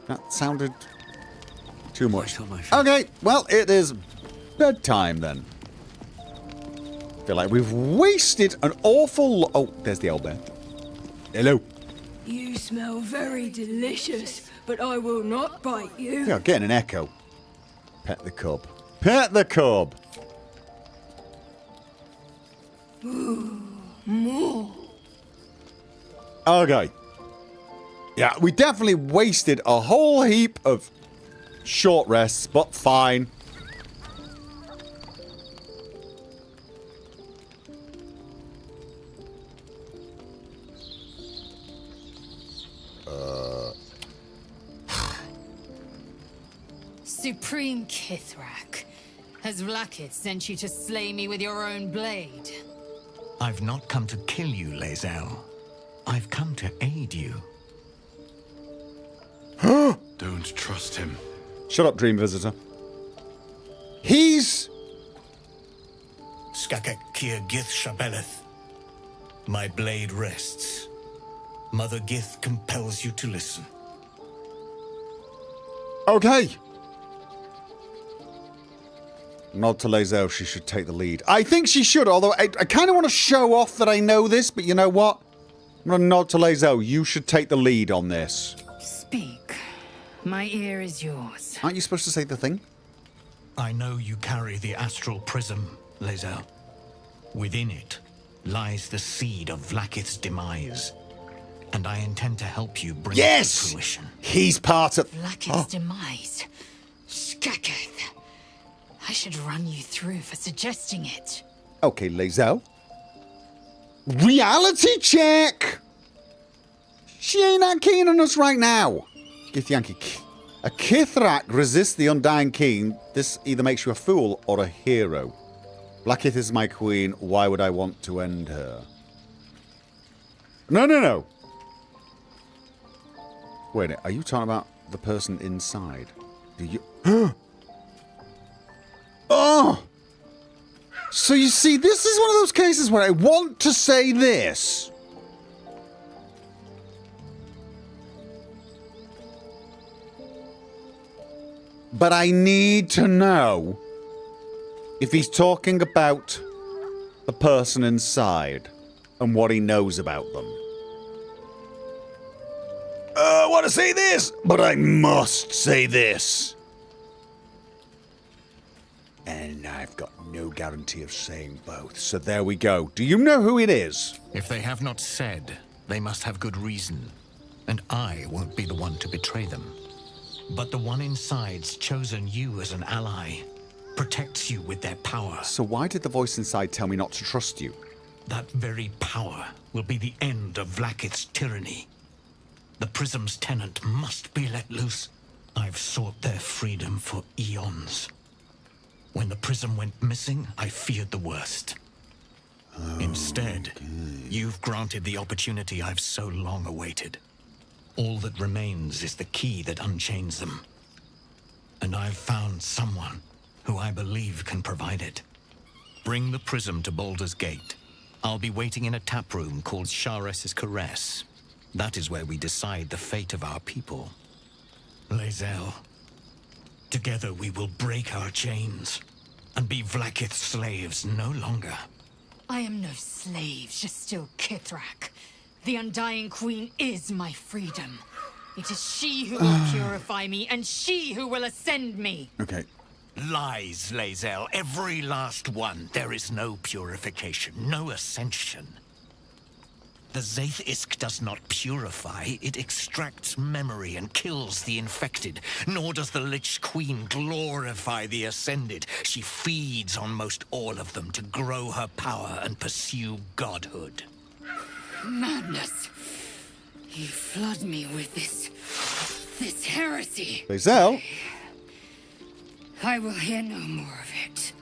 That sounded too much. Okay, well, it is bedtime then. Feel like we've wasted an awful... Oh, there's the owlbear. Hello. You smell very delicious, but I will not bite you. Yeah, getting an echo. Pet the cub. Pet the cub! More. Okay. Yeah, we definitely wasted a whole heap of short rests, but fine. Supreme Kithrak, has Vlakith sent you to slay me with your own blade? I've not come to kill you, Lae'zel. I've come to aid you. Don't trust him. Shut up, Dream Visitor. He's... Skakek Kier Gith Shabeleth. My blade rests. Mother Gith compels you to listen. Okay. Nod to Lae'zel, she should take the lead. I think she should, although I kind of want to show off that I know this, but you know what? I'm going to nod to Lae'zel. You should take the lead on this. Speak. My ear is yours. Aren't you supposed to say the thing? I know you carry the astral prism, Lae'zel. Within it lies the seed of Vlakith's demise. And I intend to help you bring it to fruition. He's part of... Vlakith's demise. Skaketh. I should run you through for suggesting it. Okay, Lae'zel. Reality check! She ain't that keen on us right now. Githyanki. A Kithrak resists the Undying King. This either makes you a fool or a hero. Vlakith is my queen. Why would I want to end her? No. Wait, are you talking about the person inside? Do you... Oh! So you see, this is one of those cases where I want to say this. But I need to know if he's talking about the person inside and what he knows about them. I want to say this, but I must say this. And I've got no guarantee of saying both, so there we go. Do you know who it is? If they have not said, they must have good reason. And I won't be the one to betray them. But the one inside's chosen you as an ally, protects you with their power. So why did the voice inside tell me not to trust you? That very power will be the end of Vlaakith's tyranny. The Prism's tenant must be let loose. I've sought their freedom for eons. When the Prism went missing, I feared the worst. Instead, you've granted the opportunity I've so long awaited. All that remains is the key that unchains them. And I've found someone who I believe can provide it. Bring the Prism to Baldur's Gate. I'll be waiting in a tap room called Shares's Caress. That is where we decide the fate of our people. Lae'zel, together we will break our chains and be Vlaakith's slaves no longer. I am no slave, just still Kithrak. The Undying Queen is my freedom. It is she who will purify me, and she who will ascend me. Okay. Lies, Lae'zel, every last one. There is no purification, no ascension. The Zaith Isk does not purify, it extracts memory and kills the infected. Nor does the Lich Queen glorify the ascended. She feeds on most all of them to grow her power and pursue godhood. Madness. You flood me with this heresy. Lae'zel? I will hear no more of it.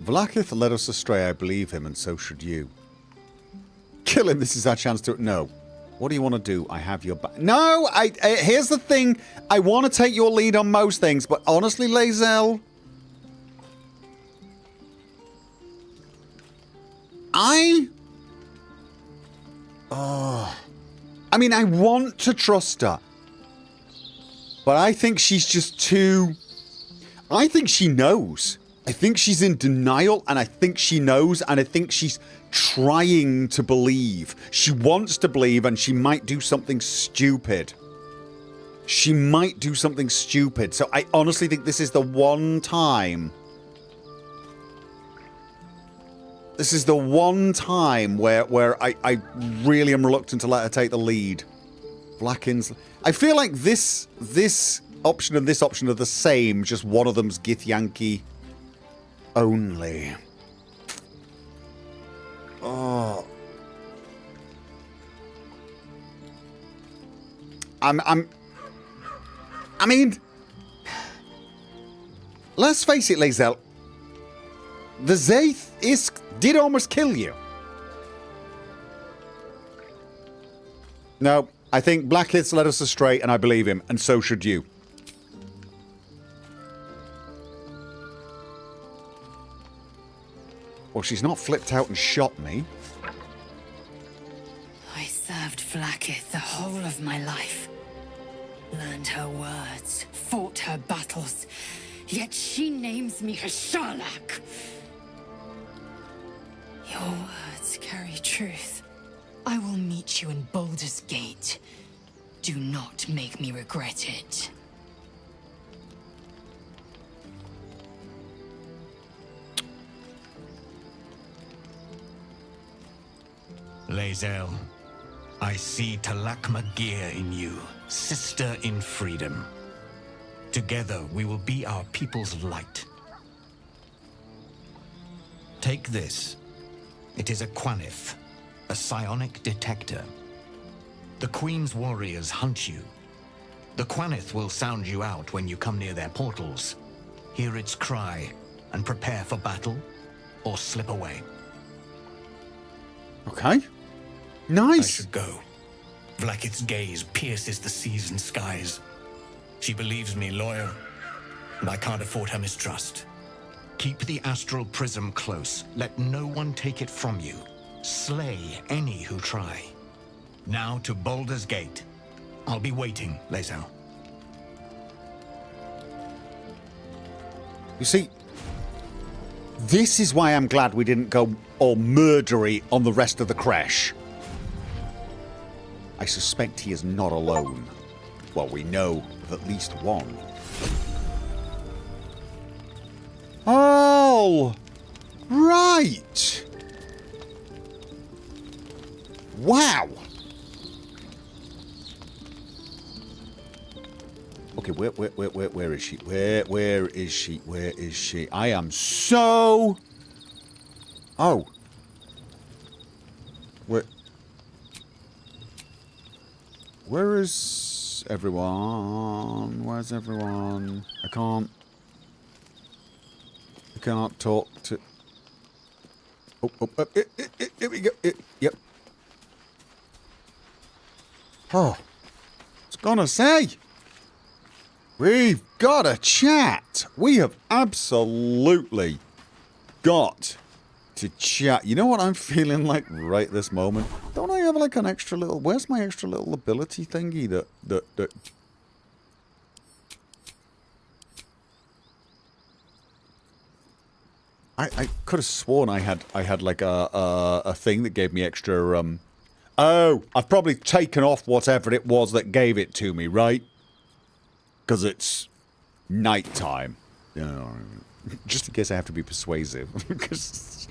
Vlaakith led us astray, I believe him, and so should you. Kill him, this is our chance to... No. What do you want to do? I have your back. No, here's the thing. I want to take your lead on most things, but honestly, Lae'zel... I mean, I want to trust her. But I think she's just too... I think she knows. I think she's in denial, and I think she knows, and I think she's trying to believe. She wants to believe, and she might do something stupid. She might do something stupid. So I honestly think this is the one time... This is the one time where I really am reluctant to let her take the lead. Blacken's... I feel like this option and this option are the same, just one of them's Githyanki only. Oh. I mean... Let's face it, Lae'zel. The Zaith Isk did almost kill you. No, I think Blackhead's led us astray, and I believe him, and so should you. Well, she's not flipped out and shot me. I served Vlaakith the whole of my life. Learned her words, fought her battles, yet she names me her Sharlak. Your words carry truth. I will meet you in Baldur's Gate. Do not make me regret it. Lae'zel, I see Talakma Gear in you, sister in freedom. Together we will be our people's light. Take this. It is a Quanith, a psionic detector. The Queen's warriors hunt you. The Quanith will sound you out when you come near their portals. Hear its cry, and prepare for battle, or slip away. Okay. I Nice. should go. Vlakith's gaze pierces the seas and skies. She believes me loyal, and I can't afford her mistrust. Keep the astral prism close. Let no one take it from you. Slay any who try. Now to Baldur's Gate. I'll be waiting, Lae'zel. You see, this is why I'm glad we didn't go all murdery on the rest of the crash. I suspect he is not alone. Well, we know of at least one. Oh! Right! Wow! Okay, where is she? Where is she? Where is she? I am so... Oh. Where is everyone? Where's everyone? I can't talk to... Here we go. Yep. Oh. I was gonna say... We've got a chat. We have absolutely got to chat. You know what I'm feeling like right this moment? Don't I have like an extra little... Where's my extra little ability thingy that... I could have sworn I had like a thing that gave me extra... Oh, I've probably taken off whatever it was that gave it to me, right? Because it's nighttime. You know, just in case I have to be persuasive. Because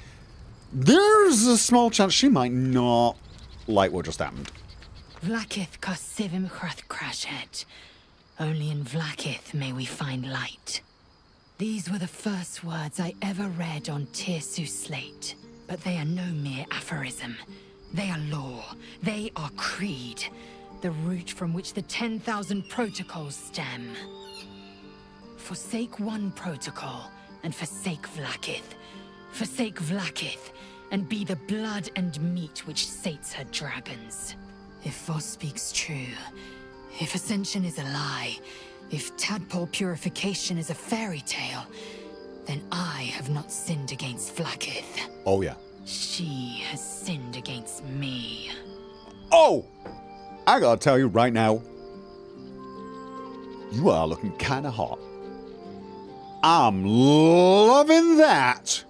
there's a small chance she might not like what just happened. Vlakith Kosivim Hrth Crashet. Only in Vlakith may we find light. These were the first words I ever read on Tirsu's slate. But they are no mere aphorism. They are law. They are creed. The root from which the 10,000 protocols stem. Forsake one protocol, and forsake Vlakith. Forsake Vlakith, and be the blood and meat which sates her dragons. If Voss speaks true, if Ascension is a lie, if tadpole purification is a fairy tale, then I have not sinned against Vlakith. Oh yeah. She has sinned against me. Oh! I gotta tell you right now, you are looking kinda hot. I'm loving that.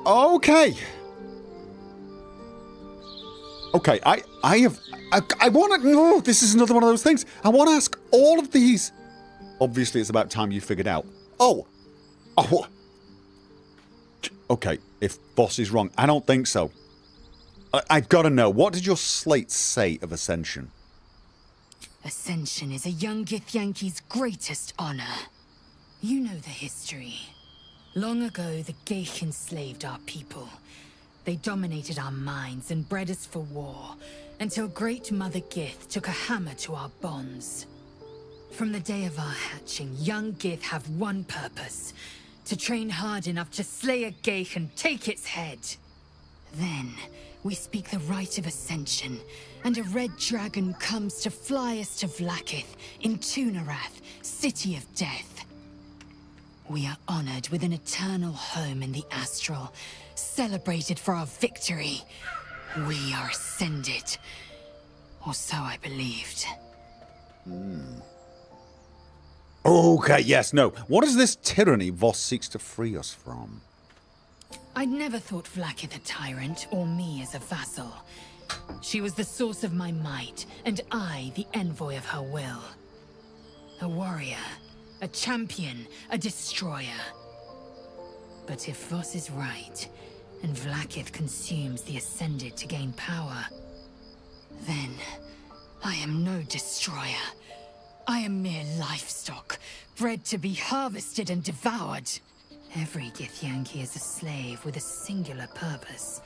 Okay. Okay, I want to... No, this is another one of those things. I want to ask all of these... Obviously, it's about time you figured out. Oh. Okay, if Voss is wrong. I don't think so. I've got to know, what did your slate say of Ascension? Ascension is a young Githyanki's greatest honor. You know the history. Long ago, the Geich enslaved our people. They dominated our minds and bred us for war, until Great Mother Gith took a hammer to our bonds. From the day of our hatching, young Gith have one purpose: to train hard enough to slay a Geich and take its head. Then, we speak the rite of Ascension, and a red dragon comes to fly us to Vlakith, in Tunarath, City of Death. We are honored with an eternal home in the Astral, celebrated for our victory. We are ascended. Or so I believed. Okay, yes, no. What is this tyranny Voss seeks to free us from? I'd never thought Vlakith a tyrant, or me as a vassal. She was the source of my might, and I the envoy of her will. A warrior, a champion, a destroyer. But if Voss is right, and Vlakith consumes the Ascended to gain power, then I am no destroyer. I am mere livestock, bred to be harvested and devoured. Every Githyanki is a slave with a singular purpose.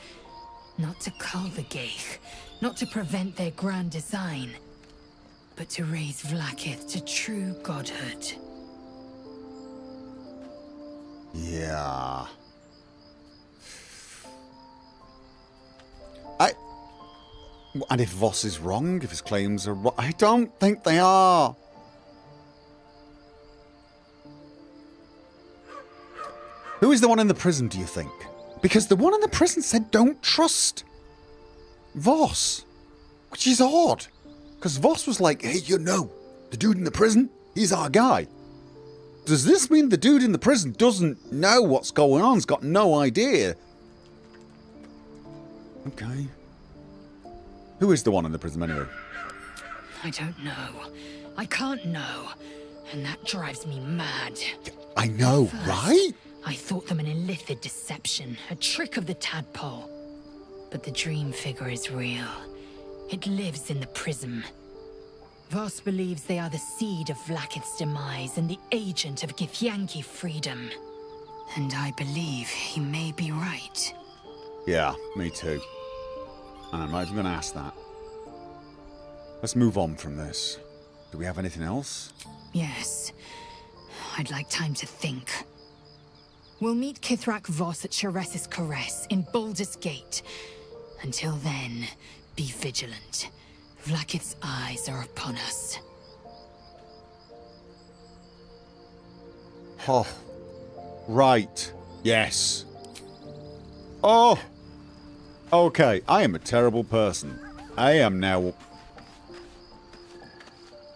Not to cull the Geich, not to prevent their grand design, but to raise Vlakith to true godhood. Yeah. And if Voss is wrong, if his claims are wrong, I don't think they are. Who is the one in the prison, do you think? Because the one in the prison said don't trust Voss, which is odd. Because Voss was like, hey, you know, the dude in the prison, he's our guy. Does this mean the dude in the prison doesn't know what's going on? He's got no idea. Okay. Who is the one in the prison anyway? I don't know. I can't know. And that drives me mad. I know, First, right? I thought them an illithid deception, a trick of the tadpole. But the dream figure is real. It lives in the prism. Voss believes they are the seed of Vlaakith's demise and the agent of Githyanki freedom. And I believe he may be right. Yeah, me too. And I'm not even going to ask that. Let's move on from this. Do we have anything else? Yes. I'd like time to think. We'll meet Kithrak Voss at Chares's Caress in Baldur's Gate. Until then, be vigilant. Vlaakith's eyes are upon us. Oh. Right. Yes. Oh. Okay, I am a terrible person. I am now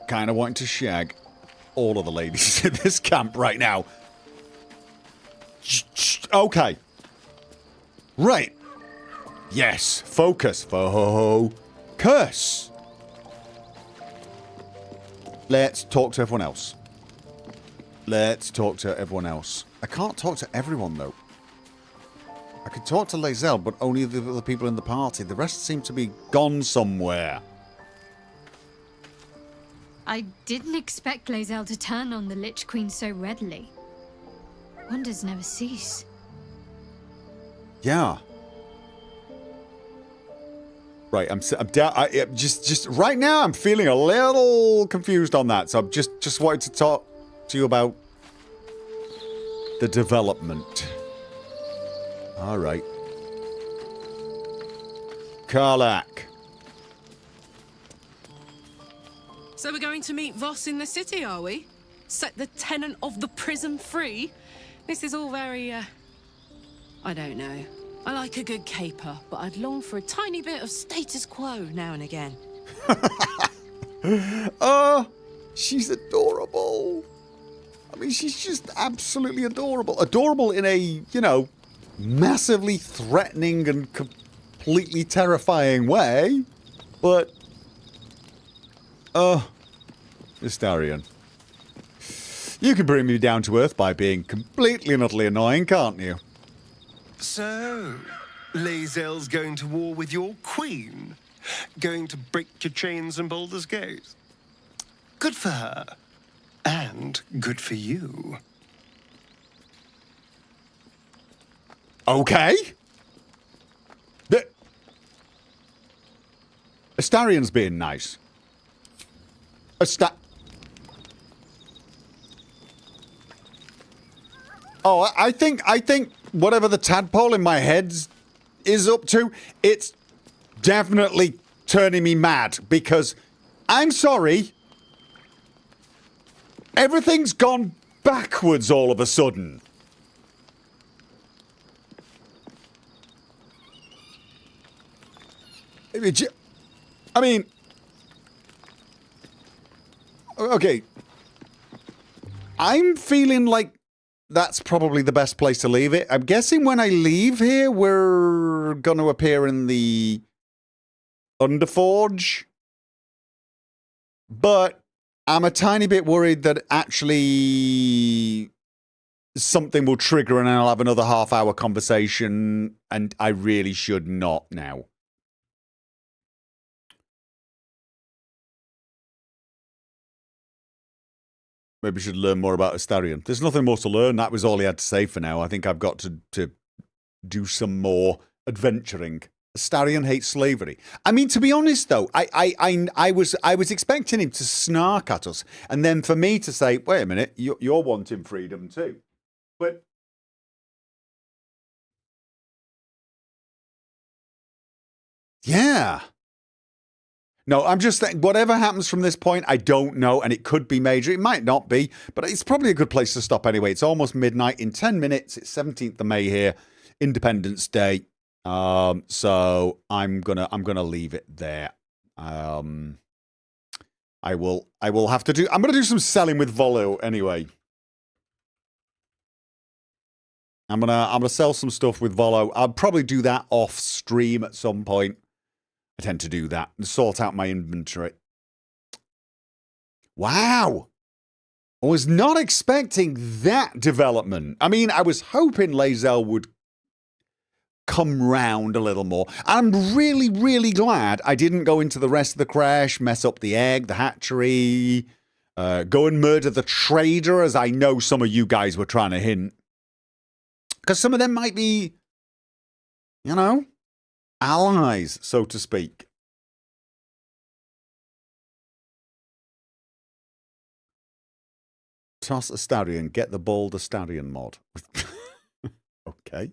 kind of wanting to shag all of the ladies in this camp right now. Okay. Right. Yes. Focus. Focus. Let's talk to everyone else. Let's talk to everyone else. I can't talk to everyone, though. I could talk to Lae'zel, but only the people in the party. The rest seem to be gone somewhere. I didn't expect Lae'zel to turn on the Lich Queen so readily. Wonders never cease. Yeah. Right, I'm down. Just right now, I'm feeling a little confused on that. So I'm just wanted to talk to you about the development. All right. Karlach. So we're going to meet Voss in the city, are we? Set the tenant of the prison free? This is all very, I don't know. I like a good caper, but I'd long for a tiny bit of status quo now and again. Oh, she's adorable. I mean, she's just absolutely adorable. Adorable in a, you know, massively threatening and completely terrifying way. But, Astarion. You can bring me down to earth by being completely and utterly annoying, can't you? So, Lae'zel's going to war with your queen? Going to break your chains in Baldur's Gate? Good for her. And good for you. Okay. Astarion's being nice. Oh, I think whatever the tadpole in my head is up to, it's definitely turning me mad because I'm sorry. Everything's gone backwards all of a sudden. I mean, okay. I'm feeling like that's probably the best place to leave it. I'm guessing when I leave here, we're going to appear in the Underforge. But I'm a tiny bit worried that actually something will trigger and I'll have another half-hour conversation, and I really should not now. Maybe we should learn more about Astarion. There's nothing more to learn. That was all he had to say for now. I think I've got to do some more adventuring. Astarion hates slavery. I mean, to be honest, though, I was expecting him to snark at us, and then for me to say, "Wait a minute, you're wanting freedom too." But Yeah. No, I'm just saying, whatever happens from this point, I don't know, and it could be major. It might not be, but it's probably a good place to stop anyway. It's almost midnight. In 10 minutes, it's 17th of May here, Independence Day. So I'm gonna leave it there. I will have to do. I'm gonna do some selling with Volo anyway. I'm gonna sell some stuff with Volo. I'll probably do that off stream at some point. I tend to do that and sort out my inventory. Wow. I was not expecting that development. I mean, I was hoping Lae'zel would come round a little more. I'm really, really glad I didn't go into the rest of the crash, mess up the egg, the hatchery, go and murder the trader, as I know some of you guys were trying to hint. Because some of them might be, you know, allies, so to speak. Toss Astarion, get the bald Astarion mod. Okay.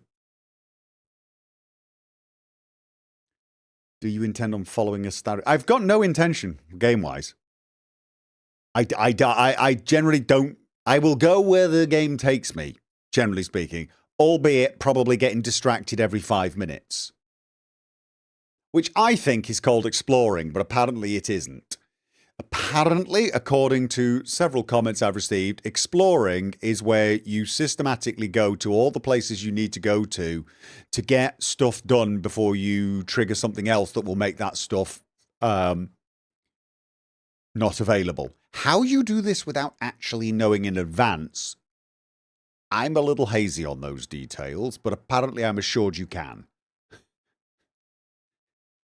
Do you intend on following Astarion? I've got no intention, game-wise. I generally don't. I will go where the game takes me, generally speaking, albeit probably getting distracted every 5 minutes. Which I think is called exploring, but apparently it isn't. Apparently, according to several comments I've received, exploring is where you systematically go to all the places you need to go to get stuff done before you trigger something else that will make that stuff not available. How you do this without actually knowing in advance, I'm a little hazy on those details, but apparently I'm assured you can.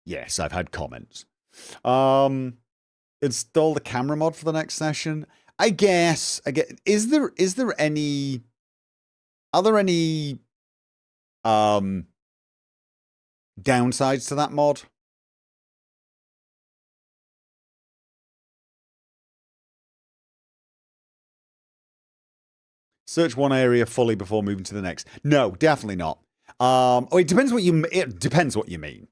Yes, I've had comments. Install the camera mod for the next session. I guess. Is there any? Are there any downsides to that mod? Search one area fully before moving to the next. No, definitely not. It depends what you. It depends what you mean.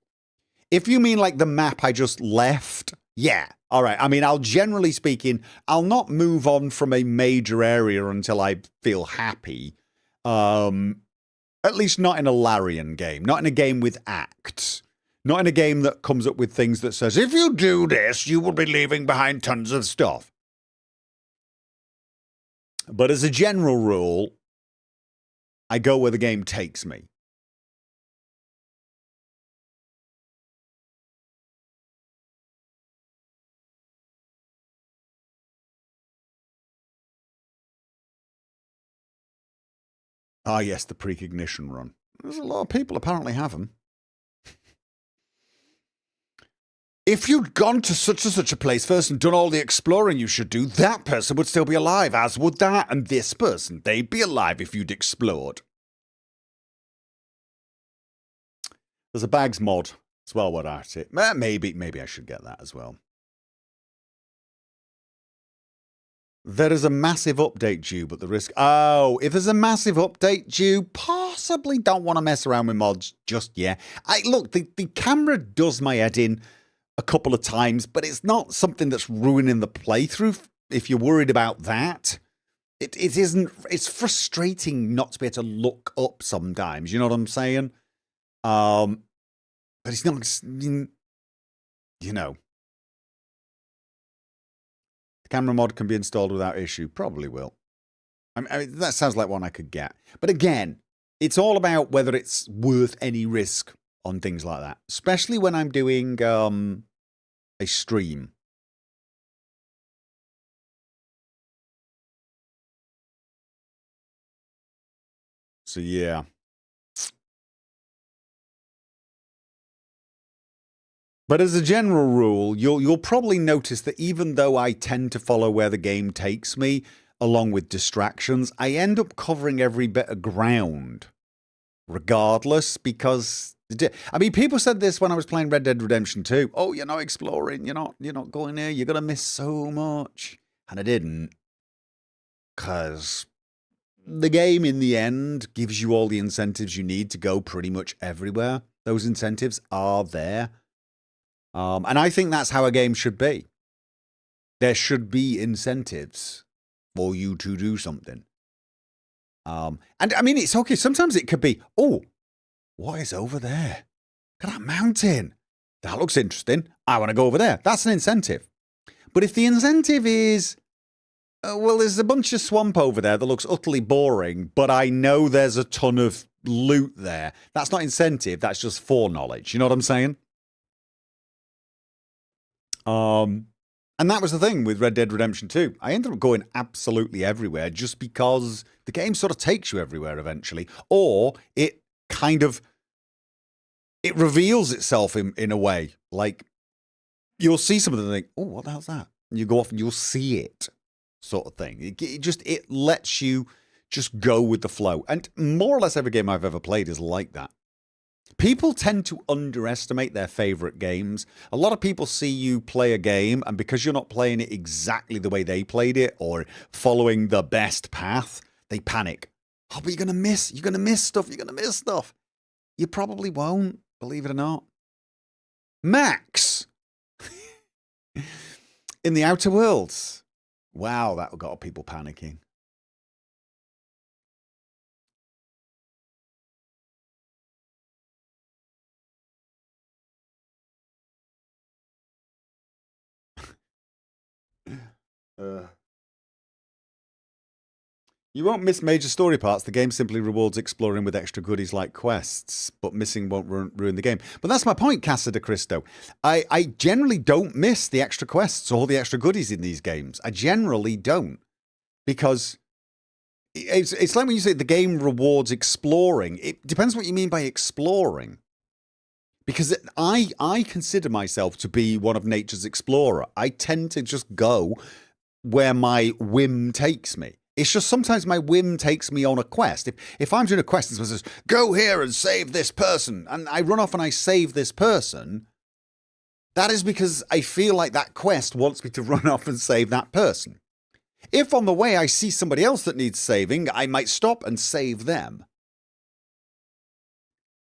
If you mean like the map I just left, yeah. All right. I mean, generally speaking, I'll not move on from a major area until I feel happy. At least not in a Larian game. Not in a game with acts. Not in a game that comes up with things that says, if you do this, you will be leaving behind tons of stuff. But as a general rule, I go where the game takes me. Ah, yes, the precognition run. There's a lot of people apparently have them. If you'd gone to such and such a place first and done all the exploring you should do, that person would still be alive, as would that and this person. They'd be alive if you'd explored. There's a bags mod as well, what at it. Maybe I should get that as well. There is a massive update due, but the risk... Oh, if there's a massive update due, possibly don't want to mess around with mods just yet. Look, the camera does my head in a couple of times, but it's not something that's ruining the playthrough, if you're worried about that. It isn't... It's frustrating not to be able to look up sometimes, you know what I'm saying? But it's not... You know... Camera mod can be installed without issue. Probably will. I mean, that sounds like one I could get. But again, it's all about whether it's worth any risk on things like that. Especially when I'm doing a stream. So yeah. But as a general rule, you'll probably notice that even though I tend to follow where the game takes me, along with distractions, I end up covering every bit of ground, regardless, because... I mean, people said this when I was playing Red Dead Redemption 2. Oh, you're not exploring, you're not going there, you're going to miss so much. And I didn't. Because the game, in the end, gives you all the incentives you need to go pretty much everywhere. Those incentives are there. And I think that's how a game should be. There should be incentives for you to do something. And I mean, it's okay. Sometimes it could be, oh, what is over there? Look at that mountain. That looks interesting. I want to go over there. That's an incentive. But if the incentive is, well, there's a bunch of swamp over there that looks utterly boring, but I know there's a ton of loot there. That's not incentive. That's just foreknowledge. You know what I'm saying? And that was the thing with Red Dead Redemption 2. I ended up going absolutely everywhere just because the game sort of takes you everywhere eventually. Or it kind of, it reveals itself in a way. Like, you'll see something and think, oh, what the hell's that? And you go off and you'll see it, sort of thing. It lets you just go with the flow. And more or less every game I've ever played is like that. People tend to underestimate their favorite games. A lot of people see you play a game, and because you're not playing it exactly the way they played it or following the best path, they panic. Oh, but you're going to miss stuff. You're going to miss stuff. You probably won't, believe it or not. Max! In the Outer Worlds. Wow, that got people panicking. You won't miss major story parts. The game simply rewards exploring with extra goodies like quests, but missing won't ruin the game. But that's my point, Casa de Cristo. I generally don't miss the extra quests or the extra goodies in these games. I generally don't. Because it's like when you say the game rewards exploring. It depends what you mean by exploring. Because I consider myself to be one of nature's explorer. I tend to just go where my whim takes me. It's just sometimes my whim takes me on a quest. If I'm doing a quest and someone says, go here and save this person, and I run off and I save this person, that is because I feel like that quest wants me to run off and save that person. If on the way I see somebody else that needs saving, I might stop and save them.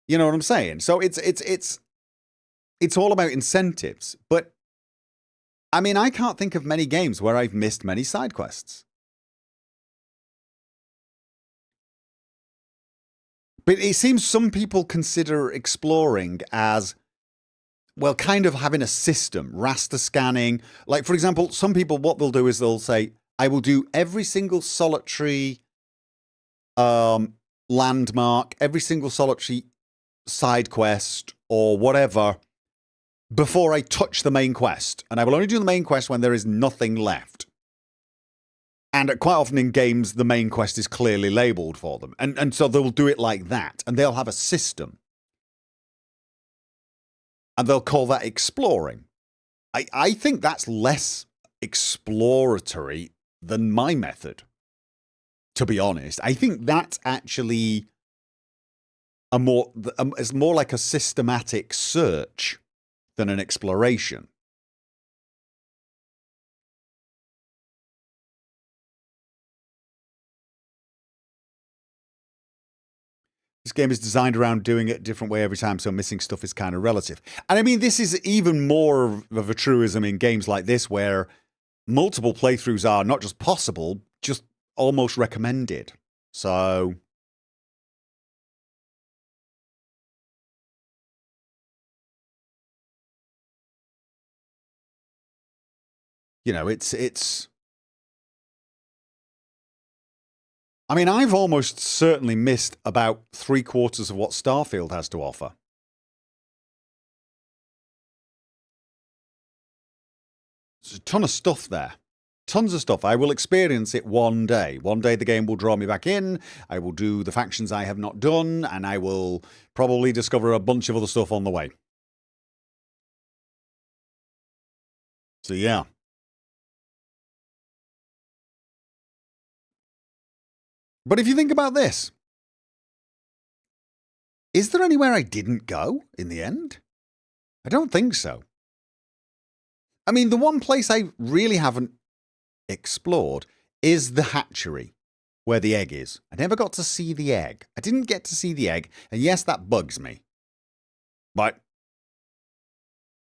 You know what I'm saying? So it's all about incentives. But I mean, I can't think of many games where I've missed many side quests. But it seems some people consider exploring as, well, kind of having a system, raster scanning. Like, for example, some people, what they'll do is they'll say, I will do every single solitary landmark, every single solitary side quest or whatever before I touch the main quest. And I will only do the main quest when there is nothing left. And quite often in games, the main quest is clearly labeled for them. And so they'll do it like that. And they'll have a system. And they'll call that exploring. I think that's less exploratory than my method, to be honest. I think that's actually it's more like a systematic search than an exploration. This game is designed around doing it a different way every time, so missing stuff is kind of relative. And I mean, this is even more of a truism in games like this, where multiple playthroughs are not just possible, just almost recommended. So you know, it's I mean, I've almost certainly missed about 3/4 of what Starfield has to offer. There's a ton of stuff there. Tons of stuff. I will experience it one day. One day the game will draw me back in. I will do the factions I have not done, and I will probably discover a bunch of other stuff on the way. So yeah. But if you think about this, is there anywhere I didn't go in the end? I don't think so. I mean, the one place I really haven't explored is the hatchery, where the egg is. I never got to see the egg. I didn't get to see the egg, and yes, that bugs me. But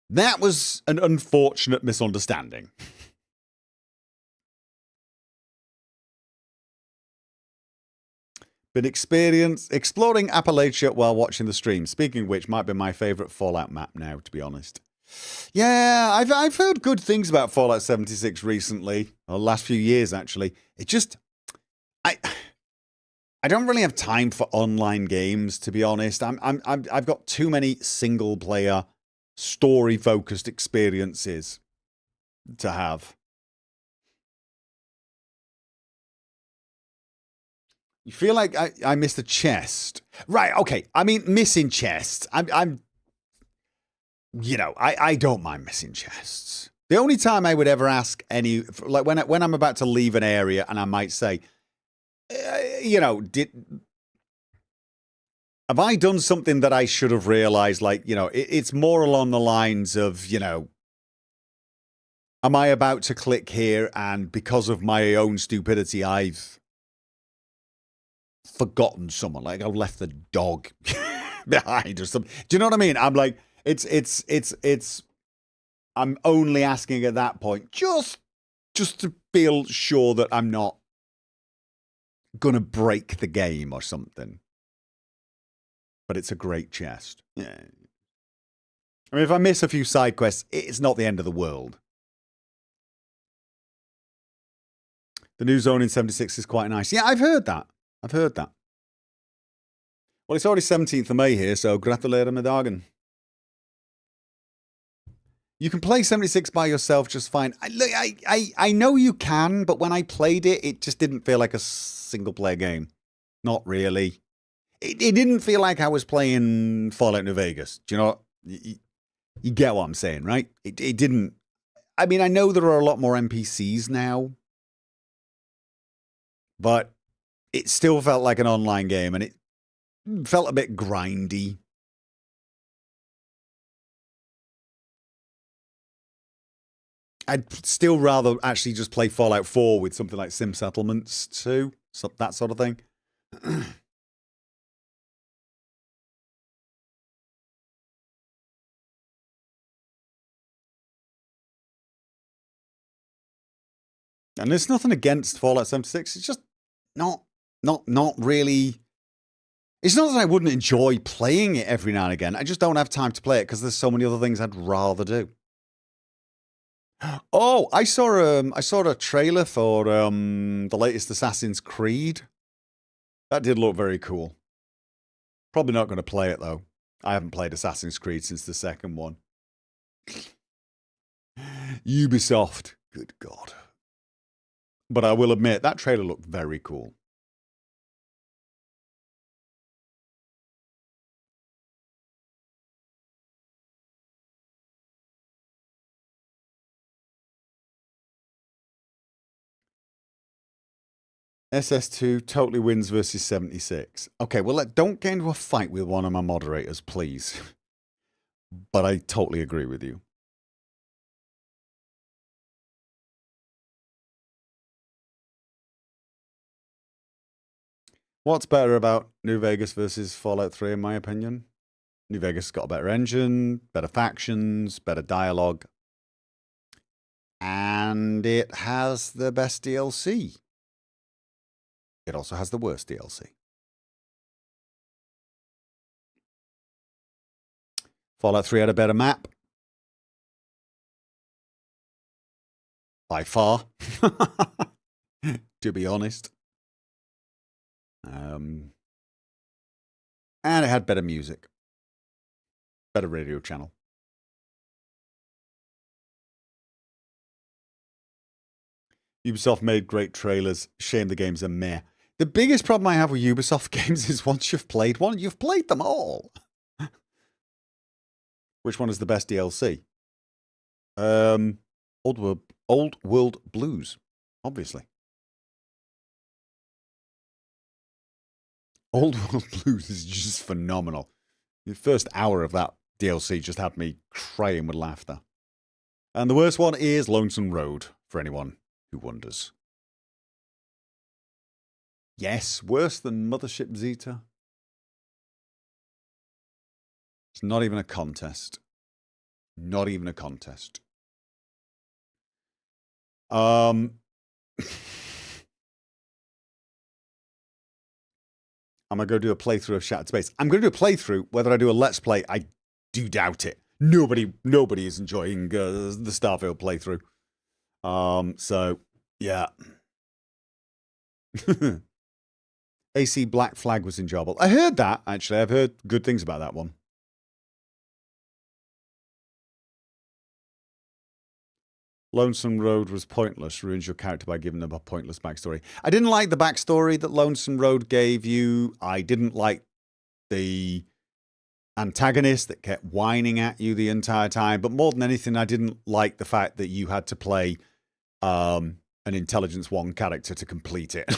That was an unfortunate misunderstanding. Been exploring Appalachia while watching the stream. Speaking of which, might be my favourite Fallout map now, to be honest. Yeah, I've heard good things about Fallout 76 recently, or the last few years actually. It just, I don't really have time for online games, to be honest. I've got too many single player, story focused experiences to have. You feel like I missed a chest. Right, okay. I mean, missing chests. I'm you know, I don't mind missing chests. The only time I would ever ask any, like when I'm about to leave an area and I might say, you know, have I done something that I should have realized? Like, you know, it's more along the lines of, you know, am I about to click here and because of my own stupidity, I've forgotten someone, like I've left the dog behind or something. Do you know what I mean? I'm like, it's I'm only asking at that point just to feel sure that I'm not gonna break the game or something. But it's a great chest. Yeah. I mean, if I miss a few side quests, it's not the end of the world. The new zone in 76 is quite nice. Yeah, I've heard that. Well, it's already 17th of May here, so gratulerer med dagen. You can play 76 by yourself just fine. I know you can, but when I played it, it just didn't feel like a single-player game. Not really. It didn't feel like I was playing Fallout New Vegas. Do you know? You get what I'm saying, right? It didn't. I mean, I know there are a lot more NPCs now, but it still felt like an online game, and it felt a bit grindy. I'd still rather actually just play Fallout 4 with something like Sim Settlements 2, so that sort of thing. And there's nothing against Fallout 76. It's just not really. It's not that I wouldn't enjoy playing it every now and again. I just don't have time to play it because there's so many other things I'd rather do. Oh, I saw a trailer for the latest Assassin's Creed. That did look very cool. Probably not going to play it though. I haven't played Assassin's Creed since the second one. Ubisoft, good God. But I will admit, that trailer looked very cool. SS2 totally wins versus 76. Okay, well, don't get into a fight with one of my moderators, please. But I totally agree with you. What's better about New Vegas versus Fallout 3, in my opinion? New Vegas has got a better engine, better factions, better dialogue. And it has the best DLC. It also has the worst DLC. Fallout 3 had a better map. By far. To be honest. And it had better music. Better radio channel. Ubisoft made great trailers. Shame the games are meh. The biggest problem I have with Ubisoft games is once you've played one, you've played them all. Which one is the best DLC? Old World Blues, obviously. Old World Blues is just phenomenal. The first hour of that DLC just had me crying with laughter. And the worst one is Lonesome Road, for anyone who wonders. Yes, worse than Mothership Zeta. It's not even a contest. Not even a contest. I'm going to go do a playthrough of Shattered Space. I'm going to do a playthrough. Whether I do a Let's Play, I do doubt it. Nobody is enjoying the Starfield playthrough. So, yeah. AC Black Flag was enjoyable. I heard that, actually. I've heard good things about that one. Lonesome Road was pointless. Ruins your character by giving them a pointless backstory. I didn't like the backstory that Lonesome Road gave you. I didn't like the antagonist that kept whining at you the entire time. But more than anything, I didn't like the fact that you had to play an Intelligence 1 character to complete it.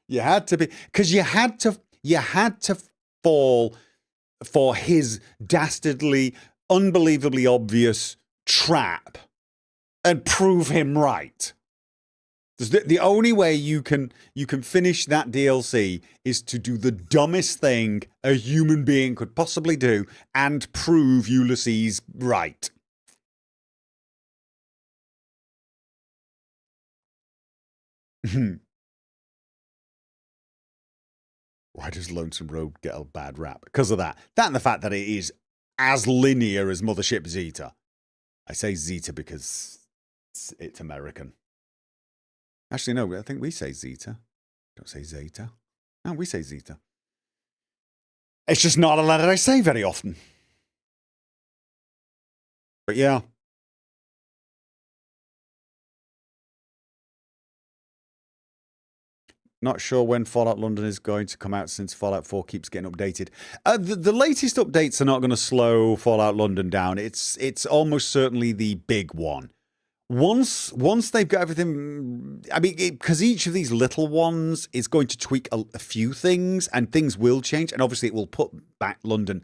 You had to be, because you had to fall for his dastardly, unbelievably obvious trap and prove him right. The only way you can finish that DLC is to do the dumbest thing a human being could possibly do and prove Ulysses right. Why does Lonesome Road get a bad rap? Because of that. That and the fact that it is as linear as Mothership Zeta. I say Zeta because it's American. Actually, no, I think we say Zeta. Don't say Zeta. No, we say Zeta. It's just not a letter I say very often. But yeah. Not sure when Fallout London is going to come out since Fallout 4 keeps getting updated. The latest updates are not going to slow Fallout London down. It's almost certainly the big one. Once they've got everything, I mean, because each of these little ones is going to tweak a few things, and things will change, and obviously it will put back London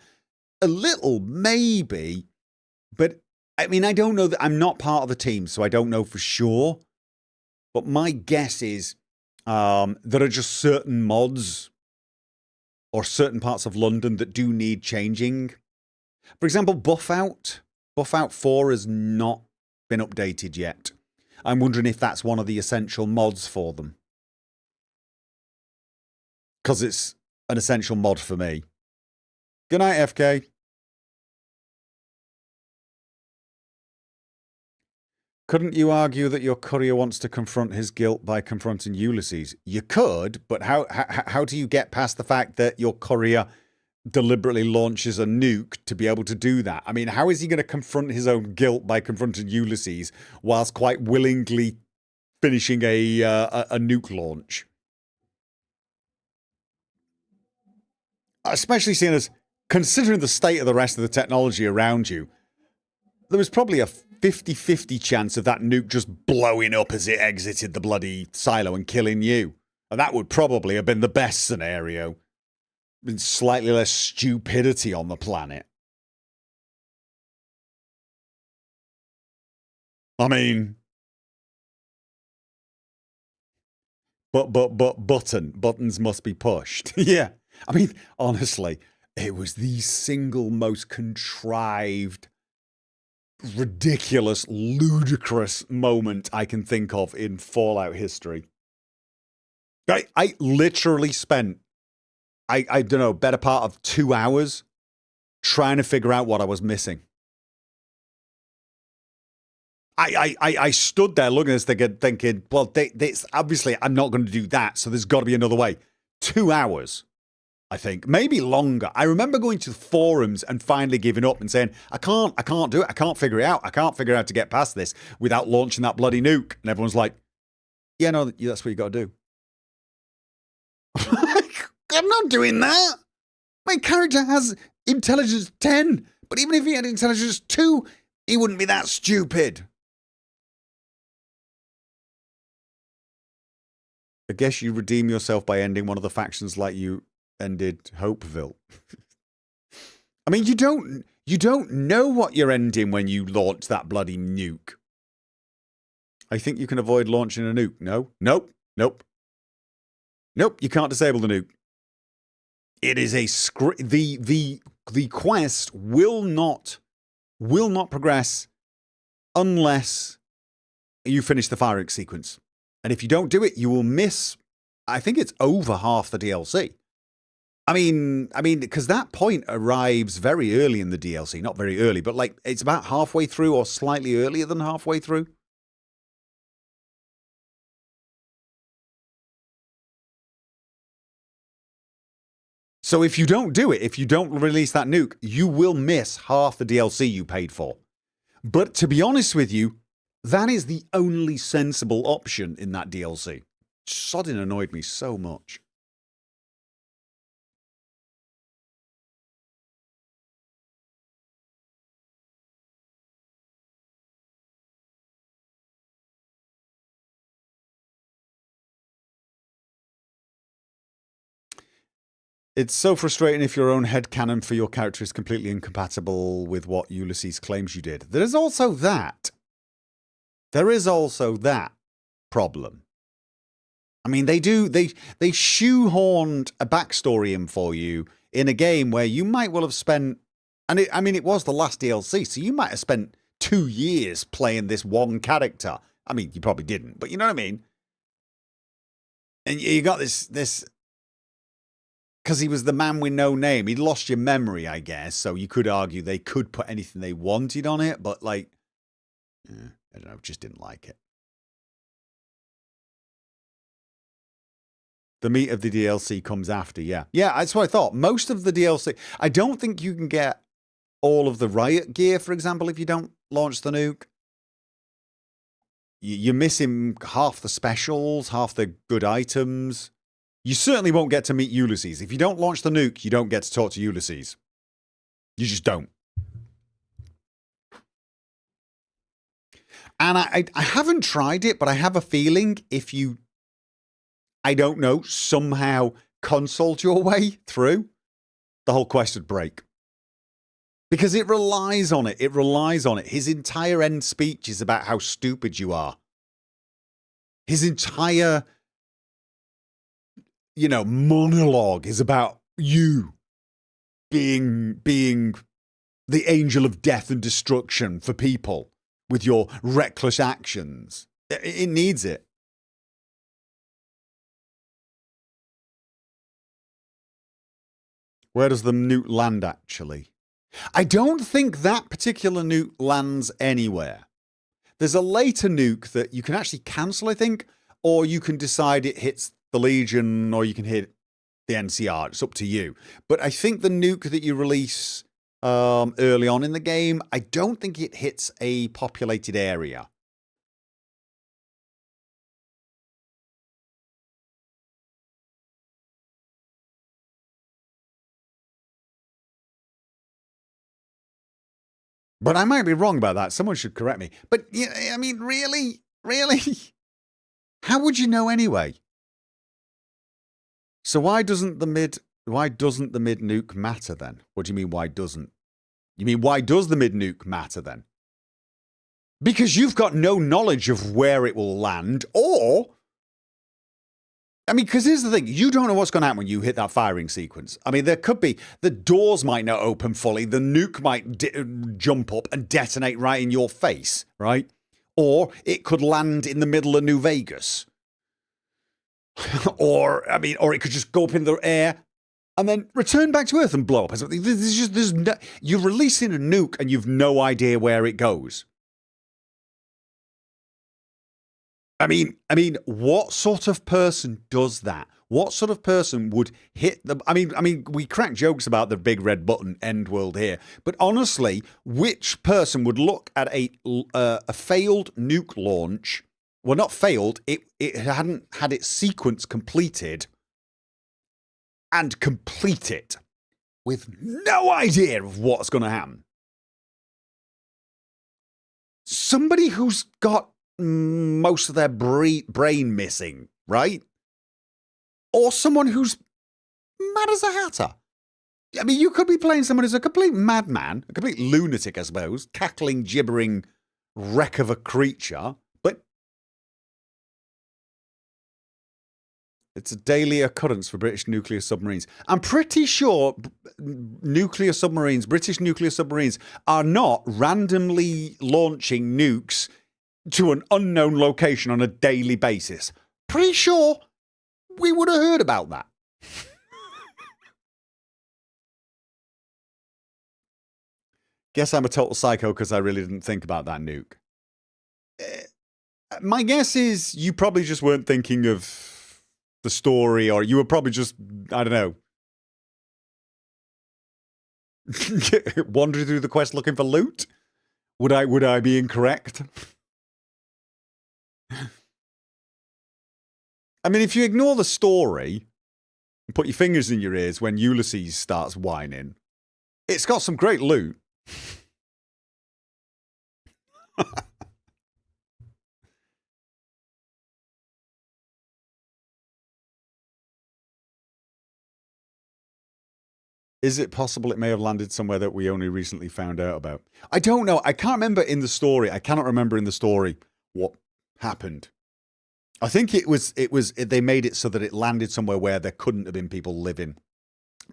a little, maybe. But I mean, I don't know that I'm not part of the team, so I don't know for sure. But my guess is there are just certain mods or certain parts of London that do need changing. For example, Buff Out 4 has not been updated yet. I'm wondering if that's one of the essential mods for them. Because it's an essential mod for me. Good night, FK. Couldn't you argue that your courier wants to confront his guilt by confronting Ulysses? You could, but how do you get past the fact that your courier deliberately launches a nuke to be able to do that? I mean, how is he going to confront his own guilt by confronting Ulysses whilst quite willingly finishing a nuke launch? Especially seeing as, considering the state of the rest of the technology around you, there was probably a 50-50 chance of that nuke just blowing up as it exited the bloody silo and killing you. And that would probably have been the best scenario. Been slightly less stupidity on the planet. I mean, buttons must be pushed. Yeah. I mean, honestly, it was the single most contrived, ridiculous, ludicrous moment I can think of in Fallout history. I literally spent, I don't know, better part of 2 hours trying to figure out what I was missing. I stood there looking at this thinking, well, obviously I'm not going to do that, so there's got to be another way. 2 hours, I think, maybe longer. I remember going to the forums and finally giving up and saying, I can't do it. I can't figure it out. I can't figure out how to get past this without launching that bloody nuke. And everyone's like, yeah, no, that's what you got to do. I'm not doing that. My character has intelligence 10, but even if he had intelligence 2, he wouldn't be that stupid. I guess you redeem yourself by ending one of the factions like you ended Hopeville. I mean, you don't know what you're ending when you launch that bloody nuke. I think you can avoid launching a nuke. No, nope, you can't disable the nuke. It is the the quest will not progress unless you finish the firing sequence. And if you don't do it, you will miss, I think it's over half the DLC. I mean, because that point arrives very early in the DLC. Not very early, but like it's about halfway through or slightly earlier than halfway through. So if you don't do it, if you don't release that nuke, you will miss half the DLC you paid for. But to be honest with you, that is the only sensible option in that DLC. Sodding annoyed me so much. It's so frustrating if your own headcanon for your character is completely incompatible with what Ulysses claims you did. There is also that. There is also that problem. I mean, they shoehorned a backstory in for you in a game where you might well have spent, and it was the last DLC, so you might have spent 2 years playing this one character. I mean, you probably didn't, but you know what I mean? And you got this, because he was the man with no name. He'd lost your memory, I guess, so you could argue they could put anything they wanted on it, but like, I don't know, just didn't like it. The meat of the DLC comes after, yeah. Yeah, that's what I thought. Most of the DLC... I don't think you can get all of the riot gear, for example, if you don't launch the nuke. You're missing half the specials, half the good items. You certainly won't get to meet Ulysses. If you don't launch the nuke, you don't get to talk to Ulysses. You just don't. And I haven't tried it, but I have a feeling if you... I don't know, somehow consult your way through, the whole quest would break. Because it relies on it. It relies on it. His entire end speech is about how stupid you are. His entire, monologue is about you being the angel of death and destruction for people with your reckless actions. It needs it. Where does the nuke land, actually? I don't think that particular nuke lands anywhere. There's a later nuke that you can actually cancel, I think, or you can decide it hits the Legion, or you can hit the NCR. It's up to you. But I think the nuke that you release early on in the game, I don't think it hits a populated area. But I might be wrong about that. Someone should correct me. But, I mean, really? Really? How would you know anyway? So why doesn't the mid nuke matter then? What do you mean, why doesn't? You mean, why does the mid nuke matter then? Because you've got no knowledge of where it will land, or... I mean, because here's the thing. You don't know what's going to happen when you hit that firing sequence. I mean, there could be... The doors might not open fully. The nuke might jump up and detonate right in your face, right? Or it could land in the middle of New Vegas. or it could just go up in the air and then return back to Earth and blow up. You're releasing a nuke and you've no idea where it goes. I mean, what sort of person does that? What sort of person would hit the... I mean, we crack jokes about the big red button end world here, but honestly, which person would look at a failed nuke launch? Well, not failed. It hadn't had its sequence completed, and complete it with no idea of what's going to happen. Somebody who's got most of their brain missing, right? Or someone who's mad as a hatter. I mean, you could be playing someone who's a complete madman, a complete lunatic, I suppose, cackling, gibbering wreck of a creature, but It's a daily occurrence for British nuclear submarines. I'm pretty sure nuclear submarines, British nuclear submarines, are not randomly launching nukes to an unknown location on a daily basis. Pretty sure we would have heard about that. Guess I'm a total psycho because I really didn't think about that nuke. My guess is you probably just weren't thinking of the story, or you were probably just, I don't know, wandering through the quest looking for loot. Would I be incorrect? I mean, if you ignore the story and put your fingers in your ears when Ulysses starts whining, it's got some great loot. Is it possible it may have landed somewhere that we only recently found out about? I don't know. I can't remember in the story. I cannot remember in the story what happened. I think they made it so that it landed somewhere where there couldn't have been people living.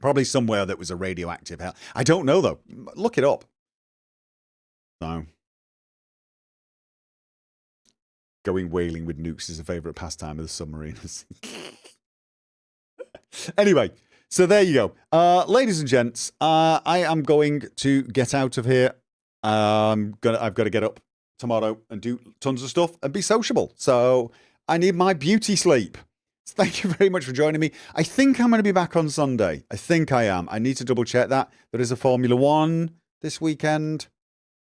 Probably somewhere that was a radioactive hell. I don't know though. Look it up. No. Going whaling with nukes is a favourite pastime of the submariners. Anyway, so there you go. Ladies and gents, I am going to get out of here. I've got to get up tomorrow and do tons of stuff and be sociable. So I need my beauty sleep. So thank you very much for joining me. I think I'm going to be back on Sunday. I think I am. I need to double check that. There is a Formula One this weekend.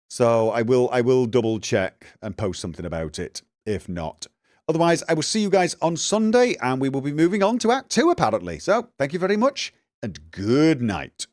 So I will double check and post something about it, if not. Otherwise, I will see you guys on Sunday, and we will be moving on to Act 2, apparently. So, thank you very much, and good night.